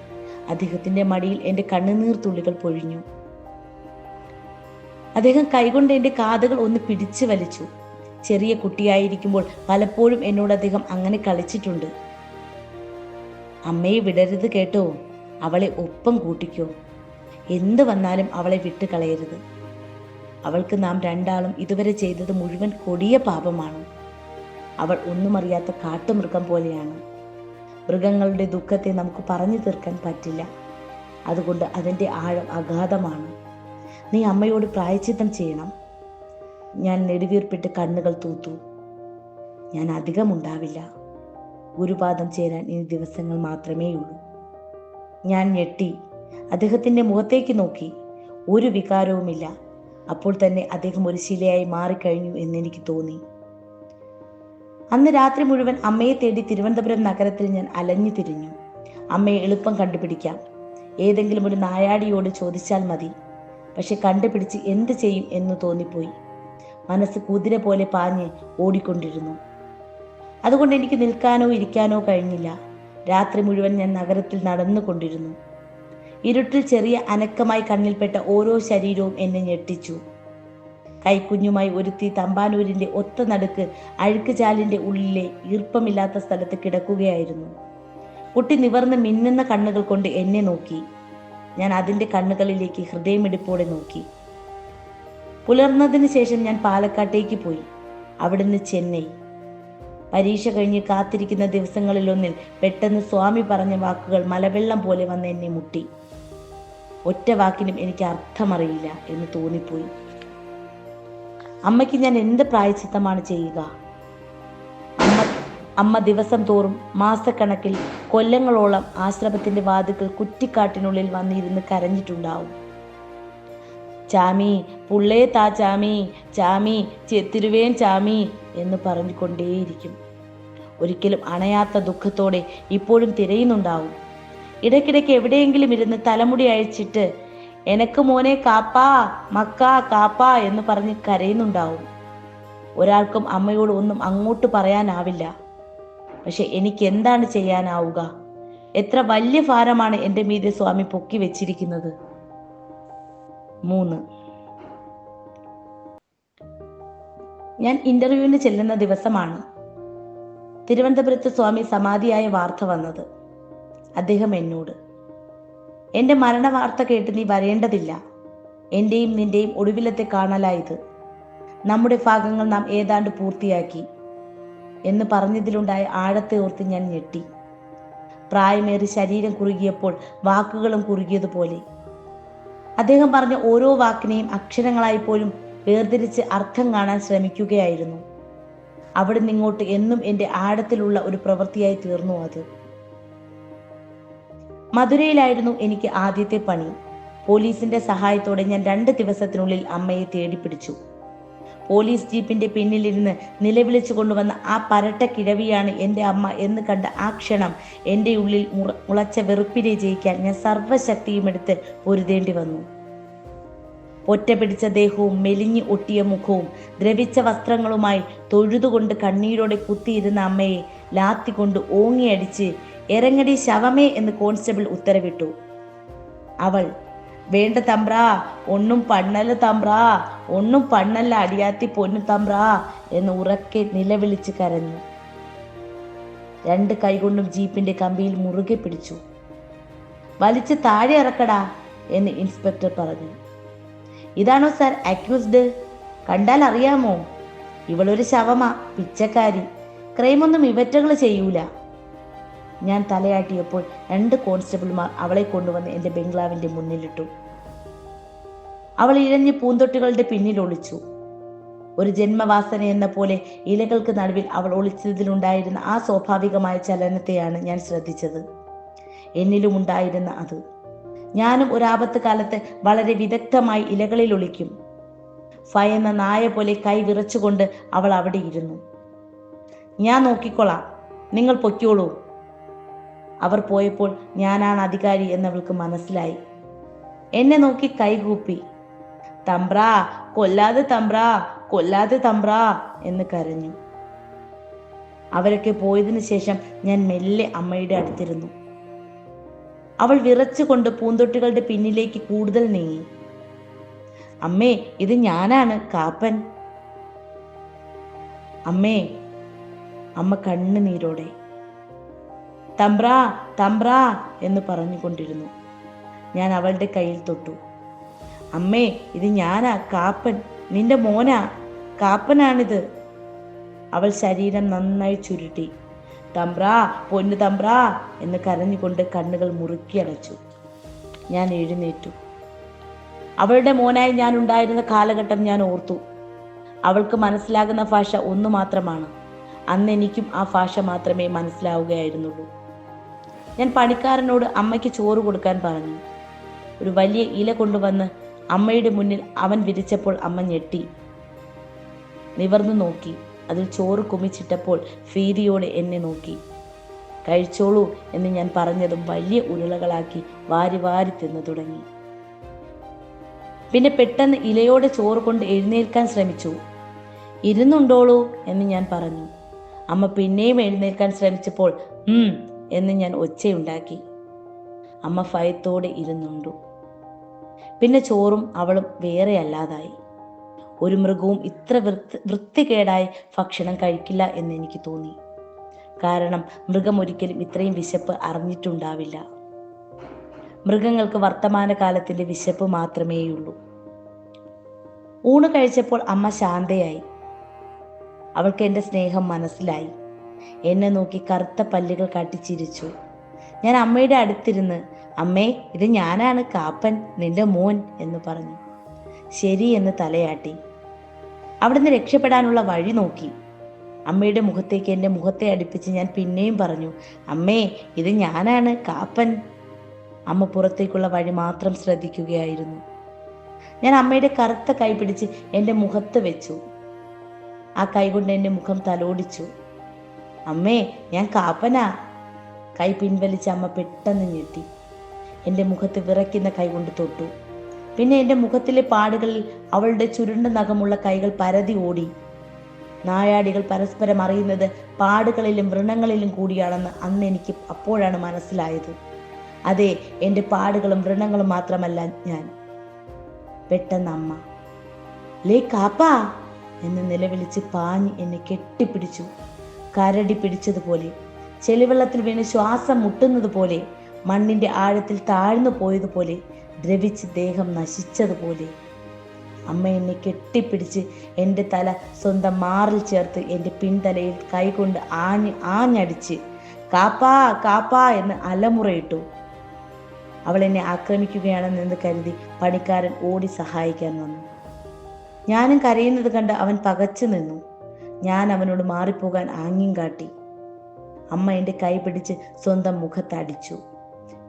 അദ്ദേഹത്തിൻ്റെ മടിയിൽ എൻ്റെ കണ്ണുനീർ തുള്ളികൾ പൊഴിഞ്ഞു. അദ്ദേഹം കൈകൊണ്ട് എൻ്റെ കാതുകൾ ഒന്ന് പിടിച്ചു വലിച്ചു. ചെറിയ കുട്ടിയായിരിക്കുമ്പോൾ പലപ്പോഴും എന്നോട് അദ്ദേഹം അങ്ങനെ കളിച്ചിട്ടുണ്ട്. അമ്മയെ വിടരുത് കേട്ടോ, അവളെ ഒപ്പം കൂട്ടിക്കോ, എന്ത് വന്നാലും അവളെ വിട്ട് കളയരുത്. അവൾക്ക് നാം രണ്ടാളും ഇതുവരെ ചെയ്തത് മുഴുവൻ കൊടിയ പാപമാണ്. അവൾ ഒന്നും അറിയാത്ത കാട്ടുമൃഗം പോലെയാണ്. മൃഗങ്ങളുടെ ദുഃഖത്തെ നമുക്ക് പറഞ്ഞു തീർക്കാൻ പറ്റില്ല. അതുകൊണ്ട് അതിൻ്റെ ആഴം അഗാധമാണ്. നീ അമ്മയോട് പ്രായശ്ചിത്തം ചെയ്യണം. ഞാൻ നെടുവീർപ്പിട്ട് കണ്ണുകൾ തൂത്തു. ഞാൻ അധികമുണ്ടാവില്ല. ഗുരുപാദം ചേരാൻ ഇനി ദിവസങ്ങൾ മാത്രമേയുള്ളൂ. ഞാൻ ഞെട്ടി. അദ്ദേഹത്തിൻ്റെ മുഖത്തേക്ക് നോക്കി. ഒരു വികാരവുമില്ല. അപ്പോൾ തന്നെ അദ്ദേഹം ഒരു ശിലയായി മാറിക്കഴിഞ്ഞു എന്നെനിക്ക് തോന്നി. അന്ന് രാത്രി മുഴുവൻ അമ്മയെ തേടി തിരുവനന്തപുരം നഗരത്തിൽ ഞാൻ അലഞ്ഞു തിരിഞ്ഞു. അമ്മയെ എളുപ്പം കണ്ടുപിടിക്കാം, ഏതെങ്കിലും ഒരു നായാടിയോട് ചോദിച്ചാൽ മതി. പക്ഷെ കണ്ടുപിടിച്ച് എന്ത് ചെയ്യും എന്ന് തോന്നിപ്പോയി. മനസ്സ് കുതിര പോലെ പാഞ്ഞ് ഓടിക്കൊണ്ടിരുന്നു. അതുകൊണ്ട് എനിക്ക് നിൽക്കാനോ ഇരിക്കാനോ കഴിഞ്ഞില്ല. രാത്രി മുഴുവൻ ഞാൻ നഗരത്തിൽ നടന്നുകൊണ്ടിരുന്നു. ഇരുട്ടിൽ ചെറിയ അനക്കമായി കണ്ണിൽപ്പെട്ട ഓരോ ശരീരവും എന്നെ ഞെട്ടിച്ചു. കൈക്കുഞ്ഞുമായി ഒരുത്തി തമ്പാനൂരിൻ്റെ ഒത്ത നടുക്ക് അഴുക്കുചാലിൻ്റെ ഉള്ളിലെ ഈർപ്പമില്ലാത്ത സ്ഥലത്ത് കിടക്കുകയായിരുന്നു. കുട്ടി നിവർന്ന് മിന്നുന്ന കണ്ണുകൾ കൊണ്ട് എന്നെ നോക്കി. ഞാൻ അതിൻ്റെ കണ്ണുകളിലേക്ക് ഹൃദയമിടിപ്പോടെ നോക്കി. പുലർന്നതിന് ശേഷം ഞാൻ പാലക്കാട്ടേക്ക് പോയി. അവിടുന്ന് ചെന്നൈ. പരീക്ഷ കഴിഞ്ഞ് കാത്തിരിക്കുന്ന ദിവസങ്ങളിലൊന്നിൽ പെട്ടെന്ന് സ്വാമി പറഞ്ഞ വാക്കുകൾ മലവെള്ളം പോലെ വന്ന് എന്നെ മുട്ടി. ഒറ്റ വാക്കിനും എനിക്ക് അർത്ഥമറിയില്ല എന്ന് തോന്നിപ്പോയി. അമ്മയ്ക്ക് ഞാൻ എന്ത് പ്രായശ്ചിത്തമാണ് ചെയ്യുക? അമ്മ ദിവസം തോറും മാസക്കണക്കിൽ കൊല്ലങ്ങളോളം ആശ്രമത്തിന്റെ വാതിൽക്കൽ കുറ്റിക്കാട്ടിനുള്ളിൽ വന്നിരുന്ന് കരഞ്ഞിട്ടുണ്ടാവും. ചാമി, പുള്ളേ താ ചാമി, ചാമി ചെത്തിരുവേൻ ചാമി എന്ന് പറഞ്ഞുകൊണ്ടേയിരിക്കും. ഒരിക്കലും അണയാത്ത ദുഃഖത്തോടെ ഇപ്പോഴും തിരയുന്നുണ്ടാവും. ഇടയ്ക്കിടയ്ക്ക് എവിടെയെങ്കിലും ഇരുന്ന് തലമുടി അഴിച്ചിട്ട് എനക്ക് മോനെ കാപ്പാ, മക്കാ കാപ്പാ എന്ന് പറഞ്ഞ് കരയുന്നുണ്ടാവും. ഒരാൾക്കും അമ്മയോട് ഒന്നും അങ്ങോട്ട് പറയാനാവില്ല. പക്ഷെ എനിക്ക് എന്താണ് ചെയ്യാനാവുക? എത്ര വലിയ ഭാരമാണ് എൻ്റെ മീതെ സ്വാമി പൊക്കി വെച്ചിരിക്കുന്നത്. 3. ഞാൻ ഇന്റർവ്യൂവിന് ചെല്ലുന്ന ദിവസമാണ്. തിരുവനന്തപുരത്ത് സ്വാമി സമാധിയായ വാർത്ത വന്നത്. അദ്ദേഹം എന്നോട്, എൻ്റെ മരണ വാർത്ത കേട്ട് നീ വരേണ്ടതില്ല. എൻ്റെയും നിന്റെയും ഒടുവിലത്തെ കാണലായത്. നമ്മുടെ ഭാഗങ്ങൾ നാം ഏതാണ്ട് പൂർത്തിയാക്കി എന്ന് പറഞ്ഞതിലുണ്ടായ ആഴത്തെ ഓർത്ത് ഞാൻ ഞെട്ടി. പ്രായമേറി ശരീരം കുറുകിയപ്പോൾ വാക്കുകളും കുറുകിയതുപോലെ. അദ്ദേഹം പറഞ്ഞ ഓരോ വാക്കിനെയും അക്ഷരങ്ങളായി പോലും വേർതിരിച്ച് അർത്ഥം കാണാൻ ശ്രമിക്കുകയായിരുന്നു. അവിടെ നിങ്ങോട്ട് എന്നും എൻ്റെ ആഴത്തിലുള്ള ഒരു പ്രവൃത്തിയായി തീർന്നു അത്. മധുരയിലായിരുന്നു എനിക്ക് ആദ്യത്തെ പണി. പോലീസിന്റെ സഹായത്തോടെ ഞാൻ 2 ദിവസത്തിനുള്ളിൽ അമ്മയെ തേടിപ്പിടിച്ചു. പോലീസ് ജീപ്പിന്റെ പിന്നിലിരുന്ന് നിലവിളിച്ചു കൊണ്ടുവന്ന ആ പരട്ട കിഴവിയാണ് എൻ്റെ അമ്മ എന്ന് കണ്ട ആ ക്ഷണം എൻ്റെ ഉള്ളിൽ മുളച്ച വെറുപ്പിനെ ജയിക്കാൻ ഞാൻ സർവ്വശക്തിയും എടുത്ത് പൊരുതേണ്ടി വന്നു. ഒറ്റ പിടിച്ച ദേഹവും മെലിഞ്ഞു ഒട്ടിയ മുഖവും ദ്രവിച്ച വസ്ത്രങ്ങളുമായി തൊഴുതുകൊണ്ട് കണ്ണീരോടെ കുത്തിയിരുന്ന അമ്മയെ ലാത്തിക്കൊണ്ട് ഓങ്ങിയടിച്ച് ഇറങ്ങടി ശവമേ എന്ന് കോൺസ്റ്റബിൾ ഉത്തരവിട്ടു. അവൾ, വേണ്ട തമ്പ്രാ, ഒന്നും പണ്ണല്ല തമ്പ്രാ, ഒന്നും പണ്ണല്ല അടിയാത്തി പൊന്നു തമ്പ്രാ എന്ന് ഉറക്കെ നിലവിളിച്ച് കരഞ്ഞു. 2 കൈകൊണ്ടും ജീപ്പിന്റെ കമ്പിയിൽ മുറുകെ പിടിച്ചു. വലിച്ച് താഴെ ഇറക്കടാ എന്ന് ഇൻസ്പെക്ടർ പറഞ്ഞു. ഇതാണോ സാർ അക്യൂസ്ഡ് കണ്ടാൽ അറിയാമോ, ഇവളൊരു ശവമാ, പിച്ചക്കാരി. ക്രൈമൊന്നും ഇവറ്റകൾ ചെയ്യൂല. ഞാൻ തലയാട്ടിയപ്പോൾ 2 കോൺസ്റ്റബിൾമാർ അവളെ കൊണ്ടുവന്ന് എൻ്റെ ബംഗ്ലാവിൻ്റെ മുന്നിലിട്ടു. അവൾ ഇഴഞ്ഞ് പൂന്തൊട്ടികളുടെ പിന്നിൽ ഒളിച്ചു. ഒരു ജന്മവാസന എന്ന പോലെ ഇലകൾക്ക് നടുവിൽ അവൾ ഒളിച്ചതിലുണ്ടായിരുന്ന ആ സ്വാഭാവികമായ ചലനത്തെയാണ് ഞാൻ ശ്രദ്ധിച്ചത്. എന്നിലും ഉണ്ടായിരുന്ന അത്. ഞാനും ഒരാപത്ത് കാലത്ത് വളരെ വിദഗ്ധമായി ഇലകളിൽ ഒളിക്കും. ഭയന്ന നായ പോലെ കൈ വിറച്ചുകൊണ്ട് അവൾ അവിടെ ഇരുന്നു. ഞാൻ നോക്കിക്കൊള്ളാം, നിങ്ങൾ പൊയ്ക്കോളൂ. അവർ പോയപ്പോൾ ഞാനാണ് അധികാരി എന്നവൾക്ക് മനസ്സിലായി. എന്നെ നോക്കി കൈകൂപ്പി, തമ്പ്രാ, കൊല്ലാതെ തമ്പ്രാ, കൊല്ലാതെ തമ്പ്രാ എന്ന് കരഞ്ഞു. അവരൊക്കെ പോയതിനു ശേഷം ഞാൻ മെല്ലെ അമ്മയുടെ അടുത്തിരുന്നു. അവൾ വിറച്ചുകൊണ്ട് പൂന്തൊട്ടികളുടെ പിന്നിലേക്ക് കൂടുതൽ നീങ്ങി. അമ്മേ, ഇത് ഞാനാണ് കാപ്പൻ. അമ്മേ, അമ്മ കണ്ണുനീരോടെ തമ്പ്രാ, തമ്പ്രാ എന്ന് പറഞ്ഞുകൊണ്ടിരുന്നു. ഞാൻ അവളുടെ കയ്യിൽ തൊട്ടു. അമ്മേ, ഇത് ഞാനാ, കാപ്പൻ, നിന്റെ മോനാ, കാപ്പനാണിത്. അവൾ ശരീരം നന്നായി ചുരുട്ടി. തമ്പ്രാ, പൊന്നു തമ്പ്രാ എന്ന് കരഞ്ഞുകൊണ്ട് കണ്ണുകൾ മുറുക്കി അടച്ചു. ഞാൻ എഴുന്നേറ്റു. അവളുടെ മോനായി ഞാൻ ഉണ്ടായിരുന്ന കാലഘട്ടം ഞാൻ ഓർത്തു. അവൾക്ക് മനസ്സിലാകുന്ന ഭാഷ ഒന്നു മാത്രമാണ്. അന്ന് എനിക്കും ആ ഭാഷ മാത്രമേ മനസ്സിലാവുകയായിരുന്നുള്ളൂ. ഞാൻ പണിക്കാരനോട് അമ്മയ്ക്ക് ചോറ് കൊടുക്കാൻ പറഞ്ഞു. ഒരു വലിയ ഇല കൊണ്ടുവന്ന് അമ്മയുടെ മുന്നിൽ അവൻ വിരിച്ചപ്പോൾ അമ്മ ഞെട്ടി. നിവർന്നു നോക്കി. അതിൽ ചോറ് കുമിച്ചിട്ടപ്പോൾ ഭീതിയോടെ എന്നെ നോക്കി. കഴിച്ചോളൂ എന്ന് ഞാൻ പറഞ്ഞതും വലിയ ഉരുളകളാക്കി വാരി വാരി തിന്നു തുടങ്ങി. പിന്നെ പെട്ടെന്ന് ഇലയോടെ ചോറ് കൊണ്ട് എഴുന്നേൽക്കാൻ ശ്രമിച്ചു. ഇരുന്നുണ്ടോളൂ എന്ന് ഞാൻ പറഞ്ഞു. അമ്മ പിന്നെയും എഴുന്നേൽക്കാൻ ശ്രമിച്ചപ്പോൾ എന്ന് ഞാൻ ഒച്ചയുണ്ടാക്കി. അമ്മ ഭയത്തോടെ ഇരുന്നുണ്ടു. പിന്നെ ചോറും അവളും വേറെ അല്ലാതായി. ഒരു മൃഗവും ഇത്ര വൃത്തികേടായി ഭക്ഷണം കഴിക്കില്ല എന്ന് എനിക്ക് തോന്നി. കാരണം മൃഗം ഒരിക്കലും ഇത്രയും വിശപ്പ് അറിഞ്ഞിട്ടുണ്ടാവില്ല. മൃഗങ്ങൾക്ക് വർത്തമാനകാലത്തിന്റെ വിശപ്പ് മാത്രമേയുള്ളൂ. ഊണ് കഴിച്ചപ്പോൾ അമ്മ ശാന്തയായി. അവൾക്ക് എൻ്റെ സ്നേഹം മനസ്സിലായി. എന്നെ നോക്കി കറുത്ത പല്ലുകൾ കാട്ടിച്ചിരിച്ചു. ഞാൻ അമ്മയുടെ അടുത്തിരുന്ന്, അമ്മേ, ഇത് ഞാനാണ് കാപ്പൻ, നിന്റെ മോൻ എന്ന് പറഞ്ഞു. ശരി എന്ന് തലയാട്ടി. അവിടുന്ന് രക്ഷപ്പെടാനുള്ള വഴി നോക്കി. അമ്മയുടെ മുഖത്തേക്ക് എൻ്റെ മുഖത്തെ അടുപ്പിച്ച് ഞാൻ പിന്നെയും പറഞ്ഞു, അമ്മേ, ഇത് ഞാനാണ് കാപ്പൻ. അമ്മ പുറത്തേക്കുള്ള വഴി മാത്രം ശ്രദ്ധിക്കുകയായിരുന്നു. ഞാൻ അമ്മയുടെ കറുത്ത കൈ പിടിച്ച് എൻ്റെ മുഖത്ത് വെച്ചു. ആ കൈ കൊണ്ട് എൻ്റെ മുഖം തലോടിച്ചു. അമ്മേ, ഞാൻ കാപ്പനാ. കൈ പിൻവലിച്ച് അമ്മ പെട്ടെന്ന് ഞെട്ടി. എൻ്റെ മുഖത്ത് വിറയ്ക്കുന്ന കൈ കൊണ്ട് തൊട്ടു. പിന്നെ എൻ്റെ മുഖത്തിലെ പാടുകളിൽ അവളുടെ ചുരുണ്ട നഖമുള്ള കൈകൾ പരതി ഓടി. നായാടികൾ പരസ്പരം അറിയുന്നത് പാടുകളിലും വ്രണങ്ങളിലും കൂടിയാണെന്ന് അന്ന് എനിക്ക് അപ്പോഴാണ് മനസ്സിലായത്. അതെ, എൻ്റെ പാടുകളും വ്രണങ്ങളും മാത്രമല്ല ഞാൻ. പെട്ടെന്ന് അമ്മ ലേ കാപ്പാ എന്ന് നിലവിളിച്ച് പാഞ്ഞ് എന്നെ കെട്ടിപ്പിടിച്ചു. കരടി പിടിച്ചതുപോലെ, ചെളിവെള്ളത്തിൽ വീണ് ശ്വാസം മുട്ടുന്നത് പോലെ, മണ്ണിന്റെ ആഴത്തിൽ താഴ്ന്നു പോയതുപോലെ, ദ്രവിച്ച് ദേഹം നശിച്ചതുപോലെ. അമ്മ എന്നെ കെട്ടിപ്പിടിച്ച് എൻ്റെ തല സ്വന്തം മാറിൽ ചേർത്ത് എൻ്റെ പിൻതലയിൽ കൈകൊണ്ട് ആഞ്ഞടിച്ച് കാപ്പാ കാപ്പാ എന്ന് അലമുറയിട്ടു. അവൾ എന്നെ ആക്രമിക്കുകയാണെന്ന് കരുതി പണിക്കാരൻ ഓടി സഹായിക്കാൻ വന്നു. ഞാനും കരയുന്നത് കണ്ട് അവൻ പകച്ചു നിന്നു. ഞാൻ അവനോട് മാറിപ്പോകാൻ ആംഗ്യം കാട്ടി. അമ്മ എൻ്റെ കൈ പിടിച്ച് സ്വന്തം മുഖത്തടിച്ചു.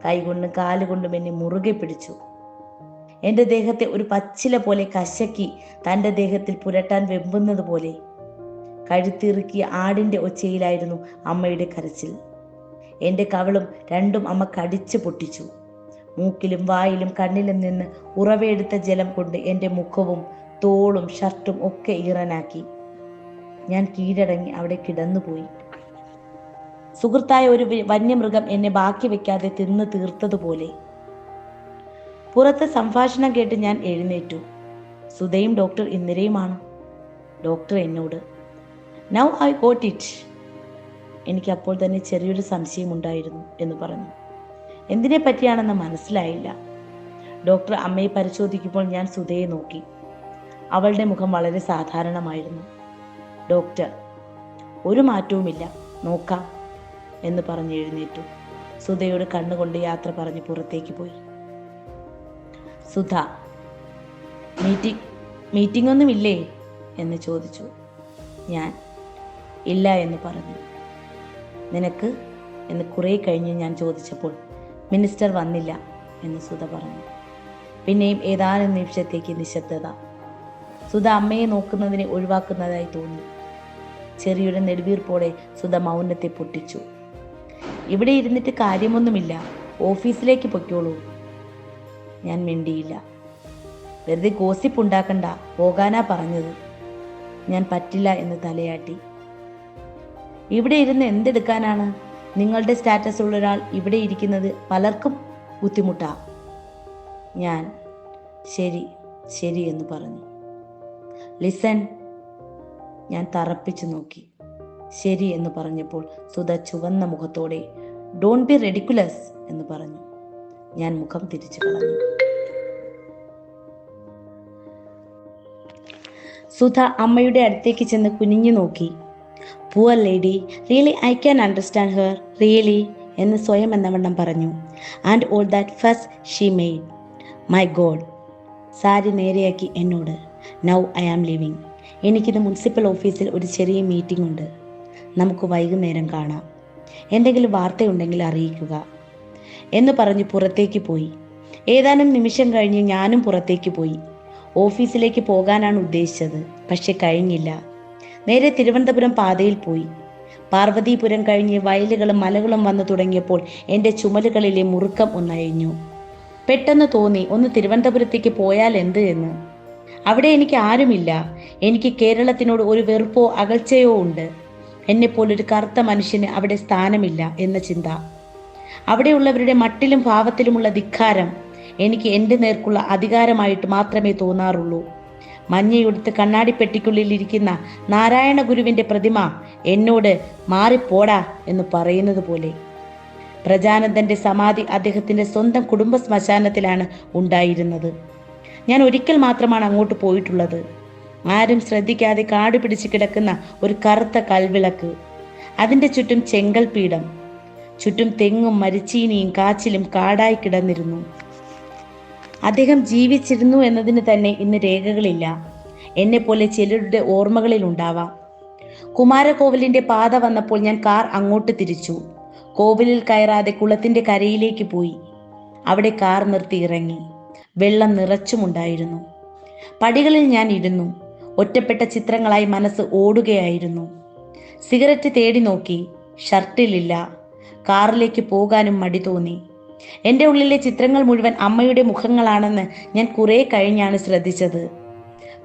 കൈകൊണ്ടും കാലുകൊണ്ടും എന്നെ മുറുകെ പിടിച്ചു. എൻ്റെ ദേഹത്തെ ഒരു പച്ചില പോലെ കശക്കി തൻ്റെ ദേഹത്തിൽ പുരട്ടാൻ വെമ്പുന്നത് പോലെ. കഴുത്തിറുക്കിയ ആടിൻ്റെ ഒച്ചയിലായിരുന്നു അമ്മയുടെ കരച്ചിൽ. എൻ്റെ കവിളും രണ്ടും അമ്മ കടിച്ചു പൊട്ടിച്ചു. മൂക്കിലും വായിലും കണ്ണിലും നിന്ന് ഉറവയെടുത്ത ജലം കൊണ്ട് എൻ്റെ മുഖവും തോളും ഷർട്ടും ഒക്കെ ഈറനാക്കി. ഞാൻ കീഴടങ്ങി അവിടെ കിടന്നുപോയി. സുഹൃത്തായ ഒരു വന്യമൃഗം എന്നെ ബാക്കി വെക്കാതെ തിന്ന് തീർത്തതുപോലെ. പുറത്ത് സംഭാഷണം കേട്ട് ഞാൻ എഴുന്നേറ്റു. സുധയും ഡോക്ടർ ഇന്ദിരയുമാണ്. ഡോക്ടർ എന്നോട്, നൗ ഐ ഗോട്ട് ഇറ്റ്. എനിക്ക് അപ്പോൾ തന്നെ ചെറിയൊരു സംശയമുണ്ടായിരുന്നു എന്ന് പറഞ്ഞു. എന്തിനെ പറ്റിയാണെന്ന് മനസ്സിലായില്ല. ഡോക്ടർ അമ്മയെ പരിശോധിക്കുമ്പോൾ ഞാൻ സുധയെ നോക്കി. അവളുടെ മുഖം വളരെ സാധാരണമായിരുന്നു. ഡോക്ടർ, ഒരു മാറ്റവുമില്ല, നോക്കാം എന്ന് പറഞ്ഞ് എഴുന്നേറ്റു. സുധയോട് കണ്ണുകൊണ്ട് യാത്ര പറഞ്ഞ് പുറത്തേക്ക് പോയി. സുധ, മീറ്റിംഗ് ഒന്നുമില്ലേ എന്ന് ചോദിച്ചു. ഞാൻ ഇല്ല എന്ന് പറഞ്ഞു. നിനക്ക് എന്ന് കുറേ കഴിഞ്ഞ് ഞാൻ ചോദിച്ചപ്പോൾ മിനിസ്റ്റർ വന്നില്ല എന്ന് സുധ പറഞ്ഞു. പിന്നെയും ഏതാനും നിമിഷത്തേക്ക് നിശബ്ദത. സുധ അമ്മയെ നോക്കുന്നതിനെ ഒഴിവാക്കുന്നതായി തോന്നി. ചെറിയൊരു നെടുവീർപ്പോടെ സുധ മൗനത്തെ പൊട്ടിച്ചു. ഇവിടെ ഇരുന്നിട്ട് കാര്യമൊന്നുമില്ല, ഓഫീസിലേക്ക് പൊയ്ക്കോളൂ. ഞാൻ മിണ്ടിയില്ല. വെറുതെ ഗോസിപ്പ് ഉണ്ടാക്കണ്ട, പോകാനാ പറഞ്ഞത്. ഞാൻ പറ്റില്ല എന്ന് തലയാട്ടി. ഇവിടെ ഇരുന്ന് എന്തെടുക്കാനാണ്? നിങ്ങളുടെ സ്റ്റാറ്റസ് ഉള്ള ഒരാൾ ഇവിടെ ഇരിക്കുന്നത് പലർക്കും ബുദ്ധിമുട്ടാ. ഞാൻ ശരി ശരി എന്ന് പറഞ്ഞു. ലിസൺ. ഞാൻ തറപ്പിച്ചു നോക്കി. ശരി എന്ന് പറഞ്ഞപ്പോൾ സുധ ചുവന്ന മുഖത്തോടെ ഡോണ്ട് ബി റെഡിക്കുലസ് എന്ന് പറഞ്ഞു. ഞാൻ മുഖം തിരിച്ചു കളഞ്ഞു. സുധ അമ്മയുടെ അടുത്തേക്ക് ചെന്ന് കുനിഞ്ഞു നോക്കി. Poor lady, really I can understand her, really എന്ന് സ്വയം എന്നവണ്ണം പറഞ്ഞു. And all that first she made. My God. Sari നേരെയാക്കി എന്നോട്. Now I am living. എനിക്കിന്ന് മുനിസിപ്പൽ ഓഫീസിൽ ഒരു ചെറിയ മീറ്റിംഗ് ഉണ്ട്. നമുക്ക് വൈകുന്നേരം കാണാം. എന്തെങ്കിലും വാർത്തയുണ്ടെങ്കിൽ അറിയിക്കുക എന്ന് പറഞ്ഞ് പുറത്തേക്ക് പോയി. ഏതാനും നിമിഷം കഴിഞ്ഞ് ഞാനും പുറത്തേക്ക് പോയി. ഓഫീസിലേക്ക് പോകാനാണ് ഉദ്ദേശിച്ചത്, പക്ഷെ കഴിഞ്ഞില്ല. നേരെ തിരുവനന്തപുരം പാതയിൽ പോയി. പാർവതീപുരം കഴിഞ്ഞ് വയലുകളും മലകളും വന്നു തുടങ്ങിയപ്പോൾ എൻ്റെ ചുമലുകളിലെ മുറുക്കം ഒന്നഴിഞ്ഞു. പെട്ടെന്ന് തോന്നി, ഒന്ന് തിരുവനന്തപുരത്തേക്ക് പോയാൽ എന്ത് എന്ന്. അവിടെ എനിക്ക് ആരുമില്ല. എനിക്ക് കേരളത്തിനോട് ഒരു വെറുപ്പോ അകൽച്ചയോ ഉണ്ട്. എന്നെപ്പോലൊരു കറുത്ത മനുഷ്യന് അവിടെ സ്ഥാനമില്ല എന്ന ചിന്ത. അവിടെയുള്ളവരുടെ മട്ടിലും ഭാവത്തിലുമുള്ള ധിക്കാരം എനിക്ക് എൻ്റെ നേർക്കുള്ള അധികാരമായിട്ട് മാത്രമേ തോന്നാറുള്ളൂ. മഞ്ഞയുടുത്ത് കണ്ണാടിപ്പെട്ടിക്കുള്ളിൽ ഇരിക്കുന്ന നാരായണ ഗുരുവിൻ്റെ പ്രതിമ എന്നോട് മാറിപ്പോടാ എന്ന് പറയുന്നത് പോലെ. പ്രജാനന്ദൻ്റെ സമാധി അദ്ദേഹത്തിൻ്റെ സ്വന്തം കുടുംബ ശ്മശാനത്തിലാണ് ഉണ്ടായിരുന്നത്. ഞാൻ ഒരിക്കൽ മാത്രമാണ് അങ്ങോട്ട് പോയിട്ടുള്ളത്. ആരും ശ്രദ്ധിക്കാതെ കാട് പിടിച്ച് കിടക്കുന്ന ഒരു കറുത്ത കൽവിളക്ക്, അതിൻ്റെ ചുറ്റും ചെങ്കൽ പീഠം, ചുറ്റും തെങ്ങും മരിച്ചീനിയും കാച്ചിലും കാടായി കിടന്നിരുന്നു. അദ്ദേഹം ജീവിച്ചിരുന്നു എന്നതിന് തന്നെ ഇന്ന് രേഖകളില്ല. എന്നെപ്പോലെ ചിലരുടെ ഓർമ്മകളിൽ ഉണ്ടാവാം. കുമാരകോവിലിൻ്റെ പാത വന്നപ്പോൾ ഞാൻ കാർ അങ്ങോട്ട് തിരിച്ചു. കോവിലിൽ കയറാതെ കുളത്തിൻ്റെ കരയിലേക്ക് പോയി. അവിടെ കാർ നിർത്തി ഇറങ്ങി. വെള്ളം നിറച്ചുമുണ്ടായിരുന്നു. പടികളിൽ ഞാൻ ഇരുന്നു. ഒറ്റപ്പെട്ട ചിത്രങ്ങളായി മനസ്സ് ഓടുകയായിരുന്നു. സിഗരറ്റ് തേടി നോക്കി, ഷർട്ടിലില്ല. കാറിലേക്ക് പോകാനും മടി തോന്നി. എൻ്റെ ഉള്ളിലെ ചിത്രങ്ങൾ മുഴുവൻ അമ്മയുടെ മുഖങ്ങളാണെന്ന് ഞാൻ കുറേ കഴിഞ്ഞാണ് ശ്രദ്ധിച്ചത്.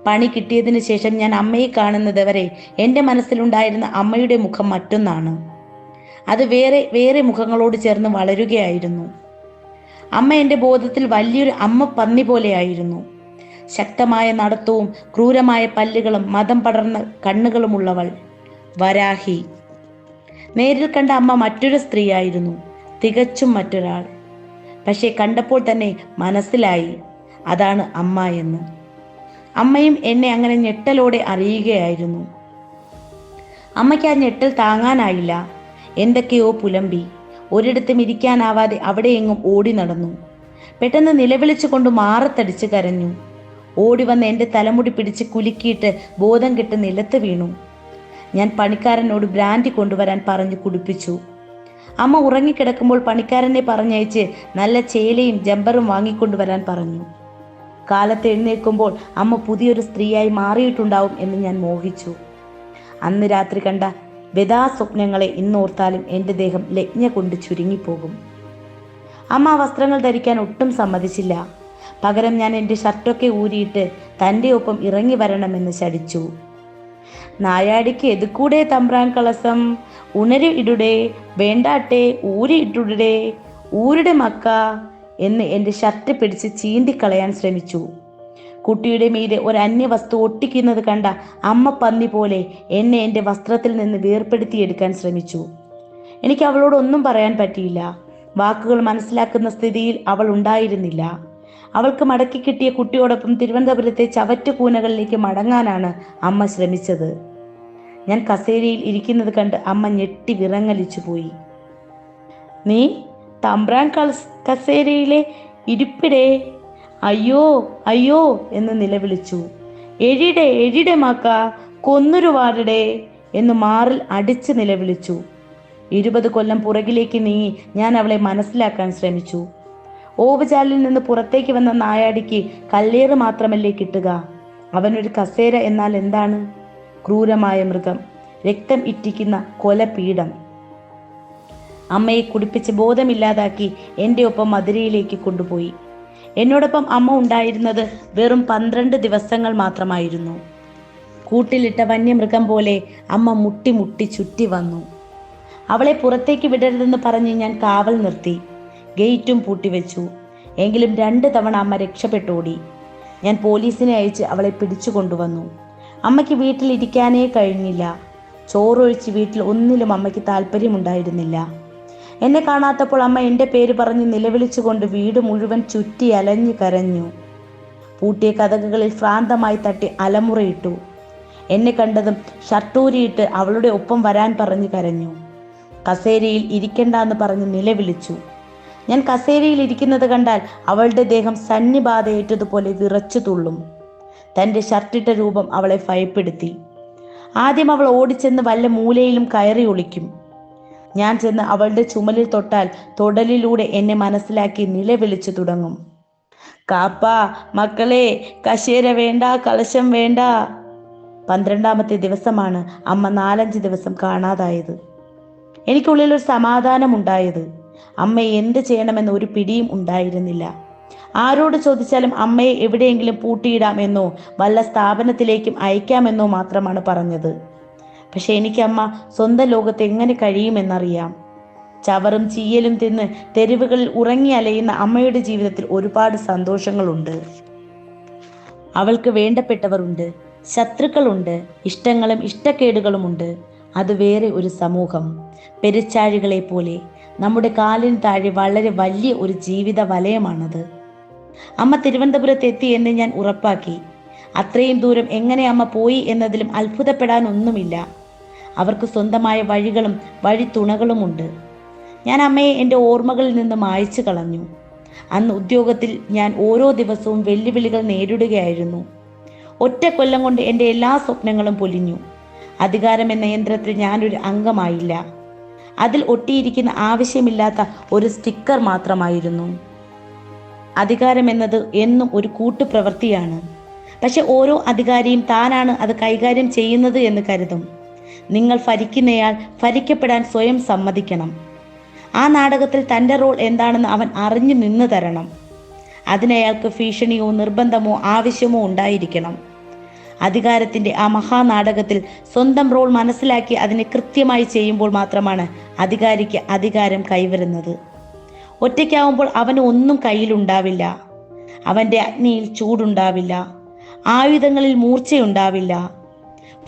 പണി കിട്ടിയതിന് ശേഷം ഞാൻ അമ്മയെ കാണുന്നത് വരെ എൻ്റെ മനസ്സിലുണ്ടായിരുന്ന അമ്മയുടെ മുഖം മറ്റൊന്നാണ്. അത് വേറെ വേറെ മുഖങ്ങളോട് ചേർന്ന് വളരുകയായിരുന്നു. അമ്മ എൻ്റെ ബോധത്തിൽ വലിയൊരു അമ്മ പന്നി പോലെയായിരുന്നു. ശക്തമായ നടത്തവും ക്രൂരമായ പല്ലുകളും മദം പടർന്ന കണ്ണുകളുമുള്ളവൾ, വരാഹി. നേരിൽ കണ്ട അമ്മ മറ്റൊരു സ്ത്രീയായിരുന്നു, തികച്ചും മറ്റൊരാൾ. പക്ഷേ കണ്ടപ്പോൾ തന്നെ മനസ്സിലായി അതാണ് അമ്മ എന്ന്. അമ്മയും എന്നെ അങ്ങനെ ഞെട്ടലോടെ അറിയുകയായിരുന്നു. അമ്മയ്ക്ക് ആ ഞെട്ടൽ താങ്ങാനായില്ല. എന്തൊക്കെയോ പുലമ്പി. ഒരിടത്തും ഇരിക്കാനാവാതെ അവിടെയെങ്ങും ഓടി നടന്നു. പെട്ടെന്ന് നിലവിളിച്ചുകൊണ്ട് മാറത്തടിച്ച് കരഞ്ഞു. ഓടി വന്ന് എൻ്റെ തലമുടി പിടിച്ച് കുലുക്കിയിട്ട് ബോധം കെട്ട് നിലത്ത് വീണു. ഞാൻ പണിക്കാരനോട് ബ്രാൻഡി കൊണ്ടുവരാൻ പറഞ്ഞു കുടിപ്പിച്ചു. അമ്മ ഉറങ്ങിക്കിടക്കുമ്പോൾ പണിക്കാരനെ പറഞ്ഞയച്ച് നല്ല ചേലയും ജമ്പറും വാങ്ങിക്കൊണ്ടുവരാൻ പറഞ്ഞു. കാലത്ത് എഴുന്നേൽക്കുമ്പോൾ അമ്മ പുതിയൊരു സ്ത്രീയായി മാറിയിട്ടുണ്ടാവും എന്ന് ഞാൻ മോഹിച്ചു. അന്ന് രാത്രി കണ്ട വ്യഥാസ്വപ്നങ്ങളെ ഇന്നോർത്താലും എൻ്റെ ദേഹം ലജ്ഞ കൊണ്ട് ചുരുങ്ങിപ്പോകും. അമ്മ വസ്ത്രങ്ങൾ ധരിക്കാൻ ഒട്ടും സമ്മതിച്ചില്ല. പകരം ഞാൻ എൻ്റെ ഷർട്ടൊക്കെ ഊരിയിട്ട് തൻ്റെ ഒപ്പം ഇറങ്ങി വരണമെന്ന് ശടിച്ചു. നായാടിക്ക് എതുക്കൂടെ തമ്പ്രാൻ കളസം, ഉണരി ഇടുടേ, വേണ്ടാട്ടെ ഊരി ഇട്ടുടേ, ഊരുടെ മക്ക എന്ന് എൻ്റെ ഷർട്ട് പിടിച്ച് ചീന്തിക്കളയാൻ ശ്രമിച്ചു. കുട്ടിയുടെ മീതെ ഒരു അന്യവസ്തു ഒട്ടിക്കുന്നത് കണ്ട അമ്മ പന്നി പോലെ എന്നെ എൻ്റെ വസ്ത്രത്തിൽ നിന്ന് വേർപ്പെടുത്തിയെടുക്കാൻ ശ്രമിച്ചു. എനിക്ക് അവളോടൊന്നും പറയാൻ പറ്റിയില്ല. വാക്കുകൾ മനസ്സിലാക്കുന്ന സ്ഥിതിയിൽ അവൾ ഉണ്ടായിരുന്നില്ല. അവൾക്ക് മടക്കി കിട്ടിയ കുട്ടിയോടൊപ്പം തിരുവനന്തപുരത്തെ ചവറ്റുകൂനകളിലേക്ക് മടങ്ങാനാണ് അമ്മ ശ്രമിച്ചത്. ഞാൻ കസേരയിൽ ഇരിക്കുന്നത് കണ്ട് അമ്മ ഞെട്ടി വിറങ്ങലിച്ചു പോയി. നീ തമ്പ്രാൻ കസേരയിലെ ഇരിപ്പിടേ, അയ്യോ അയ്യോ എന്ന് നിലവിളിച്ചു. എഴിടെ മാക്ക, കൊന്നൊരുവാടടേ എന്ന് മാറിൽ അടിച്ച് നിലവിളിച്ചു. 20 കൊല്ലം പുറകിലേക്ക് നീങ്ങി ഞാൻ അവളെ മനസ്സിലാക്കാൻ ശ്രമിച്ചു. ഓവുചാലിൽ നിന്ന് പുറത്തേക്ക് വന്ന നായാടിക്ക് കല്ലേറ് മാത്രമല്ലേ കിട്ടുക? അവനൊരു കസേര എന്നാൽ എന്താണ്? ക്രൂരമായ മൃഗം, രക്തം ഇറ്റിക്കുന്ന കൊലപീഠം. അമ്മയെ കുടിപ്പിച്ച് ബോധമില്ലാതാക്കി എൻ്റെ ഒപ്പം മധുരയിലേക്ക് കൊണ്ടുപോയി. എന്നോടൊപ്പം അമ്മ ഉണ്ടായിരുന്നത് വെറും 12 ദിവസങ്ങൾ മാത്രമായിരുന്നു. കൂട്ടിലിട്ട വന്യമൃഗം പോലെ അമ്മ മുട്ടി മുട്ടി ചുറ്റി വന്നു. അവളെ പുറത്തേക്ക് വിടരുതെന്ന് പറഞ്ഞ് ഞാൻ കാവൽ നിർത്തി. ഗേറ്റും പൂട്ടിവെച്ചു. എങ്കിലും 2 തവണ അമ്മ രക്ഷപ്പെട്ടോടി. ഞാൻ പോലീസിനെ അയച്ച് അവളെ പിടിച്ചു കൊണ്ടുവന്നു. അമ്മയ്ക്ക് വീട്ടിലിരിക്കാനേ കഴിഞ്ഞില്ല. ചോറൊഴിച്ച് വീട്ടിൽ ഒന്നിലും അമ്മയ്ക്ക് താല്പര്യമുണ്ടായിരുന്നില്ല. എന്നെ കാണാത്തപ്പോൾ അമ്മ എൻ്റെ പേര് പറഞ്ഞ് നിലവിളിച്ചുകൊണ്ട് വീട് മുഴുവൻ ചുറ്റി അലഞ്ഞു കരഞ്ഞു. പൂട്ടിയ കതകുകളിൽ ഭ്രാന്തമായി തട്ടി അലമുറയിട്ടു. എന്നെ കണ്ടതും ഷർട്ടൂരിയിട്ട് അവളുടെ ഒപ്പം വരാൻ പറഞ്ഞു കരഞ്ഞു. കസേരയിൽ ഇരിക്കണ്ടെന്ന് പറഞ്ഞ് നിലവിളിച്ചു. ഞാൻ കസേരയിൽ ഇരിക്കുന്നത് കണ്ടാൽ അവളുടെ ദേഹം സന്നിബാധയേറ്റതുപോലെ വിറച്ചു തുള്ളും. തൻ്റെ ഷർട്ടിട്ട രൂപം അവളെ ഭയപ്പെടുത്തി. ആദ്യം അവൾ ഓടിച്ചെന്ന് വല്ല മൂലയിലും കയറി ഒളിക്കും. ഞാൻ ചെന്ന് അവളുടെ ചുമലിൽ തൊട്ടാൽ തൊടലിലൂടെ എന്നെ മനസ്സിലാക്കി നിലവിളിച്ചു തുടങ്ങും. കാപ്പാ, മക്കളെ, കശേര വേണ്ട, കലശം വേണ്ട. 12ാമത്തെ ദിവസമാണ് അമ്മ 4-5 ദിവസം കാണാതായത്. എനിക്കുള്ളിലൊരു സമാധാനമുണ്ടായത്. അമ്മയെ എന്ത് ചെയ്യണമെന്ന് ഒരു പിടിയും ഉണ്ടായിരുന്നില്ല. ആരോട് ചോദിച്ചാലും അമ്മയെ എവിടെയെങ്കിലും പൂട്ടിയിടാമെന്നോ വല്ല സ്ഥാപനത്തിലേക്കും അയക്കാമെന്നോ മാത്രമാണ് പറഞ്ഞത്. പക്ഷെ എനിക്കമ്മ സ്വന്തം ലോകത്ത് എങ്ങനെ കഴിയുമെന്നറിയാം. ചവറും ചീയലും തിന്ന് തെരുവുകളിൽ ഉറങ്ങി അലയുന്ന അമ്മയുടെ ജീവിതത്തിൽ ഒരുപാട് സന്തോഷങ്ങളുണ്ട്. അവൾക്ക് വേണ്ടപ്പെട്ടവരുണ്ട്, ശത്രുക്കളുണ്ട്, ഇഷ്ടങ്ങളും ഇഷ്ടക്കേടുകളുമുണ്ട്. അത് വേറെ ഒരു സമൂഹം. പെരുച്ചാഴികളെ പോലെ നമ്മുടെ കാലിന് താഴെ വളരെ വലിയ ഒരു ജീവിത വലയമാണത്. അമ്മ തിരുവനന്തപുരത്ത് എത്തി എന്ന് ഞാൻ ഉറപ്പാക്കി. അത്രയും ദൂരം എങ്ങനെ അമ്മ പോയി എന്നതിലും അത്ഭുതപ്പെടാനൊന്നുമില്ല. അവർക്ക് സ്വന്തമായ വഴികളും വഴിത്തുണകളുമുണ്ട്. ഞാൻ അമ്മയെ എൻ്റെ ഓർമ്മകളിൽ നിന്ന് മായ്ച്ചു കളഞ്ഞു. അന്ന് ഉദ്യോഗത്തിൽ ഞാൻ ഓരോ ദിവസവും വെല്ലുവിളികൾ നേരിടുകയായിരുന്നു. ഒറ്റ കൊല്ലം കൊണ്ട് എൻ്റെ എല്ലാ സ്വപ്നങ്ങളും പൊലിഞ്ഞു. അധികാരം എന്ന യന്ത്രത്തിൽ ഞാനൊരു അംഗമായില്ല. അതിൽ ഒട്ടിയിരിക്കുന്ന ആവശ്യമില്ലാത്ത ഒരു സ്റ്റിക്കർ മാത്രമായിരുന്നു. അധികാരം എന്നത് എന്നും ഒരു കൂട്ടുപ്രവൃത്തിയാണ്. പക്ഷെ ഓരോ അധികാരിയും താനാണ് അത് കൈകാര്യം ചെയ്യുന്നത് എന്ന് കരുതും. നിങ്ങൾ ഭരിക്കുന്നയാൾ ഭരിക്കപ്പെടാൻ സ്വയം സമ്മതിക്കണം. ആ നാടകത്തിൽ തൻ്റെ റോൾ എന്താണെന്ന് അവൻ അറിഞ്ഞു നിന്ന് തരണം. അതിനയാൾക്ക് ഭീഷണിയോ നിർബന്ധമോ ആവശ്യമോ ഉണ്ടായിരിക്കണം. അധികാരത്തിൻ്റെ ആ മഹാനാടകത്തിൽ സ്വന്തം റോൾ മനസ്സിലാക്കി അതിനെ കൃത്യമായി ചെയ്യുമ്പോൾ മാത്രമാണ് അധികാരിക്ക് അധികാരം കൈവരുന്നത്. ഒറ്റയ്ക്കാവുമ്പോൾ അവന് ഒന്നും കയ്യിലുണ്ടാവില്ല. അവൻ്റെ അഗ്നിയിൽ ചൂടുണ്ടാവില്ല. ആയുധങ്ങളിൽ മൂർച്ചയുണ്ടാവില്ല.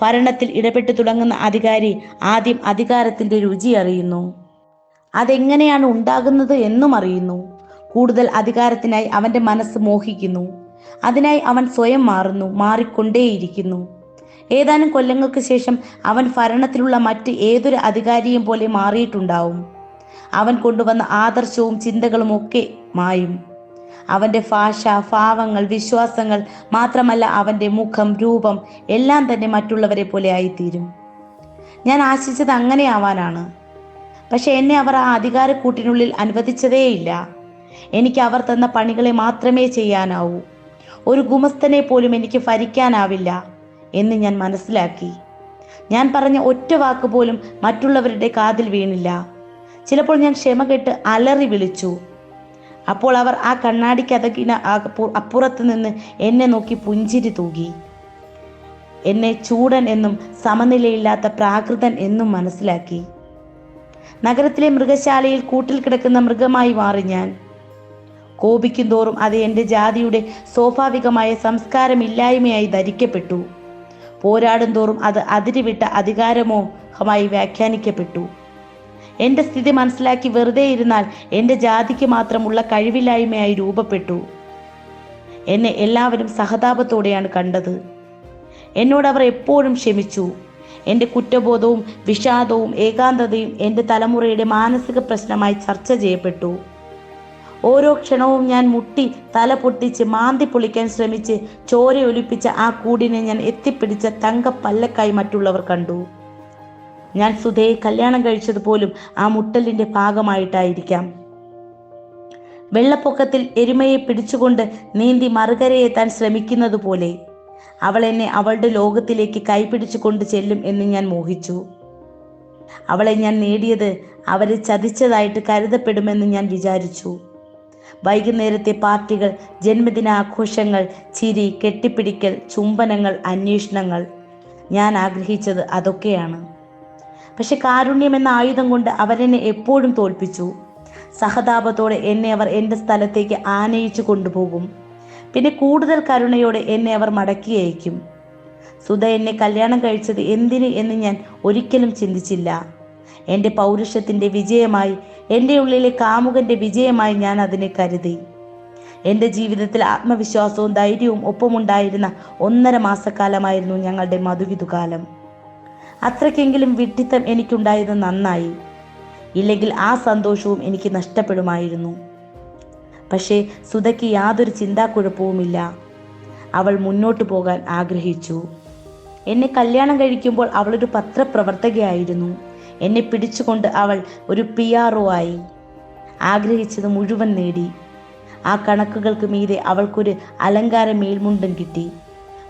ഭരണത്തിൽ ഇടപെട്ടു തുടങ്ങുന്ന അധികാരി ആദ്യം അധികാരത്തിൻ്റെ രുചി അറിയുന്നു. അതെങ്ങനെയാണ് ഉണ്ടാകുന്നത് എന്നും അറിയുന്നു. കൂടുതൽ അധികാരത്തിനായി അവൻ്റെ മനസ്സ് മോഹിക്കുന്നു. അതിനായി അവൻ സ്വയം മാറിക്കൊണ്ടേയിരിക്കുന്നു. ഏതാനും കൊല്ലങ്ങൾക്ക് ശേഷം അവൻ ഭരണത്തിലുള്ള മറ്റ് ഏതൊരു അധികാരിയും പോലെ മാറിയിട്ടുണ്ടാവും. അവൻ കൊണ്ടുവന്ന ആദർശവും ചിന്തകളും ഒക്കെ മായും. അവൻ്റെ ഭാഷ, ഭാവങ്ങൾ, വിശ്വാസങ്ങൾ മാത്രമല്ല അവൻ്റെ മുഖം, രൂപം എല്ലാം തന്നെ മറ്റുള്ളവരെ പോലെ ആയിത്തീരും. ഞാൻ ആശിച്ചത് അങ്ങനെ ആവാനാണ്. പക്ഷെ എന്നെ അവർ ആ അധികാരക്കൂട്ടിനുള്ളിൽ അനുവദിച്ചതേയില്ല. എനിക്ക് അവർ തന്ന പണികളെ മാത്രമേ ചെയ്യാനാവൂ. ഒരു ഗുമസ്തനെ പോലും എനിക്ക് ഭരിക്കാനാവില്ല എന്ന് ഞാൻ മനസ്സിലാക്കി. ഞാൻ പറഞ്ഞ ഒറ്റ വാക്ക് പോലും മറ്റുള്ളവരുടെ കാതിൽ വീണില്ല. ചിലപ്പോൾ ഞാൻ ക്ഷമകെട്ട് അലറി വിളിച്ചു. അപ്പോൾ അവർ ആ കണ്ണാടിക്കതകിന് അപ്പുറത്ത് നിന്ന് എന്നെ നോക്കി പുഞ്ചിരി തൂകി. എന്നെ ചൂടൻ എന്നും സമനിലയില്ലാത്ത പ്രാകൃതൻ എന്നും മനസ്സിലാക്കി. നഗരത്തിലെ മൃഗശാലയിൽ കൂട്ടിൽ കിടക്കുന്ന മൃഗമായി മാറി ഞാൻ. കോപിക്കും തോറും അത് എൻ്റെ ജാതിയുടെ സ്വാഭാവികമായ സംസ്കാരമില്ലായ്മയായി ധരിക്കപ്പെട്ടു. പോരാടും തോറും അത് അതിരുവിട്ട അധികാരമോഹമായി വ്യാഖ്യാനിക്കപ്പെട്ടു. എൻ്റെ സ്ഥിതി മനസ്സിലാക്കി വെറുതെ ഇരുന്നാൽ എൻ്റെ ജാതിക്ക് മാത്രമുള്ള കഴിവില്ലായ്മയായി രൂപപ്പെട്ടു. എന്നെ എല്ലാവരും സഹതാപത്തോടെയാണ് കണ്ടത്. എന്നോട് അവർ എപ്പോഴും ക്ഷമിച്ചു. എൻ്റെ കുറ്റബോധവും വിഷാദവും ഏകാന്തതയും എൻ്റെ തലമുറയുടെ മാനസിക പ്രശ്നമായി ചർച്ച ചെയ്യപ്പെട്ടു. ഓരോ ക്ഷണവും ഞാൻ മുട്ടി തല പൊട്ടിച്ച് മാന്തി പൊളിക്കാൻ ശ്രമിച്ച് ചോരയൊലിപ്പിച്ച ആ കൂടിനെ ഞാൻ എത്തിപ്പിടിച്ച തങ്ക പല്ലക്കായി മറ്റുള്ളവർ കണ്ടു. ഞാൻ സുധയെ കല്യാണം കഴിച്ചത് പോലും ആ മുട്ടലിൻ്റെ ഭാഗമായിട്ടായിരിക്കാം. വെള്ളപ്പൊക്കത്തിൽ എരുമയെ പിടിച്ചുകൊണ്ട് നീന്തി മറുകരയെത്താൻ ശ്രമിക്കുന്നത് പോലെ അവൾ എന്നെ അവളുടെ ലോകത്തിലേക്ക് കൈപിടിച്ചു കൊണ്ട് ചെല്ലും എന്ന് ഞാൻ മോഹിച്ചു. അവളെ ഞാൻ നേടിയത് അവരെ ചതിച്ചതായിട്ട് കരുതപ്പെടുമെന്ന് ഞാൻ വിചാരിച്ചു. വൈകുന്നേരത്തെ പാർട്ടികൾ, ജന്മദിനാഘോഷങ്ങൾ, ചിരി, കെട്ടിപ്പിടിക്കൽ, ചുംബനങ്ങൾ, അന്വേഷണങ്ങൾ, ഞാൻ ആഗ്രഹിച്ചത് അതൊക്കെയാണ്. പക്ഷെ കാരുണ്യം എന്ന ആയുധം കൊണ്ട് അവരെന്നെ എപ്പോഴും തോൽപ്പിച്ചു. സഹതാപത്തോടെ എന്നെ അവർ എൻ്റെ സ്ഥലത്തേക്ക് ആനയിച്ചു കൊണ്ടുപോകും. പിന്നെ കൂടുതൽ കരുണയോടെ എന്നെ അവർ മടക്കി അയക്കും. സുധ എന്നെ കല്യാണം കഴിച്ചത് എന്തിന് എന്ന് ഞാൻ ഒരിക്കലും ചിന്തിച്ചില്ല. എൻ്റെ പൗരുഷത്തിൻ്റെ വിജയമായി, എൻ്റെ ഉള്ളിലെ കാമുകൻ്റെ വിജയമായി ഞാൻ അതിനെ കരുതി. എൻ്റെ ജീവിതത്തിൽ ആത്മവിശ്വാസവും ധൈര്യവും ഒപ്പമുണ്ടായിരുന്ന 1.5 മാസക്കാലമായിരുന്നു ഞങ്ങളുടെ മധുവിധുകാലം. അത്രയ്ക്കെങ്കിലും വിഡ്ഢിത്തം എനിക്കുണ്ടായത് നന്നായി. ഇല്ലെങ്കിൽ ആ സന്തോഷവും എനിക്ക് നഷ്ടപ്പെടുമായിരുന്നു. പക്ഷേ സുധയ്ക്ക് യാതൊരു ചിന്താക്കുഴപ്പവുമില്ല. അവൾ മുന്നോട്ട് പോകാൻ ആഗ്രഹിച്ചു. എന്നെ കല്യാണം കഴിക്കുമ്പോൾ അവളൊരു പത്രപ്രവർത്തകയായിരുന്നു. എന്നെ പിടിച്ചുകൊണ്ട് അവൾ ഒരു PRO ആയി. ആഗ്രഹിച്ചത് മുഴുവൻ നേടി. ആ കണക്കുകൾക്ക് മീതെ അവൾക്കൊരു അലങ്കാര മേൽമുണ്ടും കിട്ടി.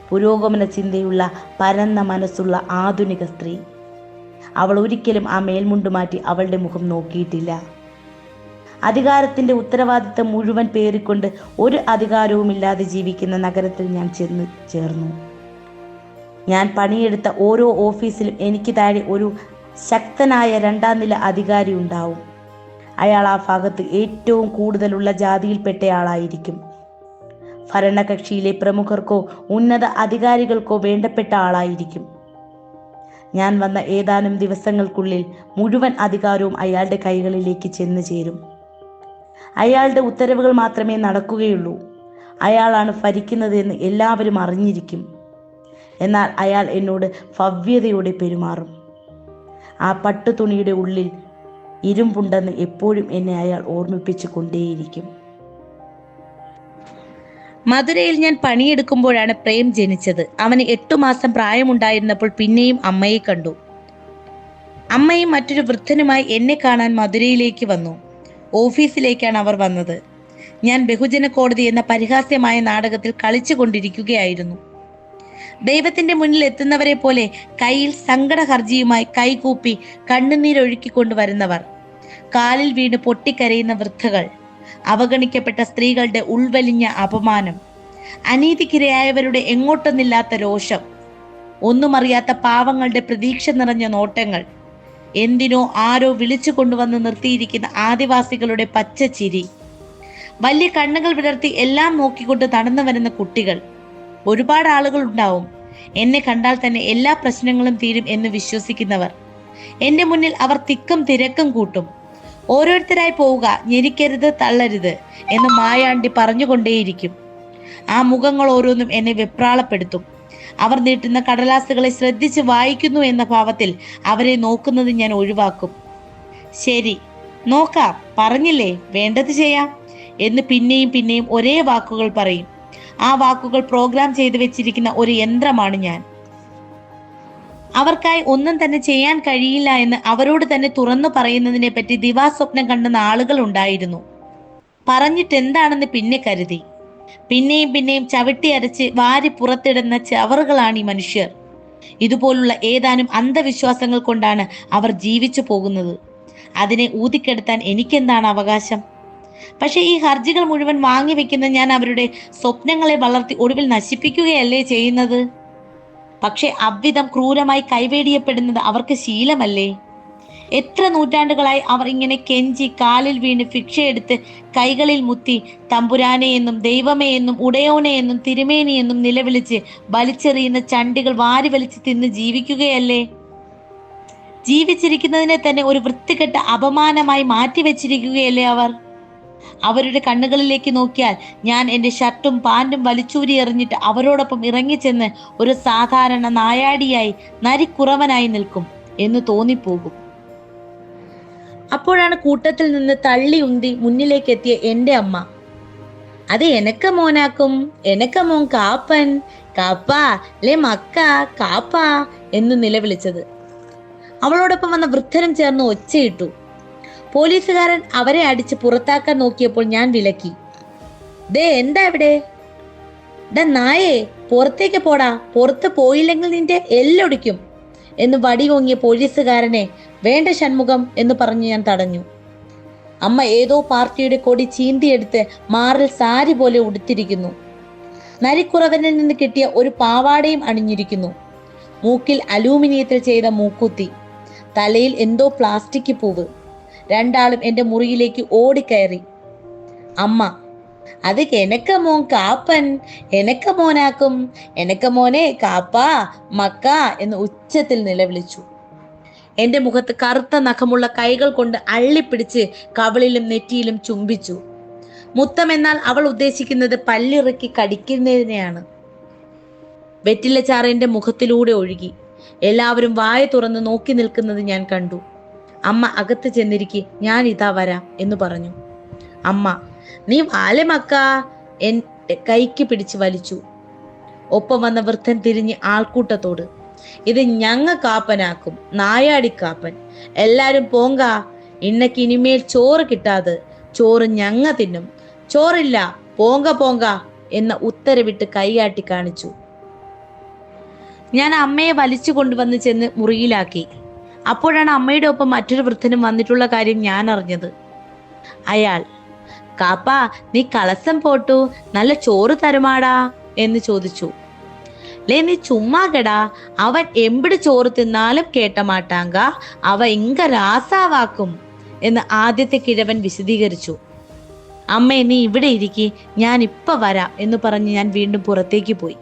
പുരോഗമന ചിന്തയുള്ള പരന്ന മനസ്സുള്ള ആധുനിക സ്ത്രീ. അവൾ ഒരിക്കലും ആ മേൽമുണ്ട് മാറ്റി അവളുടെ മുഖം നോക്കിയിട്ടില്ല. അധികാരത്തിൻ്റെ ഉത്തരവാദിത്തം മുഴുവൻ പേറിക്കൊണ്ട് ഒരു അധികാരവുമില്ലാതെ ജീവിക്കുന്ന നഗരത്തിൽ ഞാൻ ചെന്ന് ചേർന്നു. ഞാൻ പണിയെടുത്ത ഓരോ ഓഫീസിലും എനിക്ക് താഴെ ഒരു ശക്തനായ 2ാം നില അധികാരി ഉണ്ടാവും. അയാൾ ആ ഭാഗത്ത് ഏറ്റവും കൂടുതലുള്ള ജാതിയിൽപ്പെട്ടയാളായിരിക്കും. ഭരണകക്ഷിയിലെ പ്രമുഖർക്കോ ഉന്നത അധികാരികൾക്കോ വേണ്ടപ്പെട്ട ആളായിരിക്കും. ഞാൻ വന്ന ഏതാനും ദിവസങ്ങൾക്കുള്ളിൽ മുഴുവൻ അധികാരവും അയാളുടെ കൈകളിലേക്ക് ചെന്ന് ചേരും. അയാളുടെ ഉത്തരവുകൾ മാത്രമേ നടക്കുകയുള്ളൂ. അയാളാണ് ഭരിക്കുന്നത് എന്ന് എല്ലാവരും അറിഞ്ഞിരിക്കും. എന്നാൽ അയാൾ എന്നോട് ഭവ്യതയോടെ പെരുമാറും. ആ പട്ടുതുണിയുടെ ഉള്ളിൽ ഇരുമ്പുണ്ടെന്ന് എപ്പോഴും എന്നെ അയാൾ ഓർമ്മിപ്പിച്ചു കൊണ്ടേയിരിക്കും. മധുരയിൽ ഞാൻ പണിയെടുക്കുമ്പോഴാണ് പ്രേം ജനിച്ചത്. അവന് 8 മാസം പ്രായമുണ്ടായിരുന്നപ്പോൾ പിന്നെയും അമ്മയെ കണ്ടു. അമ്മയും മറ്റൊരു വൃദ്ധനുമായി എന്നെ കാണാൻ മധുരയിലേക്ക് വന്നു. ഓഫീസിലേക്കാണ് അവർ വന്നത്. ഞാൻ ബഹുജന കോടതി എന്ന പരിഹാസ്യമായ നാടകത്തിൽ കളിച്ചു കൊണ്ടിരിക്കുകയായിരുന്നു. ദൈവത്തിന്റെ മുന്നിൽ എത്തുന്നവരെ പോലെ കയ്യിൽ സങ്കട ഹർജിയുമായി കൈകൂപ്പി കണ്ണുനീരൊഴുക്കിക്കൊണ്ട് വരുന്നവർ, കാലിൽ വീണ് പൊട്ടിക്കരയുന്ന വൃദ്ധകൾ, അവഗണിക്കപ്പെട്ട സ്ത്രീകളുടെ ഉൾവലിഞ്ഞ അപമാനം, അനീതിക്കിരയായവരുടെ എങ്ങോട്ടെന്നില്ലാത്ത രോഷം, ഒന്നും അറിയാത്ത പാവങ്ങളുടെ പ്രതീക്ഷ നിറഞ്ഞ നോട്ടങ്ങൾ, എന്തിനോ ആരോ വിളിച്ചു കൊണ്ടുവന്ന് നിർത്തിയിരിക്കുന്ന ആദിവാസികളുടെ പച്ചച്ചിരി, വലിയ കണ്ണുകൾ വിടർത്തി എല്ലാം നോക്കിക്കൊണ്ട് നടന്നു വരുന്ന കുട്ടികൾ. ഒരുപാട് ആളുകൾ ഉണ്ടാവും എന്നെ കണ്ടാൽ തന്നെ എല്ലാ പ്രശ്നങ്ങളും തീരും എന്ന് വിശ്വസിക്കുന്നവർ. എൻ്റെ മുന്നിൽ അവർ തിക്കും തിരക്കും കൂട്ടും. ഓരോരുത്തരായി പോവുക, ഞെരിക്കരുത്, തള്ളരുത് എന്ന് മായാണ്ടി പറഞ്ഞുകൊണ്ടേയിരിക്കും. ആ മുഖങ്ങൾ ഓരോന്നും എന്നെ വെപ്രാളപ്പെടുത്തും. അവർ നീട്ടുന്ന കടലാസുകളെ ശ്രദ്ധിച്ച് വായിക്കുന്നു എന്ന ഭാവത്തിൽ അവരെ നോക്കുന്നത് ഞാൻ ഒഴിവാക്കും. ശരി, നോക്കാം, പറഞ്ഞില്ലേ, വേണ്ടത് ചെയ്യാം എന്ന് പിന്നെയും പിന്നെയും ഒരേ വാക്കുകൾ പറയും. ആ വാക്കുകൾ പ്രോഗ്രാം ചെയ്തു വെച്ചിരിക്കുന്ന ഒരു യന്ത്രമാണ് ഞാൻ. അവർക്കായി ഒന്നും തന്നെ ചെയ്യാൻ കഴിയില്ല എന്ന് അവരോട് തന്നെ തുറന്നു പറയുന്നതിനെ പറ്റി ദിവാസ്വപ്നം കണ്ടുന്ന ആളുകൾ ഉണ്ടായിരുന്നു. പറഞ്ഞിട്ട് എന്താണെന്ന് പിന്നെ കരുതി. പിന്നെയും പിന്നെയും ചവിട്ടി അരച്ച് വാരി പുറത്തിടുന്ന ചവറുകളാണ് ഈ മനുഷ്യർ. ഇതുപോലുള്ള ഏതാനും അന്ധവിശ്വാസങ്ങൾ കൊണ്ടാണ് അവർ ജീവിച്ചു പോകുന്നത്. അതിനെ ഊതിക്കെടുത്താൻ എനിക്കെന്താണ് അവകാശം? പക്ഷെ ഈ ഹർജികൾ മുഴുവൻ വാങ്ങിവെക്കുന്ന ഞാൻ അവരുടെ സ്വപ്നങ്ങളെ വളർത്തി ഒടുവിൽ നശിപ്പിക്കുകയല്ലേ ചെയ്യുന്നത്? പക്ഷെ അவ்விധം ക്രൂരമായി കൈവേടിയപ്പെടുന്നത് അവർക്ക് ശീലമല്ലേ? എത്ര നൂറ്റാണ്ടുകളായി അവർ ഇങ്ങനെ കെഞ്ചി കാലിൽ വീണ് ഭിക്ഷയെടുത്ത് കൈകളിൽ മുത്തി തമ്പുരാനെ എന്നും ദൈവമേ എന്നും ഉടയോനെ എന്നും തിരുമേനി എന്നും നിലവിളിച്ച് വലിച്ചെറിയുന്ന ചണ്ടികൾ വാരി വലിച്ച് തിന്ന് ജീവിക്കുകയല്ലേ? ജീവിച്ചിരിക്കുന്നതിനെ തന്നെ ഒരു വൃത്തികെട്ട അപമാനമായി മാറ്റിവെച്ചിരിക്കുകയല്ലേ അവർ? അവരുടെ കണ്ണുകളിലേക്ക് നോക്കിയാൽ ഞാൻ എൻ്റെ ഷർട്ടും പാൻറ്റും വലിച്ചൂരി എറിഞ്ഞിട്ട് അവരോടൊപ്പം ഇറങ്ങിച്ചെന്ന് ഒരു സാധാരണ നായാടിയായി നരിക്കുറവനായി നിൽക്കും എന്ന് തോന്നിപ്പോകും. അപ്പോഴാണ് കൂട്ടത്തിൽ നിന്ന് തള്ളി ഉന്തി മുന്നിലേക്ക് എത്തിയ എൻ്റെ അമ്മ, അത് എനക്ക മോനാക്കും, എനക്ക മോൻ കാപ്പൻ, കാപ്പാ ലേ മക്ക കാപ്പാ എന്ന് നിലവിളിച്ചത്. അവളോടൊപ്പം വന്ന വൃദ്ധനും ചേർന്ന് ഒച്ചയിട്ടു. പോലീസുകാരൻ അവരെ അടിച്ച് പുറത്താക്കാൻ നോക്കിയപ്പോൾ ഞാൻ വിലക്കി. ദേ എന്താ ഇവിടെ? നായേ പുറത്തേക്ക് പോടാ, പുറത്ത് പോയില്ലെങ്കിൽ നിന്റെ എല്ലൊടിക്കും എന്ന് വടികൊങ്ങിയ പോലീസുകാരനെ വേണ്ട ഷൺമുഖം എന്ന് പറഞ്ഞ് ഞാൻ തടഞ്ഞു. അമ്മ ഏതോ പാർട്ടിയുടെ കൊടി ചീന്തിയെടുത്ത് മാറിൽ സാരി പോലെ ഉടുത്തിരിക്കുന്നു. നരിക്കുറവനിൽ നിന്ന് കിട്ടിയ ഒരു പാവാടയും അണിഞ്ഞിരിക്കുന്നു. മൂക്കിൽ അലൂമിനിയത്തിൽ ചെയ്ത മൂക്കുത്തി, തലയിൽ എന്തോ പ്ലാസ്റ്റിക് പൂവ്. രണ്ടാളും എൻ്റെ മുറിയിലേക്ക് ഓടിക്കയറി. അമ്മ, അത് എനക്ക മോൻ കാപ്പൻ, എനക്ക മോനാക്കും, എനക്ക മോനെ കാപ്പാ മക്ക എന്ന് ഉച്ചത്തിൽ നിലവിളിച്ചു. എൻ്റെ മുഖത്ത് കറുത്ത നഖമുള്ള കൈകൾ കൊണ്ട് അള്ളിപ്പിടിച്ച് കവിളിലും നെറ്റിയിലും ചുംബിച്ചു. മുത്തം എന്നാൽ അവൾ ഉദ്ദേശിക്കുന്നത് പല്ലിറുക്കി കടിക്കുന്നതിനെയാണ്. വെറ്റിലച്ചാറ് എൻ്റെ മുഖത്തിലൂടെ ഒഴുകി. എല്ലാവരും വായ തുറന്ന് നോക്കി നിൽക്കുന്നത് ഞാൻ കണ്ടു. അമ്മ അകത്ത് ചെന്നിരിക്കെ ഞാൻ ഇതാ വരാം എന്ന് പറഞ്ഞു. അമ്മ, നീ വാലെ മക്ക എൻ്റെ കൈക്ക് പിടിച്ച് വലിച്ചു. ഒപ്പം വന്ന വൃദ്ധൻ തിരിഞ്ഞ് ആൾക്കൂട്ടത്തോട്, ഇത് ഞങ്ങ കാപ്പനാക്കും, നായാടി കാപ്പൻ, എല്ലാരും പോങ്ക, ഇന്നക്ക് ഇനിമേൽ ചോറ് കിട്ടാതെ, ചോറ് ഞങ്ങ തിന്നും, ചോറില്ല പോങ്ക പോങ്ക എന്ന ഉത്തരവിട്ട് കൈയാട്ടി കാണിച്ചു. ഞാൻ അമ്മയെ വലിച്ചു കൊണ്ടുവന്ന് ചെന്ന് മുറിയിലാക്കി. അപ്പോഴാണ് അമ്മയുടെ ഒപ്പം മറ്റൊരു വൃദ്ധനും വന്നിട്ടുള്ള കാര്യം ഞാൻ അറിഞ്ഞത്. അയാൾ, കാപ്പാ നീ കളസം പോട്ടു, നല്ല ചോറ് തരുമാടാ എന്ന് ചോദിച്ചു. ലേ നീ ചുമ്മാകടാ, അവൻ എമ്പിട് ചോറ് തിന്നാലും കേട്ട മാട്ടാങ്ക, അവ ഇങ്ക രാസാവാക്കും എന്ന് ആദ്യത്തെ കിഴവൻ വിശദീകരിച്ചു. അമ്മേ നീ ഇവിടെ ഇരിക്കി, ഞാൻ ഇപ്പൊ വരാം എന്ന് പറഞ്ഞ് ഞാൻ വീണ്ടും പുറത്തേക്ക് പോയി.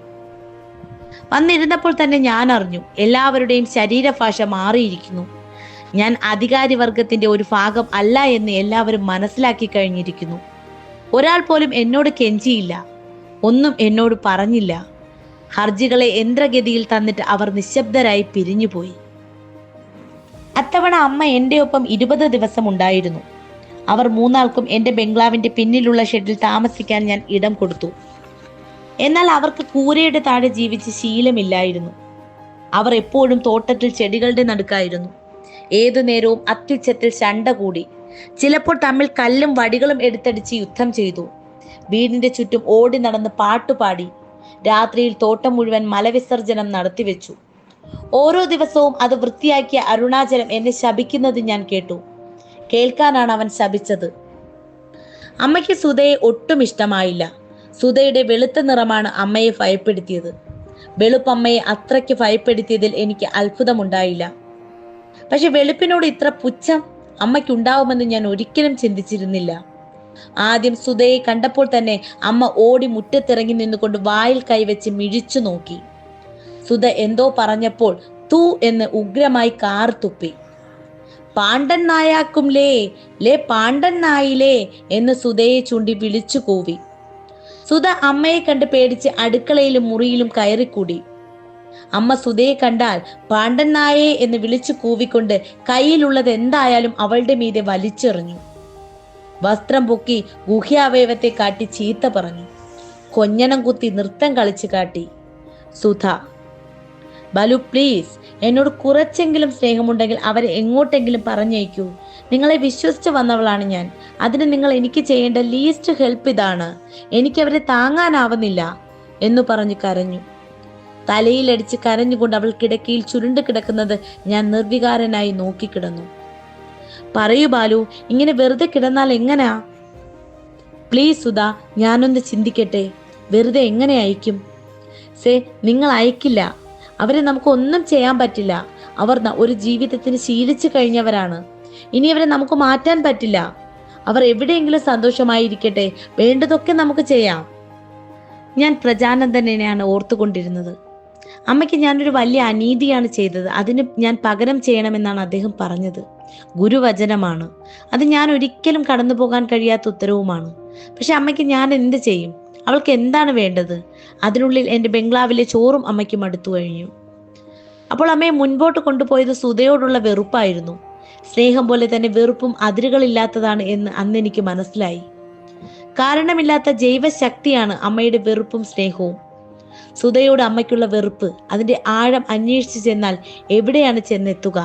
വന്നിരുന്നപ്പോൾ തന്നെ ഞാൻ അറിഞ്ഞു എല്ലാവരുടെയും ശരീരഭാഷ മാറിയിരിക്കുന്നു. ഞാൻ അധികാരി വർഗത്തിന്റെ ഒരു ഭാഗം അല്ല എന്ന് എല്ലാവരും മനസ്സിലാക്കി കഴിഞ്ഞിരിക്കുന്നു. ഒരാൾ പോലും എന്നോട് കെഞ്ചിയില്ല, ഒന്നും എന്നോട് പറഞ്ഞില്ല. ഹർജികളെ യന്ത്രഗതിയിൽ തന്നിട്ട് അവർ നിശബ്ദരായി പിരിഞ്ഞുപോയി. അത്തവണ അമ്മ എൻ്റെ ഒപ്പം 20 ദിവസം ഉണ്ടായിരുന്നു. അവർ മൂന്നാൾക്കും എൻ്റെ ബംഗ്ലാവിന്റെ പിന്നിലുള്ള ഷെഡിൽ താമസിക്കാൻ ഞാൻ ഇടം കൊടുത്തു. എന്നാൽ അവർക്ക് കൂരയുടെ താഴെ ജീവിച്ച് ശീലമില്ലായിരുന്നു. അവർ എപ്പോഴും തോട്ടത്തിൽ ചെടികളുടെ നടുക്കായിരുന്നു. ഏതു നേരവും അത്യുച്ചത്തിൽ ശണ്ട കൂടി. ചിലപ്പോൾ തമ്മിൽ കല്ലും വടികളും എടുത്തടിച്ച് യുദ്ധം ചെയ്തു. വീടിന്റെ ചുറ്റും ഓടി നടന്ന് പാട്ടുപാടി. രാത്രിയിൽ തോട്ടം മുഴുവൻ മലവിസർജനം നടത്തിവെച്ചു. ഓരോ ദിവസവും അത് വൃത്തിയാക്കിയ അരുണാചലം എന്നെ ശപിക്കുന്നത് ഞാൻ കേട്ടു. കേൾക്കാനാണ് അവൻ ശപിച്ചത്. അമ്മയ്ക്ക് സുധയെ ഒട്ടും ഇഷ്ടമായില്ല. സുധയുടെ വെളുത്ത നിറമാണ് അമ്മയെ ഭയപ്പെടുത്തിയത്. വെളുപ്പമ്മയെ അത്രയ്ക്ക് ഭയപ്പെടുത്തിയതിൽ എനിക്ക് അത്ഭുതമുണ്ടായില്ല. പക്ഷെ വെളുപ്പിനോട് ഇത്ര പുച്ഛം അമ്മയ്ക്കുണ്ടാവുമെന്ന് ഞാൻ ഒരിക്കലും ചിന്തിച്ചിരുന്നില്ല. ആദ്യം സുധയെ കണ്ടപ്പോൾ തന്നെ അമ്മ ഓടി മുറ്റത്തിറങ്ങി നിന്നുകൊണ്ട് വായിൽ കൈവച്ച് മിഴിച്ചു നോക്കി. സുധ എന്തോ പറഞ്ഞപ്പോൾ തൂ എന്ന് ഉഗ്രമായി കാർത്തുപ്പി. പാണ്ഡൻ നായാക്കും ലേ ലേ പാണ്ഡൻ നായിലേ എന്ന് സുധയെ ചൂണ്ടി വിളിച്ചു കൂവി. സുധ അമ്മയെ കണ്ട് പേടിച്ച് അടുക്കളയിലും മുറിയിലും കയറിക്കൂടി. അമ്മ സുധയെ കണ്ടാൽ പാണ്ഡൻ നായേ എന്ന് വിളിച്ചു കൂവിക്കൊണ്ട് കയ്യിലുള്ളത് എന്തായാലും അവളുടെ മീതെ വലിച്ചെറിഞ്ഞു. വസ്ത്രം പൊക്കി ഗുഹ്യാവയവത്തെ കാട്ടി ചീത്ത പറഞ്ഞു. കൊഞ്ഞണം കുത്തി നൃത്തം കളിച്ച് കാട്ടി. സുധ, ബലു പ്ലീസ്, എന്നോട് കുറച്ചെങ്കിലും സ്നേഹമുണ്ടെങ്കിൽ അവരെ എങ്ങോട്ടെങ്കിലും പറഞ്ഞയക്കൂ. നിങ്ങളെ വിശ്വസിച്ച് വന്നവളാണ് ഞാൻ. അതിന് നിങ്ങൾ എനിക്ക് ചെയ്യേണ്ട ലീസ്റ്റ് ഹെൽപ്പ് ഇതാണ്. എനിക്കവരെ താങ്ങാനാവുന്നില്ല എന്ന് പറഞ്ഞു കരഞ്ഞു. തലയിലടിച്ച് കരഞ്ഞുകൊണ്ട് അവൾ കിടക്കയിൽ ചുരുണ്ട് കിടക്കുന്നത് ഞാൻ നിർവികാരനായി നോക്കിക്കിടന്നു. പറയൂ ബാലു, ഇങ്ങനെ വെറുതെ കിടന്നാൽ എങ്ങനാ? പ്ലീസ് സുധ, ഞാനൊന്ന് ചിന്തിക്കട്ടെ. വെറുതെ എങ്ങനെ അയക്കും? നിങ്ങൾ അയക്കില്ല. അവരെ നമുക്ക് ഒന്നും ചെയ്യാൻ പറ്റില്ല. അവർ ഒരു ജീവിതത്തിന് ശീലിച്ചു കഴിഞ്ഞവരാണ്. ഇനി അവരെ നമുക്ക് മാറ്റാൻ പറ്റില്ല. അവർ എവിടെയെങ്കിലും സന്തോഷമായിരിക്കട്ടെ. വേണ്ടതൊക്കെ നമുക്ക് ചെയ്യാം. ഞാൻ പ്രജാനന്ദനെയാണ് ഓർത്തുകൊണ്ടിരുന്നത്. അമ്മയ്ക്ക് ഞാനൊരു വലിയ അനീതിയാണ് ചെയ്തത്, അതിന് ഞാൻ പകരം ചെയ്യണമെന്നാണ് അദ്ദേഹം പറഞ്ഞത്. ഗുരുവചനമാണ് അത്, ഞാൻ ഒരിക്കലും കടന്നു പോകാൻ കഴിയാത്ത ഉത്തരവുമാണ്. പക്ഷെ അമ്മയ്ക്ക് ഞാൻ എന്ത് ചെയ്യും? അവൾക്ക് എന്താണ് വേണ്ടത്? അതിനുള്ളിൽ എൻ്റെ ബംഗ്ലാവിലെ ചോറും അമ്മയ്ക്ക് മടുത്തു കഴിഞ്ഞു. അപ്പോൾ അമ്മയെ മുൻപോട്ട് കൊണ്ടുപോയത് സുധയോടുള്ള വെറുപ്പായിരുന്നു. സ്നേഹം പോലെ തന്നെ വെറുപ്പും അതിരുകളില്ലാത്തതാണ് എന്ന് അന്ന് എനിക്ക് മനസ്സിലായി. കാരണമില്ലാത്ത ജൈവശക്തിയാണ് അമ്മയുടെ വെറുപ്പും സ്നേഹവും. സുധയോട് അമ്മയ്ക്കുള്ള വെറുപ്പ്, അതിന്റെ ആഴം അന്വേഷിച്ചു ചെന്നാൽ എവിടെയാണ് ചെന്നെത്തുക?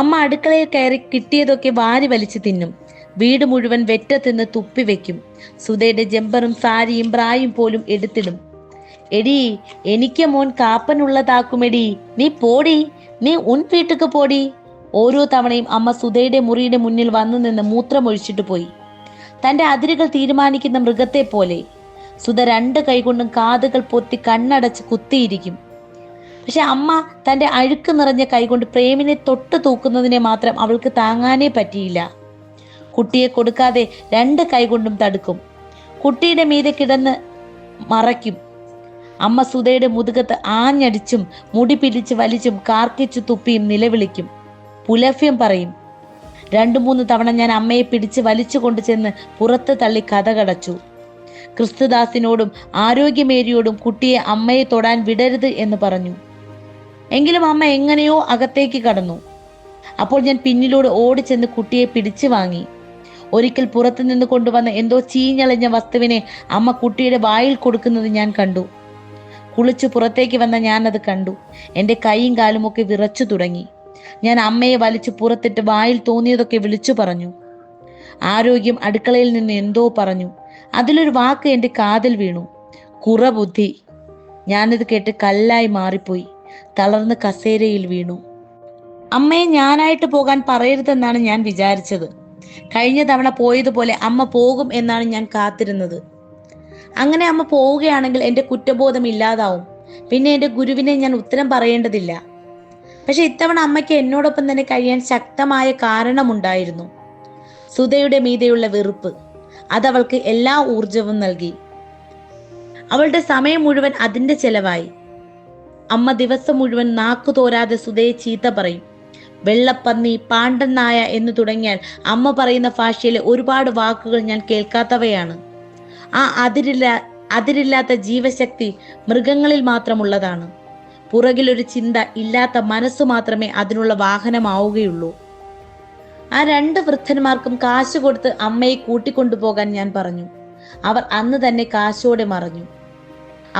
അമ്മ അടുക്കളയിൽ കയറി കിട്ടിയതൊക്കെ വാരി വലിച്ചു തിന്നും. വീട് മുഴുവൻ വെറ്റ തിന്ന് തുപ്പിവെക്കും. സുധയുടെ ജമ്പറും സാരിയും ബ്രായും പോലും എടുത്തിടും. എടി, എനിക്ക് മോൻ കാപ്പനുള്ളതാക്കുമെടി, നീ പോടി, നീ ഉൻ വീട്ടുക്ക് പോടി. ഓരോ തവണയും അമ്മ സുധയുടെ മുറിയുടെ മുന്നിൽ വന്നു നിന്ന് മൂത്രമൊഴിച്ചിട്ട് പോയി. തന്റെ അതിരുകൾ തീരുമാനിക്കുന്ന മൃഗത്തെ പോലെ. സുധ 2 കൈകൊണ്ടും കാതുകൾ പൊത്തി കണ്ണടച്ച് കുത്തിയിരിക്കും. പക്ഷെ അമ്മ തന്റെ അഴുക്ക് നിറഞ്ഞ കൈകൊണ്ട് പ്രേമിനെ തൊട്ട് തൂക്കുന്നതിനെ മാത്രം അവൾക്ക് താങ്ങാനേ പറ്റിയില്ല. കുട്ടിയെ കൊടുക്കാതെ 2 കൈകൊണ്ടും തടുക്കും. കുട്ടിയുടെ മീതെ കിടന്ന് മറയ്ക്കും. അമ്മ സുധയുടെ മുതുകത്ത് ആഞ്ഞടിച്ചും മുടി പിരിച്ച് വലിച്ചും കാർക്കിച്ചു തുപ്പിയും നിലവിളിക്കും. പുലഭ്യം പറയും. 2-3 തവണ ഞാൻ അമ്മയെ പിടിച്ച് വലിച്ചു കൊണ്ടു ചെന്ന് പുറത്ത് തള്ളി കതകടച്ചു. ക്രിസ്തുദാസിനോടും ആരോഗ്യമേരിയോടും കുട്ടിയെ അമ്മയെ തൊടാൻ വിടരുത് എന്ന് പറഞ്ഞു. എങ്കിലും അമ്മ എങ്ങനെയോ അകത്തേക്ക് കടന്നു. അപ്പോൾ ഞാൻ പിന്നിലൂടെ ഓടിച്ചെന്ന് കുട്ടിയെ പിടിച്ചു വാങ്ങി. ഒരിക്കൽ പുറത്തു നിന്ന് കൊണ്ടുവന്ന എന്തോ ചീഞ്ഞളഞ്ഞ വസ്തുവിനെ അമ്മ കുട്ടിയുടെ വായിൽ കൊടുക്കുന്നത് ഞാൻ കണ്ടു. കുളിച്ചു പുറത്തേക്ക് വന്ന ഞാൻ അത് കണ്ടു. എൻ്റെ കൈയും കാലുമൊക്കെ വിറച്ചു തുടങ്ങി. ഞാൻ അമ്മയെ വലിച്ചു പുറത്തിട്ട് വായിൽ തോന്നിയതൊക്കെ വിളിച്ചു പറഞ്ഞു. ആരോഗ്യം അടുക്കളയിൽ നിന്ന് എന്തോ പറഞ്ഞു. അതിലൊരു വാക്ക് എൻ്റെ കാതിൽ വീണു. കുറബുദ്ധി. ഞാനത് കേട്ട് കല്ലായി മാറിപ്പോയി. തളർന്ന് കസേരയിൽ വീണു. അമ്മയെ ഞാനായിട്ട് പോകാൻ പറയരുതെന്നാണ് ഞാൻ വിചാരിച്ചത്. കഴിഞ്ഞ തവണ പോയതുപോലെ അമ്മ പോകും എന്നാണ് ഞാൻ കാത്തിരുന്നത്. അങ്ങനെ അമ്മ പോവുകയാണെങ്കിൽ എൻ്റെ കുറ്റബോധം ഇല്ലാതാവും. പിന്നെ എൻ്റെ ഗുരുവിനെ ഞാൻ ഉത്തരം പറയേണ്ടതില്ല. പക്ഷെ ഇത്തവണ അമ്മയ്ക്ക് എന്നോടൊപ്പം തന്നെ കഴിയാൻ ശക്തമായ കാരണമുണ്ടായിരുന്നു. സുധയുടെ മീതെയുള്ള വെറുപ്പ്. അതവൾക്ക് എല്ലാ ഊർജവും നൽകി. അവളുടെ സമയം മുഴുവൻ അതിന്റെ ചെലവായി. അമ്മ ദിവസം മുഴുവൻ നാക്കു തോരാതെ സുധയെ ചീത്ത പറയും. വെള്ളപ്പന്നി, പാണ്ടൻ നായ എന്ന് തുടങ്ങിയാൽ അമ്മ പറയുന്ന ഭാഷയിലെ ഒരുപാട് വാക്കുകൾ ഞാൻ കേൾക്കാത്തവയാണ്. ആ അതിരില്ലാത്ത ജീവശക്തി മൃഗങ്ങളിൽ മാത്രമുള്ളതാണ്. പുറകിലൊരു ചിന്ത ഇല്ലാത്ത മനസ്സ് മാത്രമേ അതിനുള്ള വാഹനമാവുകയുള്ളൂ. ആ 2 വൃദ്ധന്മാർക്കും കാശ് കൊടുത്ത് അമ്മയെ കൂട്ടിക്കൊണ്ടുപോകാൻ ഞാൻ പറഞ്ഞു. അവർ അന്ന് തന്നെ കാശോടെ മറഞ്ഞു.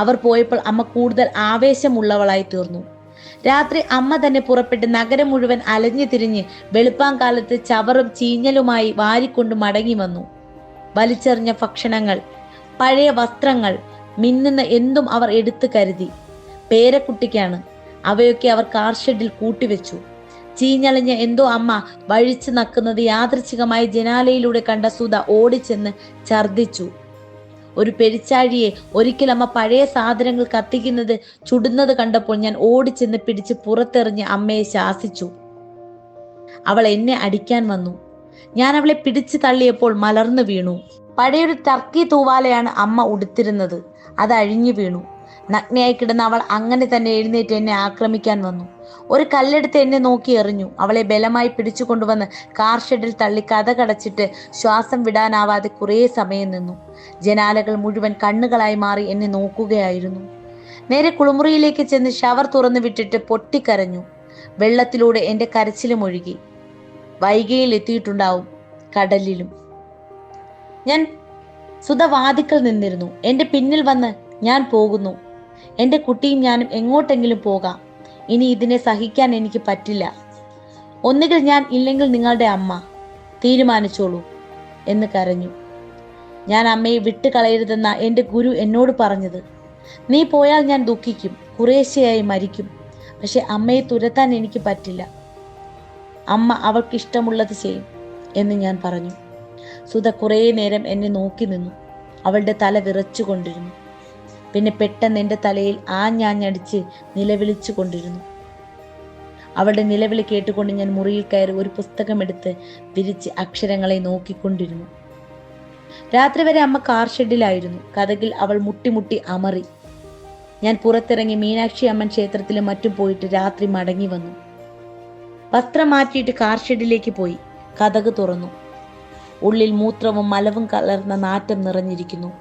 അവർ പോയപ്പോൾ അമ്മ കൂടുതൽ ആവേശമുള്ളവളായി തീർന്നു. രാത്രി അമ്മ തന്നെ പുറപ്പെട്ട് നഗരം മുഴുവൻ അലഞ്ഞു തിരിഞ്ഞ് വെളുപ്പാങ്കാലത്ത് ചവറും ചീഞ്ഞലുമായി വാരിക്കൊണ്ട് മടങ്ങി വന്നു. വലിച്ചെറിഞ്ഞ ഭക്ഷണങ്ങൾ, പഴയ വസ്ത്രങ്ങൾ, മിന്നുന്ന എന്തും അവർ എടുത്തു കരുതി. പേരക്കുട്ടിക്കാണ്. അവയൊക്കെ അവർ കാർ ഷെഡിൽ കൂട്ടിവെച്ചു. ചീഞ്ഞളിഞ്ഞ എന്തോ അമ്മ വഴിച്ചു നക്കുന്നത് യാദൃച്ഛികമായി ജനാലയിലൂടെ കണ്ട സുധ ഓടിച്ചെന്ന് ഛർദിച്ചു. ഒരു പെരിച്ചാഴിയെ ഒരിക്കൽ അമ്മ പഴയ സാധനങ്ങൾ കത്തിക്കുന്നത് ചുടുന്നത് കണ്ടപ്പോൾ ഞാൻ ഓടിച്ചെന്ന് പിടിച്ച് പുറത്തെറിഞ്ഞ് അമ്മയെ ശാസിച്ചു. അവൾ എന്നെ അടിക്കാൻ വന്നു. ഞാൻ അവളെ പിടിച്ചു തള്ളിയപ്പോൾ മലർന്നു വീണു. പഴയൊരു ടർക്കി തൂവാലയാണ് അമ്മ ഉടുത്തിരുന്നത്. അത് അഴിഞ്ഞു വീണു. നഗ്നയായി കിടന്ന അവൾ അങ്ങനെ തന്നെ എഴുന്നേറ്റ് എന്നെ ആക്രമിക്കാൻ വന്നു. ഒരു കല്ലെടുത്ത് എന്നെ നോക്കി എറിഞ്ഞു. അവളെ ബലമായി പിടിച്ചു കൊണ്ടുവന്ന് കാർ ഷെഡിൽ തള്ളി കതകടച്ചിട്ട് ശ്വാസം വിടാനാവാതെ കുറേ സമയം നിന്നു. ജനാലകൾ മുഴുവൻ കണ്ണുകളായി മാറി എന്നെ നോക്കുകയായിരുന്നു. നേരെ കുളിമുറിയിലേക്ക് ചെന്ന് ഷവർ തുറന്നു വിട്ടിട്ട് പൊട്ടിക്കരഞ്ഞു. വെള്ളത്തിലൂടെ എൻ്റെ കരച്ചിലും ഒഴുകി. വൈകയിൽ എത്തിയിട്ടുണ്ടാവും, കടലിലും. ഞാൻ സുധ വാതിക്കൽ നിന്നിരുന്നു. എൻ്റെ പിന്നിൽ വന്ന്, ഞാൻ പോകുന്നു, എൻ്റെ കുട്ടിയും ഞാനും എങ്ങോട്ടെങ്കിലും പോകാം. ഇനി ഇതിനെ സഹിക്കാൻ എനിക്ക് പറ്റില്ല. ഒന്നുകിൽ ഞാൻ, ഇല്ലെങ്കിൽ നിങ്ങളുടെ അമ്മ. തീരുമാനിച്ചോളൂ എന്ന് കരഞ്ഞു. ഞാൻ അമ്മയെ വിട്ടുകളയരുതെന്ന എൻ്റെ ഗുരു എന്നോട് പറഞ്ഞത്. നീ പോയാൽ ഞാൻ ദുഃഖിക്കും, കുറേശ്ശെയായി മരിക്കും. പക്ഷെ അമ്മയെ തുരത്താൻ എനിക്ക് പറ്റില്ല. അമ്മ അവൾക്കിഷ്ടമുള്ളത് ചെയ്യും എന്ന് ഞാൻ പറഞ്ഞു. സുധ കുറേ നേരം എന്നെ നോക്കി നിന്നു. അവളുടെ തല വിറച്ചുകൊണ്ടിരുന്നു. പിന്നെ പെട്ടെന്ന് എൻ്റെ തലയിൽ ആഞ്ഞാഞ്ഞടിച്ച് നിലവിളിച്ചു കൊണ്ടിരുന്നു. അവളുടെ നിലവിളി കേട്ടുകൊണ്ട് ഞാൻ മുറിയിൽ കയറി ഒരു പുസ്തകമെടുത്ത് വിരിച്ച് അക്ഷരങ്ങളെ നോക്കിക്കൊണ്ടിരുന്നു. രാത്രി വരെ അമ്മ കാർ ഷെഡിലായിരുന്നു. കതകിൽ അവൾ മുട്ടി അമറി. ഞാൻ പുറത്തിറങ്ങി മീനാക്ഷി അമ്മൻ ക്ഷേത്രത്തിലും മറ്റും പോയിട്ട് രാത്രി മടങ്ങി വന്നു. വസ്ത്രം മാറ്റിയിട്ട് കാർ ഷെഡിലേക്ക് പോയി. കതക് തുറന്നു. ഉള്ളിൽ മൂത്രവും മലവും കലർന്ന നാറ്റം നിറഞ്ഞിരിക്കുന്നു.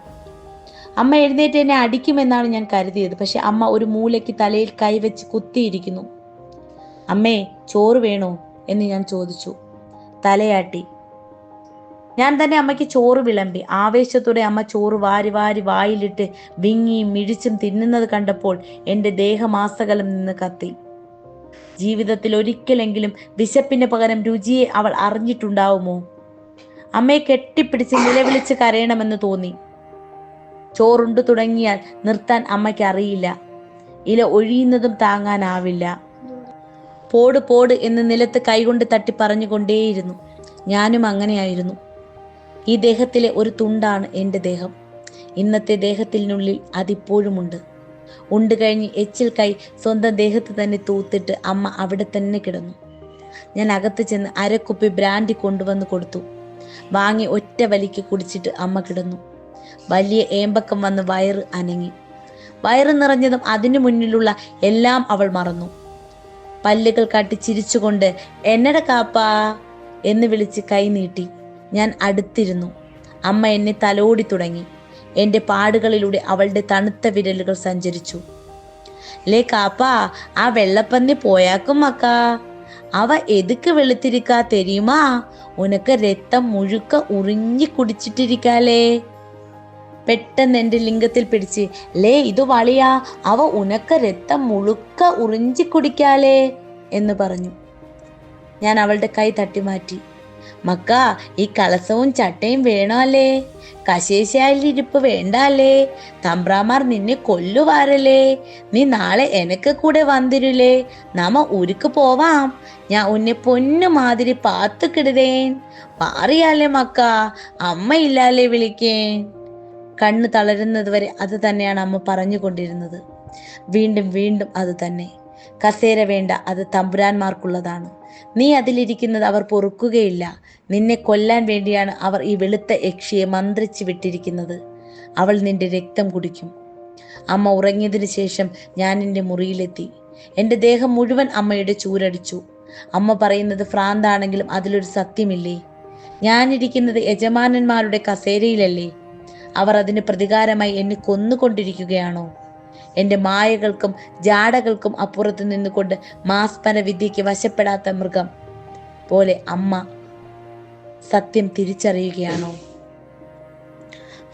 അമ്മ എഴുന്നേറ്റ് എന്നെ അടിക്കുമെന്നാണ് ഞാൻ കരുതിയത്. പക്ഷെ അമ്മ ഒരു മൂലയ്ക്ക് തലയിൽ കൈവച്ച് കുത്തിയിരിക്കുന്നു. അമ്മേ, ചോറ് വേണോ എന്ന് ഞാൻ ചോദിച്ചു. തലയാട്ടി. ഞാൻ തന്നെ അമ്മയ്ക്ക് ചോറ് വിളമ്പി. ആവേശത്തോടെ അമ്മ ചോറ് വാരി വാരി വായിലിട്ട് വിങ്ങിയും മിഴിച്ചും തിന്നുന്നത് കണ്ടപ്പോൾ എൻ്റെ ദേഹമാസകലം നിന്ന് കത്തി. ജീവിതത്തിൽ ഒരിക്കലെങ്കിലും വിശപ്പിന് പകരം രുചിയെ അവൾ അറിഞ്ഞിട്ടുണ്ടാവുമോ? അമ്മയെ കെട്ടിപ്പിടിച്ച് നിലവിളിച്ച് കരയണമെന്ന് തോന്നി. ചോറുണ്ടു തുടങ്ങിയാൽ നിർത്താൻ അമ്മയ്ക്ക് അറിയില്ല. ഇല ഒഴിയുന്നതും താങ്ങാനാവില്ല. പോട് പോട് എന്ന് നിലത്ത് കൈകൊണ്ട് തട്ടി പറഞ്ഞുകൊണ്ടേയിരുന്നു. ഞാനും അങ്ങനെയായിരുന്നു. ഈ ദേഹത്തിലെ ഒരു തുണ്ടാണ് എൻ്റെ ദേഹം. ഇന്നത്തെ ദേഹത്തിനുള്ളിൽ അതിപ്പോഴുമുണ്ട്. ഉണ്ട് കഴിഞ്ഞ് എച്ചിൽ കൈ സ്വന്തം ദേഹത്ത് തന്നെ തൂത്തിട്ട് അമ്മ അവിടെ തന്നെ കിടന്നു. ഞാൻ അകത്ത് ചെന്ന് അരക്കുപ്പി ബ്രാൻഡി കൊണ്ടുവന്ന് കൊടുത്തു. വാങ്ങി ഒറ്റ വലിക്ക് കുടിച്ചിട്ട് അമ്മ കിടന്നു. വലിയ ഏമ്പക്കം വന്ന് വയറ് അനങ്ങി. വയറ് നിറഞ്ഞതും അതിനു മുന്നിലുള്ള എല്ലാം അവൾ മറന്നു. പല്ലുകൾ കാട്ടി ചിരിച്ചുകൊണ്ട് എന്നട കാപ്പാ എന്ന് വിളിച്ച് കൈ നീട്ടി. ഞാൻ അടുത്തിരുന്നു. അമ്മ എന്നെ തലോടി തുടങ്ങി. എൻ്റെ പാടുകളിലൂടെ അവളുടെ തണുത്ത വിരലുകൾ സഞ്ചരിച്ചു. ലേ കാപ്പാ, ആ വെള്ളപ്പന്നി പോയാക്കും മക്കാ. അവ എതുക്ക് വെളുത്തിരിക്കാ തെരിയുമാ? ഉനക്ക് രക്തം മുഴുക്ക ഉറിഞ്ഞി കുടിച്ചിട്ടിരിക്കാലേ. പെട്ടെന്ന് എൻ്റെ ലിംഗത്തിൽ പിടിച്ച് ലേ ഇത് വളിയാ, അവ ഉനക്ക് രക്തം മുഴുക്ക ഉറിഞ്ചി കുടിക്കാലേ എന്ന് പറഞ്ഞു. ഞാൻ അവളുടെ കൈ തട്ടിമാറ്റി. മക്ക, ഈ കളസവും ചട്ടയും വേണോ അല്ലേ? കശേശായിലിരിപ്പ് വേണ്ട അല്ലേ? തമ്പ്രാമാർ നിന്നെ കൊല്ലുവാരല്ലേ? നീ നാളെ എനക്ക് കൂടെ വന്നിരുലേ? നമ്മ ഊருக்கு പോവാം. ഞാൻ ഉന്നെ പൊന്നു മാതിരി പാത്തുക്കിടുതേൻ. പാറിയാലേ മക്ക, അമ്മ ഇല്ലാലേ വിളിക്കേൻ. കണ്ണ് തളരുന്നത് വരെ അത് തന്നെയാണ് അമ്മ പറഞ്ഞുകൊണ്ടിരുന്നത്. വീണ്ടും വീണ്ടും അത് തന്നെ. കസേര വേണ്ട, അത് തമ്പുരാന്മാർക്കുള്ളതാണ്. നീ അതിലിരിക്കുന്നത് അവർ പൊറുക്കുകയില്ല. നിന്നെ കൊല്ലാൻ വേണ്ടിയാണ് അവർ ഈ വെളുത്ത യക്ഷിയെ മന്ത്രിച്ച് വിട്ടിരിക്കുന്നത്. അവൾ നിന്റെ രക്തം കുടിക്കും. അമ്മ ഉറങ്ങിയതിന് ശേഷം ഞാൻ എൻ്റെ മുറിയിലെത്തി. എൻ്റെ ദേഹം മുഴുവൻ അമ്മയുടെ ചൂരടിച്ചു. അമ്മ പറയുന്നത് ഭ്രാന്താണെങ്കിലും അതിലൊരു സത്യമില്ലേ? ഞാനിരിക്കുന്നത് യജമാനന്മാരുടെ കസേരയിലല്ലേ? അവർ അതിന് പ്രതികാരമായി എന്നെ കൊന്നുകൊണ്ടിരിക്കുകയാണോ? എൻ്റെ മായകൾക്കും ജാടകൾക്കും അപ്പുറത്ത് നിന്നുകൊണ്ട് മാസ്പന വിദ്യയ്ക്ക് വശപ്പെടാത്ത മൃഗം പോലെ അമ്മ സത്യം തിരിച്ചറിയുകയാണോ?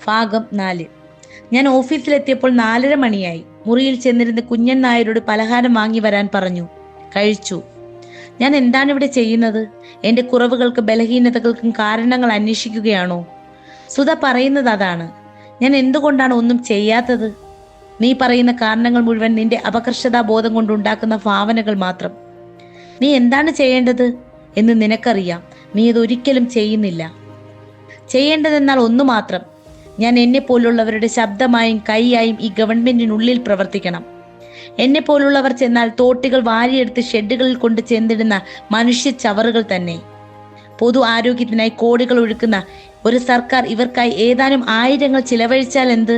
ഭാഗം 4. ഞാൻ ഓഫീസിലെത്തിയപ്പോൾ 4:30 മണിയായി. മുറിയിൽ ചെന്നിരുന്ന് കുഞ്ഞൻ നായരോട് പലഹാരം വാങ്ങി വരാൻ പറഞ്ഞു. കഴിച്ചു. ഞാൻ എന്താണ് ഇവിടെ ചെയ്യുന്നത്? എൻ്റെ കുറവുകൾക്ക് ബലഹീനതകൾക്കും കാരണങ്ങൾ അന്വേഷിക്കുകയാണോ? സുധ പറയുന്നത് അതാണ്. ഞാൻ എന്തുകൊണ്ടാണ് ഒന്നും ചെയ്യാത്തത്? നീ പറയുന്ന കാരണങ്ങൾ മുഴുവൻ നിന്റെ അപകർഷതാ ബോധം കൊണ്ടുണ്ടാക്കുന്ന ഭാവനകൾ മാത്രം. നീ എന്താണ് ചെയ്യേണ്ടത് എന്ന് നിനക്കറിയാം. നീ ഇതൊരിക്കലും ചെയ്യുന്നില്ല. ചെയ്യേണ്ടതെന്നാൽ ഒന്നു മാത്രം. ഞാൻ എന്നെ പോലുള്ളവരുടെ ശബ്ദമായും കൈയായും ഈ ഗവൺമെന്റിനുള്ളിൽ പ്രവർത്തിക്കണം. എന്നെ പോലുള്ളവർ ചെന്നാൽ തോട്ടികൾ വാരിയെടുത്ത് ഷെഡുകളിൽ കൊണ്ട് ചെന്നിടുന്ന മനുഷ്യ ചവറുകൾ തന്നെ. പൊതു ആരോഗ്യത്തിനായി കോടികൾ ഒഴുക്കുന്ന ഒരു സർക്കാർ ഇവർക്കായി ഏതാനും ആയിരങ്ങൾ ചിലവഴിച്ചാൽ എന്ത്?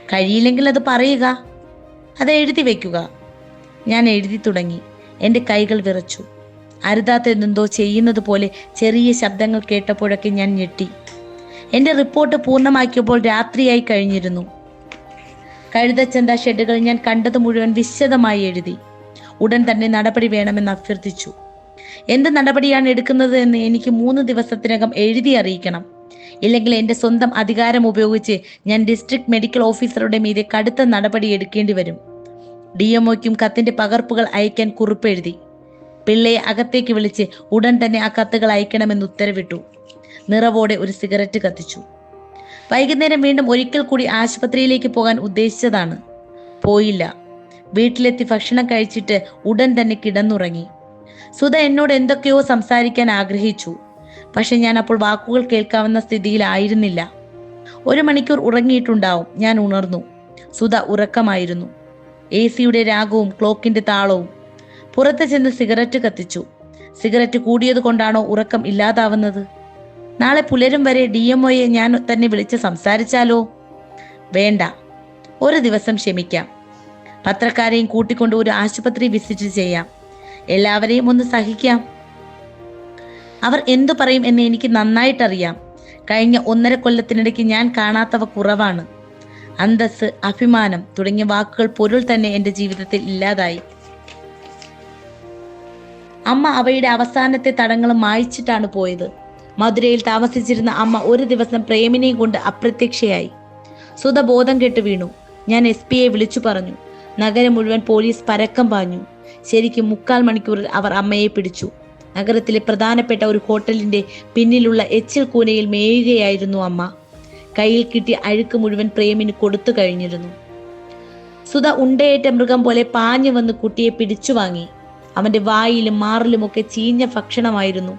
കഴിയില്ലെങ്കിൽ അത് പറയുക, അത് എഴുതി വെക്കുക. ഞാൻ എഴുതി തുടങ്ങി. എൻ്റെ കൈകൾ വിറച്ചു. അരുതാത്ത എന്തെന്തോ ചെയ്യുന്നത് പോലെ ചെറിയ ശബ്ദങ്ങൾ കേട്ടപ്പോഴൊക്കെ ഞാൻ ഞെട്ടി. എൻ്റെ റിപ്പോർട്ട് പൂർണ്ണമാക്കിയപ്പോൾ രാത്രിയായി കഴിഞ്ഞിരുന്നു. കഴുതച്ചന്ത ഷെഡുകൾ ഞാൻ കണ്ടത് മുഴുവൻ വിശദമായി എഴുതി. ഉടൻ തന്നെ നടപടി വേണമെന്ന് അഭ്യർത്ഥിച്ചു. എന്ത് നടപടിയാണ് എടുക്കുന്നത് എന്ന് എനിക്ക് 3 ദിവസത്തിനകം എഴുതി അറിയിക്കണം. ഇല്ലെങ്കിൽ എൻ്റെ സ്വന്തം അധികാരം ഉപയോഗിച്ച് ഞാൻ ഡിസ്ട്രിക്ട് മെഡിക്കൽ ഓഫീസറുടെ മീതെ കടുത്ത നടപടി എടുക്കേണ്ടി വരും. DMOയ്ക്കും കത്തിന്റെ പകർപ്പുകൾ അയക്കാൻ കുറിപ്പെഴുതി. പിള്ളയെ അകത്തേക്ക് വിളിച്ച് ഉടൻ തന്നെ ആ കത്തുകൾ അയക്കണമെന്ന് ഉത്തരവിട്ടു. നിറവോടെ ഒരു സിഗരറ്റ് കത്തിച്ചു. വൈകുന്നേരം വീണ്ടും ഒരിക്കൽ കൂടി ആശുപത്രിയിലേക്ക് പോകാൻ ഉദ്ദേശിച്ചതാണ്. പോയില്ല. വീട്ടിലെത്തി ഭക്ഷണം കഴിച്ചിട്ട് ഉടൻ തന്നെ കിടന്നുറങ്ങി. സുധ എന്നോട് എന്തൊക്കെയോ സംസാരിക്കാൻ ആഗ്രഹിച്ചു. പക്ഷെ ഞാൻ അപ്പോൾ വാക്കുകൾ കേൾക്കാവുന്ന സ്ഥിതിയിലായിരുന്നില്ല. 1 മണിക്കൂർ ഉറങ്ങിയിട്ടുണ്ടാവും. ഞാൻ ഉണർന്നു. സുധ ഉറക്കമായിരുന്നു. AC-യുടെ രാഗവും ക്ലോക്കിന്റെ താളവും. പുറത്ത് ചെന്ന് സിഗരറ്റ് കത്തിച്ചു. സിഗരറ്റ് കൂടിയത് കൊണ്ടാണോ ഉറക്കം ഇല്ലാതാവുന്നത്? നാളെ പുലരും വരെ DMOയെ ഞാൻ തന്നെ വിളിച്ച് സംസാരിച്ചാലോ? വേണ്ട, ഒരു ദിവസം ക്ഷമിക്കാം. പത്രക്കാരെയും കൂട്ടിക്കൊണ്ട് ഒരു ആശുപത്രി വിസിറ്റ് ചെയ്യാം. എല്ലാവരെയും ഒന്ന് സഹിക്കാം. അവർ എന്തു പറയും എന്ന് എനിക്ക് നന്നായിട്ടറിയാം. കഴിഞ്ഞ 1.5 കൊല്ലത്തിനിടയ്ക്ക് ഞാൻ കാണാത്തവ കുറവാണ്. അന്തസ്സ്, അഭിമാനം തുടങ്ങിയ വാക്കുകൾ പൊരുൾ തന്നെ എൻ്റെ ജീവിതത്തിൽ ഇല്ലാതായി. അമ്മ അവയുടെ അവസാനത്തെ തടങ്ങളും മായ്ച്ചിട്ടാണ് പോയത്. മധുരയിൽ താമസിച്ചിരുന്ന അമ്മ ഒരു ദിവസം പ്രേമിനെയും കൊണ്ട് അപ്രത്യക്ഷയായി. സുധ ബോധം കെട്ട് വീണു. ഞാൻ SP യെ വിളിച്ചു പറഞ്ഞു. നഗരം മുഴുവൻ പോലീസ് പരക്കം പാഞ്ഞു. ശരിക്കും 3/4 മണിക്കൂറിൽ അവർ അമ്മയെ പിടിച്ചു. നഗരത്തിലെ പ്രധാനപ്പെട്ട ഒരു ഹോട്ടലിന്റെ പിന്നിലുള്ള എച്ചിൽ കൂനയിൽ മേയുകയായിരുന്നു അമ്മ. കയ്യിൽ കിട്ടിയ അഴുക്ക് മുഴുവൻ പ്രേമിന് കൊടുത്തു കഴിഞ്ഞിരുന്നു. സുധ ഉണ്ടയേറ്റ മൃഗം പോലെ പാഞ്ഞു വന്ന് കുട്ടിയെ പിടിച്ചു വാങ്ങി. അവന്റെ വായിലും മാറിലുമൊക്കെ ചീഞ്ഞ ഭക്ഷണമായിരുന്നു.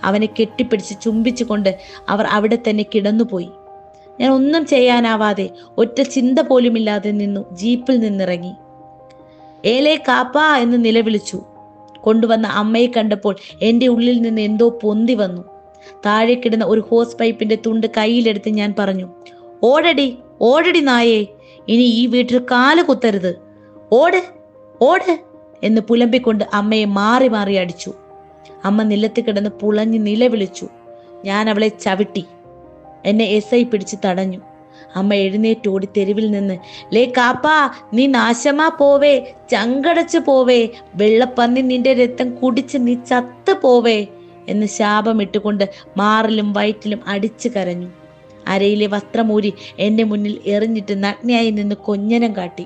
അവനെ കെട്ടിപ്പിടിച്ച് ചുംബിച്ചുകൊണ്ട് അവർ അവിടെ തന്നെ കിടന്നുപോയി. ഞാൻ ഒന്നും ചെയ്യാനാവാതെ ഒറ്റ ചിന്ത പോലുമില്ലാതെ നിന്നു ജീപ്പിൽ നിന്നിറങ്ങി. ഏലേ കാപ്പാ എന്ന് നിലവിളിച്ചു. കൊണ്ടുവന്ന അമ്മയെ കണ്ടപ്പോൾ എൻ്റെ ഉള്ളിൽ നിന്ന് എന്തോ പൊന്തി വന്നു. താഴെ കിടന്ന ഒരു ഹോസ് പൈപ്പിന്റെ തുണ്ട് കയ്യിലെടുത്ത് ഞാൻ പറഞ്ഞു, ഓടടി ഓടടി നായേ, ഇനി ഈ വീട്ടിൽ കാല് കുത്തരുത്, ഓട് ഓട് എന്ന് പുലമ്പിക്കൊണ്ട് അമ്മയെ മാറി മാറി അടിച്ചു. അമ്മ നിലത്ത് കിടന്ന് പുളഞ്ഞ് നിലവിളിച്ചു. ഞാൻ അവളെ ചവിട്ടി. എന്നെ SI പിടിച്ച് തടഞ്ഞു. അമ്മ എഴുന്നേറ്റോടി തെരുവിൽ നിന്ന്, ലേ കാപ്പാ, നീ നാശമാ പോവേ, ചങ്കടച്ചു പോവേ, വെള്ളപ്പന്നി നിന്റെ രക്തം കുടിച്ച് നീ ചത്ത് പോവേ എന്ന് ശാപമിട്ടുകൊണ്ട് മാറിലും വയറ്റിലും അടിച്ചു കരഞ്ഞു. അരയിലെ വസ്ത്രമൂരി എൻ്റെ മുന്നിൽ എറിഞ്ഞിട്ട് നഗ്നയായി നിന്ന് കൊഞ്ഞനം കാട്ടി.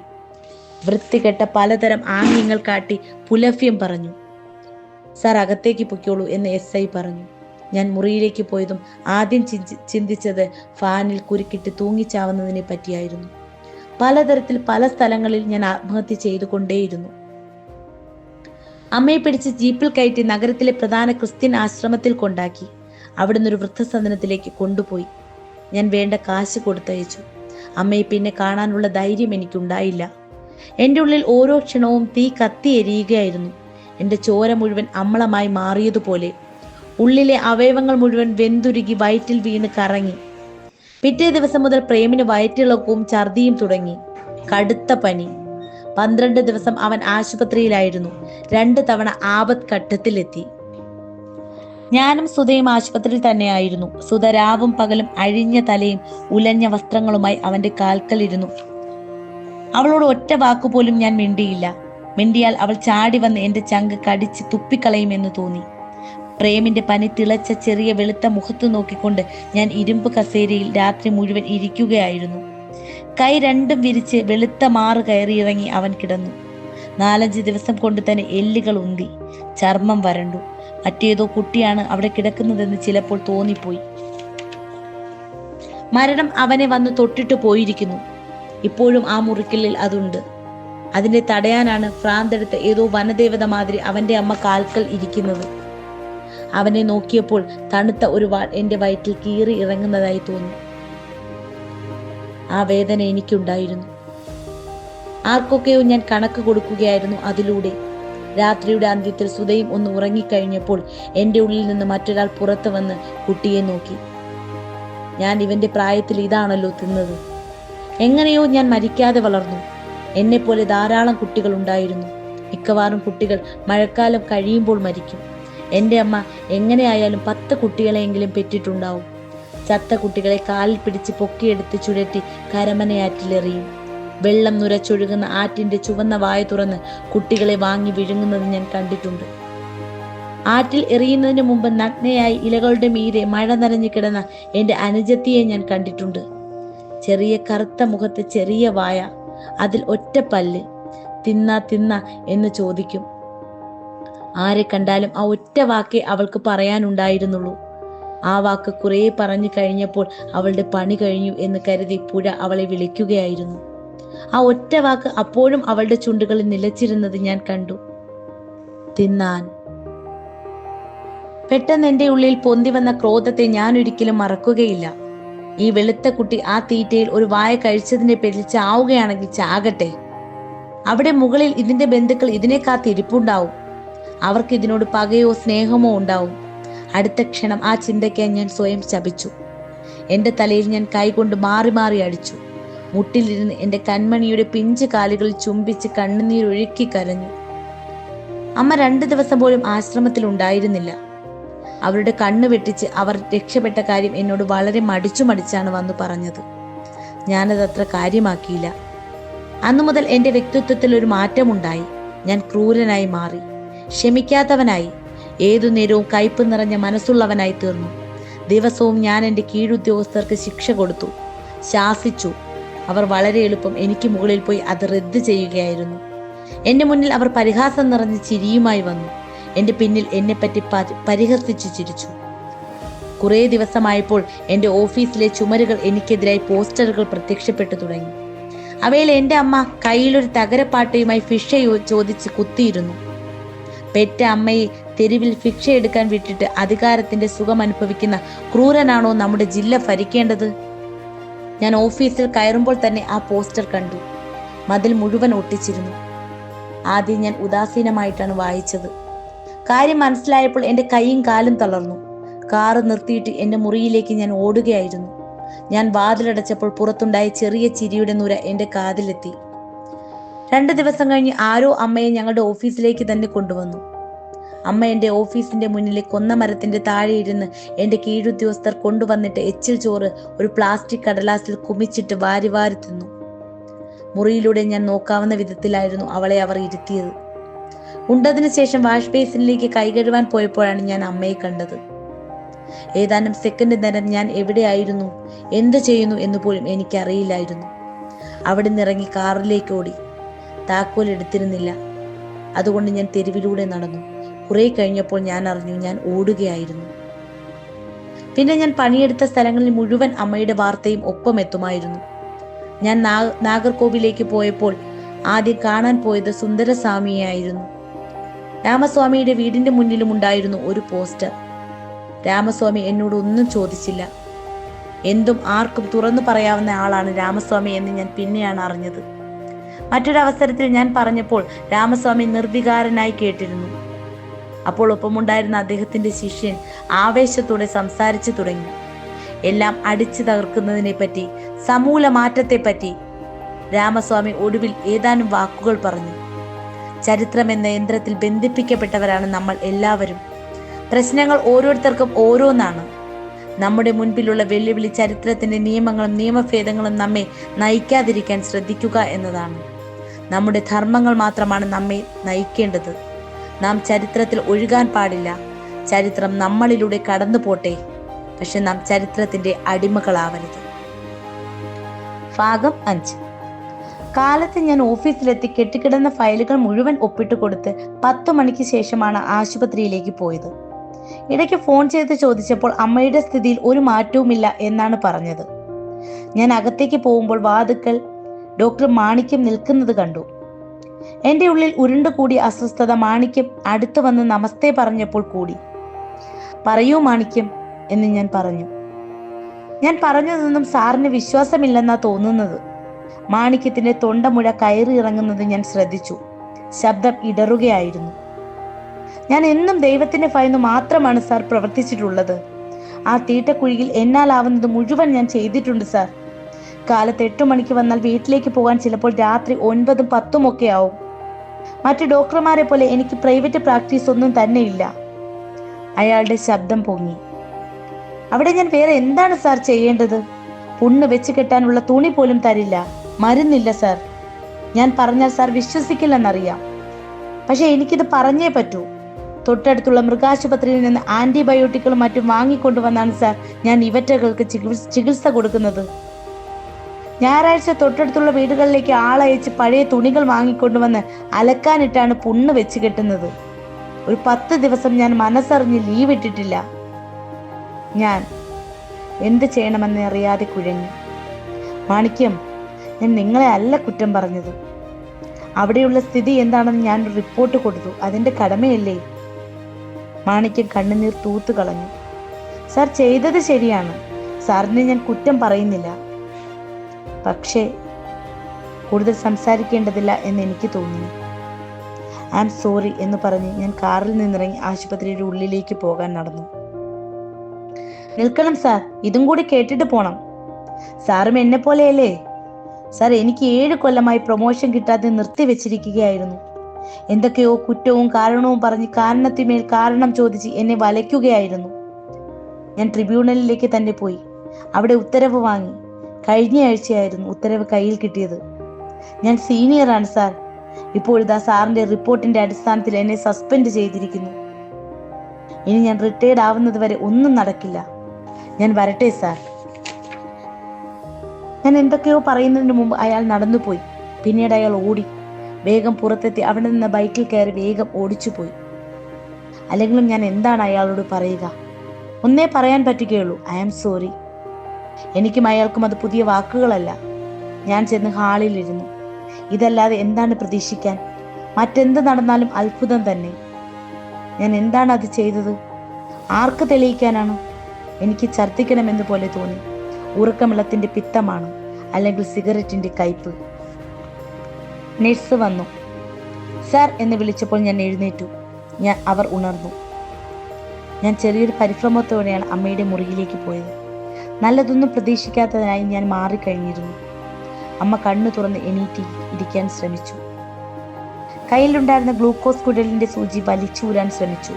വൃത്തികെട്ട പലതരം ആംഗ്യങ്ങൾ കാട്ടി പുലഭ്യം പറഞ്ഞു. സാർ അകത്തേക്ക് പൊയ്ക്കോളൂ എന്ന് SI പറഞ്ഞു. ഞാൻ മുറിയിലേക്ക് പോയതും ആദ്യം ചിന്തിച്ചത് ഫാനിൽ കുരുക്കിട്ട് തൂങ്ങിച്ചാവുന്നതിനെ പറ്റിയായിരുന്നു. പലതരത്തിൽ പല സ്ഥലങ്ങളിൽ ഞാൻ ആത്മഹത്യ ചെയ്തുകൊണ്ടേയിരുന്നു. അമ്മയെ പിടിച്ച് ജീപ്പിൽ കയറ്റി നഗരത്തിലെ പ്രധാന ക്രിസ്ത്യൻ ആശ്രമത്തിൽ കൊണ്ടാക്കി. അവിടുന്ന് ഒരു വൃദ്ധസദനത്തിലേക്ക് കൊണ്ടുപോയി. ഞാൻ വേണ്ട കാശ് കൊടുത്തയച്ചു. അമ്മയെ പിന്നെ കാണാനുള്ള ധൈര്യം എനിക്കുണ്ടായില്ല. എൻ്റെ ഉള്ളിൽ ഓരോ ക്ഷണവും തീ കത്തി എരിയുകയായിരുന്നു. എൻ്റെ ചോര മുഴുവൻ അമ്ലമായി മാറിയതുപോലെ. ഉള്ളിലെ അവയവങ്ങൾ മുഴുവൻ വെന്തുരുകി വയറ്റിൽ വീണ് കറങ്ങി. പിറ്റേ ദിവസം മുതൽ പ്രേമിന് വയറ്റിളക്കവും ഛർദിയും തുടങ്ങി. കടുത്ത പനി. 12 ദിവസം അവൻ ആശുപത്രിയിലായിരുന്നു. 2 തവണ ആപത്ത് ഘട്ടത്തിലെത്തി. ഞാനും സുധയും ആശുപത്രിയിൽ തന്നെയായിരുന്നു. സുധ രാവും പകലും അഴിഞ്ഞ തലയും ഉലഞ്ഞ വസ്ത്രങ്ങളുമായി അവന്റെ കാൽക്കലിരുന്നു. അവളോട് ഒറ്റ വാക്കുപോലും ഞാൻ മിണ്ടിയില്ല. മിണ്ടിയാൽ അവൾ ചാടി വന്ന് എൻ്റെ ചങ്ക് കടിച്ച് തുപ്പിക്കളയുമെന്ന് തോന്നി. പ്രേമിന്റെ പനി തിളച്ച ചെറിയ വെളുത്ത മുഖത്ത് നോക്കിക്കൊണ്ട് ഞാൻ ഇരുമ്പ് കസേരയിൽ രാത്രി മുഴുവൻ ഇരിക്കുകയായിരുന്നു. കൈ രണ്ടും വിരിച്ച് വെളുത്ത മാറ് കയറിയിറങ്ങി അവൻ കിടന്നു. 4-5 ദിവസം കൊണ്ട് തന്നെ എല്ലുകൾ ഉന്തി, ചർമ്മം വരണ്ടു. മറ്റേതോ കുട്ടിയാണ് അവിടെ കിടക്കുന്നതെന്ന് ചിലപ്പോൾ തോന്നിപ്പോയി. മരണം അവനെ വന്ന് തൊട്ടിട്ട് പോയിരിക്കുന്നു. ഇപ്പോഴും ആ മുറിക്കലിൽ അതുണ്ട്. അതിനെ തടയാനാണ് ഭ്രാന്തെടുത്ത ഏതോ വനദേവത മാതിരി അവന്റെ അമ്മ കാൽക്കൽ ഇരിക്കുന്നത്. അവനെ നോക്കിയപ്പോൾ തണുത്ത ഒരു വാൾ എൻ്റെ വയറ്റിൽ കീറി ഇറങ്ങുന്നതായി തോന്നി. ആ വേദന എനിക്കുണ്ടായിരുന്നു. ആർക്കൊക്കെയോ ഞാൻ കണക്ക് കൊടുക്കുകയായിരുന്നു അതിലൂടെ. രാത്രിയുടെ അന്ത്യത്തിൽ സുധയും ഒന്ന് ഉറങ്ങിക്കഴിഞ്ഞപ്പോൾ എൻ്റെ ഉള്ളിൽ നിന്ന് മറ്റൊരാൾ പുറത്തു വന്ന് കുട്ടിയെ നോക്കി. ഞാൻ ഇവന്റെ പ്രായത്തിൽ ഇതാണല്ലോ തിന്നത്. എങ്ങനെയോ ഞാൻ മരിക്കാതെ വളർന്നു. എന്നെപ്പോലെ ധാരാളം കുട്ടികൾ ഉണ്ടായിരുന്നു. മിക്കവാറും കുട്ടികൾ മഴക്കാലം കഴിയുമ്പോൾ മരിക്കും. എൻ്റെ അമ്മ എങ്ങനെയായാലും 10 കുട്ടികളെയെങ്കിലും പെറ്റിട്ടുണ്ടാവും. ചത്ത കുട്ടികളെ കാലിൽ പിടിച്ച് പൊക്കിയെടുത്ത് ചുഴറ്റി കരമനയാറ്റിലെറിയും. വെള്ളം നുരച്ചൊഴുകുന്ന ആറ്റിന്റെ ചുവന്ന വായ തുറന്ന് കുട്ടികളെ വാങ്ങി വിഴുങ്ങുന്നത് ഞാൻ കണ്ടിട്ടുണ്ട്. ആറ്റിൽ എറിയുന്നതിന് മുമ്പ് നഗ്നയായി ഇലകളുടെ മീതെ മഴ നനഞ്ഞു കിടന്ന എൻ്റെ അനുജത്തിയെ ഞാൻ കണ്ടിട്ടുണ്ട്. ചെറിയ കറുത്ത മുഖത്ത് ചെറിയ വായ, അതിൽ ഒറ്റ പല്ല്. തിന്ന എന്ന് ചോദിക്കും. ആരെ കണ്ടാലും ആ ഒറ്റ വാക്കേ അവൾക്ക് പറയാനുണ്ടായിരുന്നുള്ളൂ. ആ വാക്ക് കുറേ പറഞ്ഞു കഴിഞ്ഞപ്പോൾ അവളുടെ പണി കഴിഞ്ഞു എന്ന് കരുതി പുഴ അവളെ വിളിക്കുകയായിരുന്നു. ആ ഒറ്റ വാക്ക് അപ്പോഴും അവളുടെ ചുണ്ടുകളിൽ നിലച്ചിരുന്നത് ഞാൻ കണ്ടു. തിന്നാൻ. പെട്ടെന്ന് എൻ്റെ ഉള്ളിൽ പൊന്തി വന്ന ക്രോധത്തെ ഞാൻ ഒരിക്കലും മറക്കുകയില്ല. ഈ വെളുത്ത കുട്ടി ആ തീറ്റയിൽ ഒരു വായ കഴിച്ചതിന്റെ പേരിൽ ചാവുകയാണെങ്കിൽ ചാകട്ടെ. അവിടെ മുകളിൽ ഇതിന്റെ ബന്ധുക്കൾ ഇതിനെ കാത്തിരിപ്പുണ്ടാവും. അവർക്ക് ഇതിനോട് പകയോ സ്നേഹമോ ഉണ്ടാവും. അടുത്ത ക്ഷണം ആ ചിന്തയ്ക്കായി ഞാൻ സ്വയം ശപിച്ചു. എൻ്റെ തലയിൽ ഞാൻ കൈകൊണ്ട് മാറി മാറി അടിച്ചു. മുട്ടിലിരുന്ന് എൻ്റെ കൺമണിയുടെ പിഞ്ച് കാലുകളിൽ ചുംബിച്ച് കണ്ണുനീരൊഴുക്കി കരഞ്ഞു. അമ്മ 2 ദിവസം പോലും ആശ്രമത്തിൽ ഉണ്ടായിരുന്നില്ല. അവരുടെ കണ്ണു വെട്ടിച്ച് അവർ രക്ഷപ്പെട്ട കാര്യം എന്നോട് വളരെ മടിച്ചാണ് വന്നു പറഞ്ഞത്. ഞാനതത്ര കാര്യമാക്കിയില്ല. അന്നു മുതൽ എൻ്റെ വ്യക്തിത്വത്തിൽ ഒരു മാറ്റമുണ്ടായി. ഞാൻ ക്രൂരനായി മാറി, ക്ഷമിക്കാത്തവനായി, ഏതു നേരവും കയ്പ് നിറഞ്ഞ മനസ്സുള്ളവനായി തീർന്നു. ദിവസവും ഞാൻ എൻ്റെ കീഴുദ്യോഗസ്ഥർക്ക് ശിക്ഷ കൊടുത്തു, ശാസിച്ചു. അവർ വളരെ എളുപ്പം എനിക്ക് മുകളിൽ പോയി അത് റദ്ദ് ചെയ്യുകയായിരുന്നു. എൻ്റെ മുന്നിൽ അവർ പരിഹാസം നിറഞ്ഞ ചിരിയുമായി വന്നു. എൻ്റെ പിന്നിൽ എന്നെപ്പറ്റി പരിഹസിച്ചു ചിരിച്ചു. കുറേ ദിവസമായപ്പോൾ എൻ്റെ ഓഫീസിലെ ചുമരുകൾ എനിക്കെതിരായി പോസ്റ്ററുകൾ പ്രത്യക്ഷപ്പെട്ടു തുടങ്ങി. അവയിൽ എൻ്റെ അമ്മ കയ്യിലൊരു തകരപ്പാട്ടയുമായി ഭിക്ഷ ചോദിച്ച് കുത്തിയിരുന്നു. പെറ്റ അമ്മയെ തെരുവിൽ ഭിക്ഷ എടുക്കാൻ വിട്ടിട്ട് അധികാരത്തിന്റെ സുഖം അനുഭവിക്കുന്ന ക്രൂരനാണോ നമ്മുടെ ജില്ല ഭരിക്കേണ്ടത്? ഞാൻ ഓഫീസിൽ കയറുമ്പോൾ തന്നെ ആ പോസ്റ്റർ കണ്ടു. മതിൽ മുഴുവൻ ഒട്ടിച്ചിരുന്നു. ആദ്യം ഞാൻ ഉദാസീനമായിട്ടാണ് വായിച്ചത്. കാര്യം മനസ്സിലായപ്പോൾ എൻ്റെ കൈയും കാലും തളർന്നു. കാറ് നിർത്തിയിട്ട് എൻ്റെ മുറിയിലേക്ക് ഞാൻ ഓടുകയായിരുന്നു. ഞാൻ വാതിലടച്ചപ്പോൾ പുറത്തുണ്ടായ ചെറിയ ചിരിയുടെ നുര എൻ്റെ കാതിലെത്തി. 2 ദിവസം കഴിഞ്ഞ് ആരോ അമ്മയെ ഞങ്ങളുടെ ഓഫീസിലേക്ക് തന്നെ കൊണ്ടുവന്നു. അമ്മ എൻ്റെ ഓഫീസിന്റെ മുന്നിലെ കൊന്നമരത്തിന്റെ താഴെ ഇരുന്ന് എൻ്റെ കീഴുദ്യോഗസ്ഥർ കൊണ്ടുവന്നിട്ട് എച്ചിൽ ചോറ് ഒരു പ്ലാസ്റ്റിക് കടലാസിൽ കുമിച്ചിട്ട് വാരി വാരി തിന്നു. മുറിയിലൂടെ ഞാൻ നോക്കാവുന്ന വിധത്തിലായിരുന്നു അവളെ അവർ ഇരുത്തിയത്. ഉണ്ടതിനു ശേഷം വാഷ് ബേസിനിലേക്ക് കൈ കഴുകാൻ പോയപ്പോഴാണ് ഞാൻ അമ്മയെ കണ്ടത്. ഏതാനും സെക്കൻഡ് നേരം ഞാൻ എവിടെയായിരുന്നു, എന്ത് ചെയ്യുന്നു എന്ന് പോലും എനിക്കറിയില്ലായിരുന്നു. അവിടെ നിന്നിറങ്ങി കാറിലേക്ക് ഓടി. താക്കോൽ എടുത്തിരുന്നില്ല. അതുകൊണ്ട് ഞാൻ തെരുവിലൂടെ നടന്നു. കുറെ കഴിഞ്ഞപ്പോൾ ഞാൻ അറിഞ്ഞു ഞാൻ ഓടുകയായിരുന്നു. പിന്നെ ഞാൻ പണിയെടുത്ത സ്ഥലങ്ങളിൽ മുഴുവൻ അമ്മയുടെ വാർത്തയും ഒപ്പം എത്തുമായിരുന്നു. ഞാൻ നാഗർകോവിലേക്ക് പോയപ്പോൾ ആദ്യം കാണാൻ പോയത് സുന്ദരസ്വാമിയായിരുന്നു. രാമസ്വാമിയുടെ വീടിന്റെ മുന്നിലും ഉണ്ടായിരുന്നു ഒരു പോസ്റ്റർ. രാമസ്വാമി എന്നോട് ഒന്നും ചോദിച്ചില്ല. എന്തും ആർക്കും തുറന്നു പറയാവുന്ന ആളാണ് രാമസ്വാമി എന്ന് ഞാൻ പിന്നെയാണ് അറിഞ്ഞത്. മറ്റൊരവസരത്തിൽ ഞാൻ പറഞ്ഞപ്പോൾ രാമസ്വാമി നിർവികാരനായി കേട്ടിരുന്നു. അപ്പോൾ ഒപ്പമുണ്ടായിരുന്ന അദ്ദേഹത്തിന്റെ ശിഷ്യൻ ആവേശത്തോടെ സംസാരിച്ചു തുടങ്ങി. എല്ലാം അടിച്ചു തകർക്കുന്നതിനെ പറ്റി, സമൂല മാറ്റത്തെപ്പറ്റി. രാമസ്വാമി ഒടുവിൽ ഏതാനും വാക്കുകൾ പറഞ്ഞു. ചരിത്രം എന്ന യന്ത്രത്തിൽ ബന്ധിപ്പിക്കപ്പെട്ടവരാണ് നമ്മൾ എല്ലാവരും. പ്രശ്നങ്ങൾ ഓരോരുത്തർക്കും ഓരോന്നാണ്. നമ്മുടെ മുൻപിലുള്ള വെല്ലുവിളി ചരിത്രത്തിന്റെ നിയമങ്ങളും നിയമഭേദങ്ങളും നമ്മെ നയിക്കാതിരിക്കാൻ ശ്രദ്ധിക്കുക എന്നതാണ്. നമ്മുടെ ധർമ്മങ്ങൾ മാത്രമാണ് നമ്മെ നയിക്കേണ്ടത്. നാം ചരിത്രത്തിൽ ഒഴുകാൻ പാടില്ല. ചരിത്രം നമ്മളിലൂടെ കടന്നു പോട്ടെ, പക്ഷെ നാം ചരിത്രത്തിന്റെ അടിമകളാവരുത്. ഭാഗം 5. കാലത്ത് ഞാൻ ഓഫീസിലെത്തി കെട്ടിക്കിടന്ന ഫയലുകൾ മുഴുവൻ ഒപ്പിട്ട് കൊടുത്ത് 10 മണിക്ക് ശേഷമാണ് ആശുപത്രിയിലേക്ക് പോയത്. ഇടയ്ക്ക് ഫോൺ ചെയ്ത് ചോദിച്ചപ്പോൾ അമ്മയുടെ സ്ഥിതിയിൽ ഒരു മാറ്റവുമില്ല എന്നാണ് പറഞ്ഞത്. ഞാൻ അകത്തേക്ക് പോകുമ്പോൾ വാതുക്കൽ ഡോക്ടർ മാണിക്യം നിൽക്കുന്നത് കണ്ടു. എൻ്റെ ഉള്ളിൽ ഉരുണ്ടുകൂടിയ അസ്വസ്ഥത മാണിക്യം അടുത്ത് വന്ന് നമസ്തേ പറഞ്ഞപ്പോൾ കൂടി. പറയൂ മാണിക്യം എന്ന് ഞാൻ പറഞ്ഞു. ഞാൻ പറഞ്ഞതൊന്നും സാറിന് വിശ്വാസമില്ലെന്നാ തോന്നുന്നത്. മാണിക്യത്തിന്റെ തൊണ്ടമുഴ കയറി ഇറങ്ങുന്നത് ഞാൻ ശ്രദ്ധിച്ചു. ശബ്ദം ഇടറുകയായിരുന്നു. ഞാൻ എന്നും ദൈവത്തിന്റെ ഭയന്ന് മാത്രമാണ് സാർ പ്രവർത്തിച്ചിട്ടുള്ളത്. ആ തീട്ടക്കുഴിയിൽ എന്നാലാവുന്നത് മുഴുവൻ ഞാൻ ചെയ്തിട്ടുണ്ട് സാർ. കാലത്ത് 8 മണിക്ക് വന്നാൽ വീട്ടിലേക്ക് പോകാൻ ചിലപ്പോൾ രാത്രി 9, 10 ഒക്കെ ആവും. മറ്റു ഡോക്ടർമാരെ പോലെ എനിക്ക് പ്രൈവറ്റ് പ്രാക്ടീസ് ഒന്നും തന്നെ ഇല്ല. അയാളുടെ ശബ്ദം പൊങ്ങി. അവിടെ ഞാൻ വേറെ എന്താണ് സാർ ചെയ്യേണ്ടത്? പുണ്ണ് വെച്ച് കെട്ടാനുള്ള തുണി പോലും തരില്ല. മരുന്നില്ല സാർ. ഞാൻ പറഞ്ഞാൽ സാർ വിശ്വസിക്കില്ലെന്നറിയാം. പക്ഷെ എനിക്കിത് പറഞ്ഞേ പറ്റൂ. തൊട്ടടുത്തുള്ള മൃഗാശുപത്രിയിൽ നിന്ന് ആന്റിബയോട്ടിക്കുകളും മറ്റും വാങ്ങിക്കൊണ്ടുവന്നാണ് സാർ ഞാൻ ഇവറ്റകൾക്ക് ചികിത്സ കൊടുക്കുന്നത്. ഞായറാഴ്ച തൊട്ടടുത്തുള്ള വീടുകളിലേക്ക് ആളയച്ച് പഴയ തുണികൾ വാങ്ങിക്കൊണ്ടുവന്ന് അലക്കാനിട്ടാണ് പുണ്ണ് വെച്ച് കെട്ടുന്നത്. ഒരു 10 ദിവസം ഞാൻ മനസ്സറിഞ്ഞ് ലീവ് ഇട്ടിട്ടില്ല. ഞാൻ എന്ത് ചെയ്യണമെന്ന് അറിയാതെ കുഴങ്ങി. മാണിക്യം, ഞാൻ നിങ്ങളെ അല്ല കുറ്റം പറഞ്ഞത്. അവിടെയുള്ള സ്ഥിതി എന്താണെന്ന് ഞാൻ റിപ്പോർട്ട് കൊടുത്തു. അതിന്റെ കടമയല്ലേ? മാണിക്യം കണ്ണുനീർ തൂത്തു കളഞ്ഞു. സാർ ചെയ്തത് ശരിയാണ്. സാറിനെ ഞാൻ കുറ്റം പറയുന്നില്ല. പക്ഷേ കൂടുതൽ സംസാരിക്കേണ്ടതില്ല എന്ന് എനിക്ക് തോന്നി. ഐ ആം സോറി എന്ന് പറഞ്ഞ് ഞാൻ കാറിൽ നിന്നിറങ്ങി ആശുപത്രിയുടെ ഉള്ളിലേക്ക് പോകാൻ നടന്നു. നിൽക്കണം സാർ, ഇതും കൂടി കേട്ടിട്ട് പോണം. സാറും എന്നെ പോലെയല്ലേ? സാർ, എനിക്ക് 7 കൊല്ലമായി പ്രൊമോഷൻ കിട്ടാതെ നിർത്തിവെച്ചിരിക്കുകയായിരുന്നു. എന്തൊക്കെയോ കുറ്റവും കാരണവും പറഞ്ഞ് കാരണത്തിന്മേൽ കാരണം ചോദിച്ച് എന്നെ വലയ്ക്കുകയായിരുന്നു. ഞാൻ ട്രിബ്യൂണലിലേക്ക് തന്നെ പോയി. അവിടെ ഉത്തരവ് വാങ്ങി. കഴിഞ്ഞ ആഴ്ചയായിരുന്നു ഉത്തരവ് കയ്യിൽ കിട്ടിയത്. ഞാൻ സീനിയറാണ് സാർ. ഇപ്പോഴിതാ സാറിന്റെ റിപ്പോർട്ടിന്റെ അടിസ്ഥാനത്തിൽ എന്നെ സസ്പെൻഡ് ചെയ്തിരിക്കുന്നു. ഇനി ഞാൻ റിട്ടയർഡ് ആവുന്നത് വരെ ഒന്നും നടക്കില്ല. ഞാൻ വരട്ടെ സാർ. ഞാൻ എന്തൊക്കെയോ പറയുന്നതിന് മുമ്പ് അയാൾ നടന്നുപോയി. പിന്നീട് അയാൾ ഓടി. വേഗം പുറത്തെത്തി അവിടെ നിന്ന് ബൈക്കിൽ കയറി വേഗം ഓടിച്ചുപോയി. അല്ലെങ്കിലും ഞാൻ എന്താണ് അയാളോട് പറയുക? ഒന്നേ പറയാൻ പറ്റുകയുള്ളൂ, ഐ ആം സോറി. എനിക്കും അയാൾക്കും അത് പുതിയ വാക്കുകളല്ല. ഞാൻ ചെന്ന് ഹാളിലിരുന്നു. ഇതല്ലാതെ എന്താണ് പ്രതീക്ഷിക്കാൻ? മറ്റെന്ത് നടന്നാലും അത്ഭുതം തന്നെ. ഞാൻ എന്താണ് അത് ചെയ്തത്? ആർക്ക് തെളിയിക്കാനാണ്? എനിക്ക് ഛർദ്ദിക്കണമെന്ന് പോലെ തോന്നി. ഉറക്കമിളത്തിന്റെ പിത്തമാണ്, അല്ലെങ്കിൽ സിഗരറ്റിന്റെ കയ്പ്. നഴ്സ് വന്നു. സാർ എന്ന് വിളിച്ചപ്പോൾ ഞാൻ എഴുന്നേറ്റു. അവർ ഉണർന്നു. ഞാൻ ചെറിയൊരു പരിഭ്രമത്തോടെയാണ് അമ്മയുടെ മുറിയിലേക്ക് പോയത്. നല്ലതൊന്നും പ്രതീക്ഷിക്കാത്തതിനായി ഞാൻ മാറിക്കഴിഞ്ഞിരുന്നു. അമ്മ കണ്ണു തുറന്ന് എണീറ്റ് ഇരിക്കാൻ ശ്രമിച്ചു. കയ്യിലുണ്ടായിരുന്ന ഗ്ലൂക്കോസ് കുഴലിന്റെ സൂചി വലിച്ചൂരാൻ ശ്രമിച്ചു.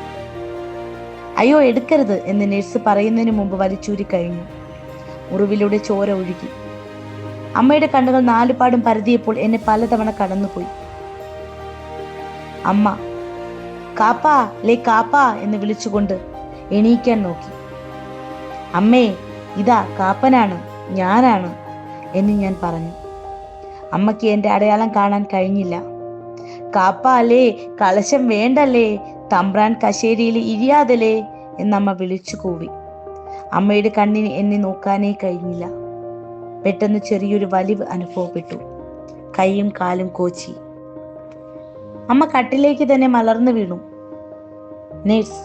അയ്യോ, എടുക്കരുത് എന്ന് നഴ്സ് പറയുന്നതിന് മുമ്പ് വലിച്ചൂരി കഴിഞ്ഞു. മുറിവിലൂടെ ചോര ഒഴുകി. അമ്മയുടെ കണ്ണുകൾ 4 പാടും പരതിയപ്പോൾ എന്നെ പലതവണ കടന്നുപോയി. അമ്മ കാപ്പാ ലേ കാപ്പാ എന്ന് വിളിച്ചുകൊണ്ട് എണീക്കാൻ നോക്കി. അമ്മേ, ഇതാ കാപ്പനാണ്, ഞാനാണ് എന്ന് ഞാൻ പറഞ്ഞു. അമ്മയ്ക്ക് എന്റെ അടയാളം കാണാൻ കഴിഞ്ഞില്ല. കാപ്പാ അല്ലേ, കളശം വേണ്ടല്ലേ, തമ്പ്രാൻ കശേരിയിൽ ഇരിയാതല്ലേ എന്നമ്മ വിളിച്ചു കൂവി. അമ്മയുടെ കണ്ണിന് എന്നെ നോക്കാനേ കഴിഞ്ഞില്ല. പെട്ടെന്ന് ചെറിയൊരു വലിവ് അനുഭവപ്പെട്ടു. കൈയും കാലും കോച്ചി. അമ്മ കട്ടിലേക്ക് തന്നെ മലർന്നു വീണു. നേഴ്സ്,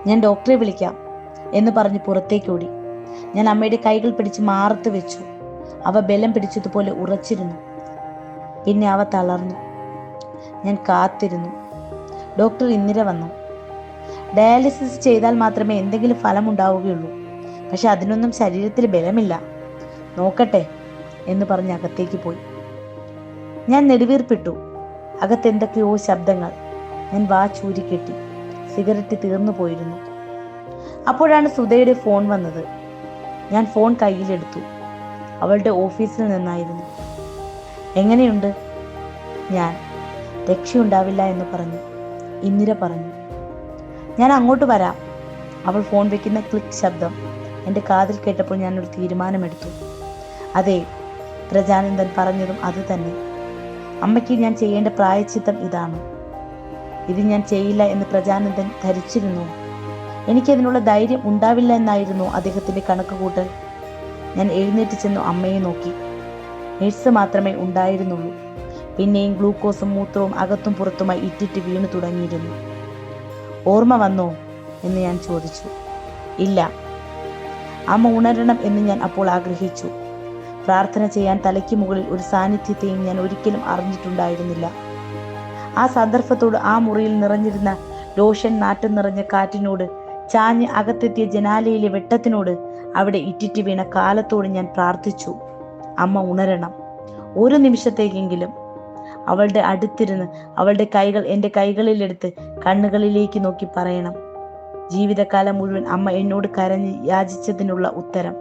ഞാൻ ഡോക്ടറെ വിളിക്കാം എന്ന് പറഞ്ഞ് പുറത്തേക്കോടി. ഞാൻ അമ്മയുടെ കൈകൾ പിടിച്ച് മാറത്ത് വെച്ചു. അവ ബലം പിടിച്ചതുപോലെ ഉറച്ചിരുന്നു. പിന്നെ അവ തളർന്നു. ഞാൻ കാത്തിരുന്നു. ഡോക്ടർ ഇന്ദിര വന്നു. ഡയാലിസിസ് ചെയ്താൽ മാത്രമേ എന്തെങ്കിലും ഫലം ഉണ്ടാവുകയുള്ളൂ. പക്ഷെ അതിനൊന്നും ശരീരത്തിൽ ബലമില്ല. നോക്കട്ടെ എന്ന് പറഞ്ഞ് അകത്തേക്ക് പോയി. ഞാൻ നെടുവീർപ്പിട്ടു. അകത്തെന്തൊക്കെയോ ശബ്ദങ്ങൾ. ഞാൻ വാ ചൂരിക്കെട്ടി. സിഗരറ്റ് തീർന്നു പോയിരുന്നു. അപ്പോഴാണ് സുധയുടെ ഫോൺ വന്നത്. ഞാൻ ഫോൺ കയ്യിലെടുത്തു. അവളുടെ ഓഫീസിൽ നിന്നായിരുന്നു. എങ്ങനെയുണ്ട്? ഞാൻ രക്ഷയുണ്ടാവില്ല എന്ന് പറഞ്ഞു. ഇന്ദിര പറഞ്ഞു, ഞാൻ അങ്ങോട്ട് വരാം. അവൾ ഫോൺ വെക്കുന്ന ക്ലിക്ക് ശബ്ദം എൻ്റെ കാതിൽ കേട്ടപ്പോൾ ഞാനൊരു തീരുമാനമെടുത്തു. അതെ, പ്രജാനന്ദൻ പറഞ്ഞതും അത് തന്നെ. അമ്മയ്ക്ക് ഞാൻ ചെയ്യേണ്ട പ്രായശ്ചിത്തം ഇതാണ്. ഇത് ഞാൻ ചെയ്യില്ല എന്ന് പ്രജാനന്ദൻ ധരിച്ചിരുന്നു. എനിക്കതിനുള്ള ധൈര്യം ഉണ്ടാവില്ല എന്നായിരുന്നു അദ്ദേഹത്തിന്റെ കണക്കുകൂട്ടൽ. ഞാൻ എഴുന്നേറ്റ് ചെന്നു അമ്മയെ നോക്കി. നഴ്സ് മാത്രമേ ഉണ്ടായിരുന്നുള്ളൂ. പിന്നെയും ഗ്ലൂക്കോസും മൂത്രവും അകത്തും പുറത്തുമായി ഇറ്റിറ്റ് വീണു തുടങ്ങിയിരുന്നു. ഓർമ്മ വന്നോ എന്ന് ഞാൻ ചോദിച്ചു. ഇല്ല. അമ്മ ഉണരണം എന്ന് ഞാൻ അപ്പോൾ ആഗ്രഹിച്ചു. പ്രാർത്ഥന ചെയ്യാൻ തലയ്ക്ക് മുകളിൽ ഒരു സാന്നിധ്യത്തെയും ഞാൻ ഒരിക്കലും അറിഞ്ഞിട്ടുണ്ടായിരുന്നില്ല. ആ സന്ദർഭത്തോട്, ആ മുറിയിൽ നിറഞ്ഞിരുന്ന ലോഷൻ നാറ്റം നിറഞ്ഞ കാറ്റിനോട്, ചാഞ്ഞ് അകത്തെത്തിയ ജനാലയിലെ വെട്ടത്തിനോട്, അവിടെ ഇറ്റിറ്റ് വീണ കാലത്തോട് ഞാൻ പ്രാർത്ഥിച്ചു. അമ്മ ഉണരണം, ഒരു നിമിഷത്തേക്കെങ്കിലും. അവളുടെ അടുത്തിരുന്ന് അവളുടെ കൈകൾ എൻ്റെ കൈകളിലെടുത്ത് കണ്ണുകളിലേക്ക് നോക്കി പറയണം, ജീവിതകാലം മുഴുവൻ അമ്മ എന്നോട് കരഞ്ഞ് യാചിച്ചതിനുള്ള ഉത്തരം.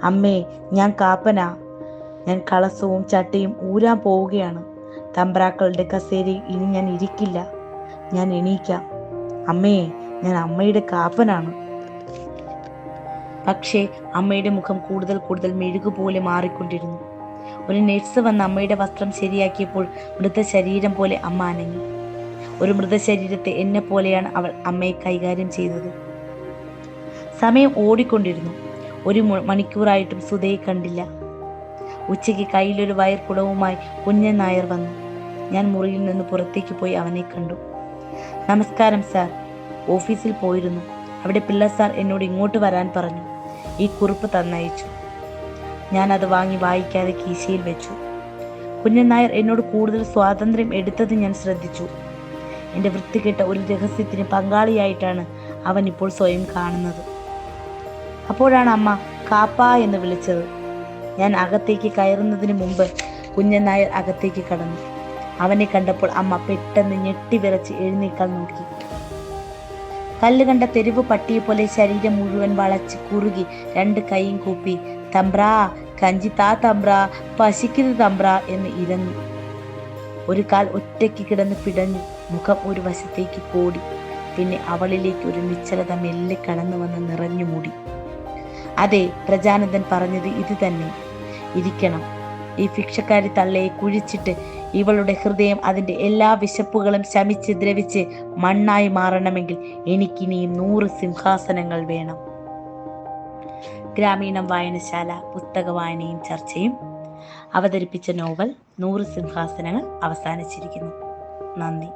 അമ്മേ, ഞാൻ കാപ്പനാ. ഞാൻ കളസവും ചട്ടയും ഊരാൻ പോവുകയാണ്. തമ്പ്രാക്കളുടെ കസേരയിൽ ഇനി ഞാൻ ഇരിക്കില്ല. ഞാൻ എണീക്കാം. അമ്മേ, ഞാൻ അമ്മയുടെ കാപ്പനാണ്. പക്ഷേ അമ്മയുടെ മുഖം കൂടുതൽ കൂടുതൽ മെഴുകുപോലെ മാറിക്കൊണ്ടിരുന്നു. ഒരു നഴ്സ് വന്ന് അമ്മയുടെ വസ്ത്രം ശരിയാക്കിയപ്പോൾ മൃതശരീരം പോലെ അമ്മ അനങ്ങി. ഒരു മൃതശരീരത്തെ എന്നെ പോലെയാണ് അവൾ അമ്മയെ കൈകാര്യം ചെയ്തത്. സമയം ഓടിക്കൊണ്ടിരുന്നു. 1 മണിക്കൂറായിട്ടും സുധയെ കണ്ടില്ല. ഉച്ചയ്ക്ക് കയ്യിലൊരു വയർ കുടവുമായി കുഞ്ഞൻ നായർ വന്നു. ഞാൻ മുറിയിൽ നിന്ന് പുറത്തേക്ക് പോയി അവനെ കണ്ടു. നമസ്കാരം സാർ. ഓഫീസിൽ പോയിരുന്നു. അവിടെ പിള്ള സാർ എന്നോട് ഇങ്ങോട്ട് വരാൻ പറഞ്ഞു. ഈ കുറിപ്പ് തന്നയച്ചു. ഞാൻ അത് വാങ്ങി വായിക്കാതെ കീശയിൽ വെച്ചു. കുഞ്ഞൻ നായർ എന്നോട് കൂടുതൽ സ്വാതന്ത്ര്യം എടുത്തത് ഞാൻ ശ്രദ്ധിച്ചു. എൻ്റെ വൃത്തികെട്ട ഒരു രഹസ്യത്തിന് പങ്കാളിയായിട്ടാണ് അവൻ ഇപ്പോൾ സ്വയം കാണുന്നത്. അപ്പോഴാണ് അമ്മ കാപ്പ എന്ന് വിളിച്ചത്. ഞാൻ അകത്തേക്ക് കയറുന്നതിന് മുമ്പ് കുഞ്ഞൻ നായർ അകത്തേക്ക് കടന്നു. അവനെ കണ്ടപ്പോൾ അമ്മ പെട്ടെന്ന് ഞെട്ടിവിറച്ച് എഴുന്നേൽക്കാൻ നോക്കി. കല്ല് കണ്ട തെരുവ് പട്ടിയെ പോലെ ശരീരം മുഴുവൻ വളച്ച് കുറുകി 2 കൈയും കൂപ്പി തമ്പ്രാ, കഞ്ചി താ തമ്പ്രാ, പശിക്കുന്നത് തമ്പ്രാ എന്ന് ഇരന്നു. ഒരു കാൽ ഒറ്റയ്ക്ക് കിടന്ന് പിടഞ്ഞു. മുഖം ഒരു വശത്തേക്ക് കോടി. പിന്നെ അവളിലേക്ക് ഒരു നിശ്ചലത മെല്ലെ കടന്നു വന്ന് നിറഞ്ഞു മൂടി. അതെ, പ്രജാനന്ദൻ പറഞ്ഞത് ഇത് തന്നെ. ഇരിക്കണം. ഈ ഭിക്ഷക്കാരി തള്ളയെ കുഴിച്ചിട്ട് ഇവളുടെ ഹൃദയം അതിൻ്റെ എല്ലാ വിശപ്പുകളും ശമിച്ച് ദ്രവിച്ച് മണ്ണായി മാറണമെങ്കിൽ എനിക്കിനിയും 100 സിംഹാസനങ്ങൾ വേണം. ഗ്രാമീണം വായനശാല പുസ്തക വായനയും ചർച്ചയും അവതരിപ്പിച്ച നോവൽ 100 സിംഹാസനങ്ങൾ അവസാനിച്ചിരിക്കുന്നു. നന്ദി.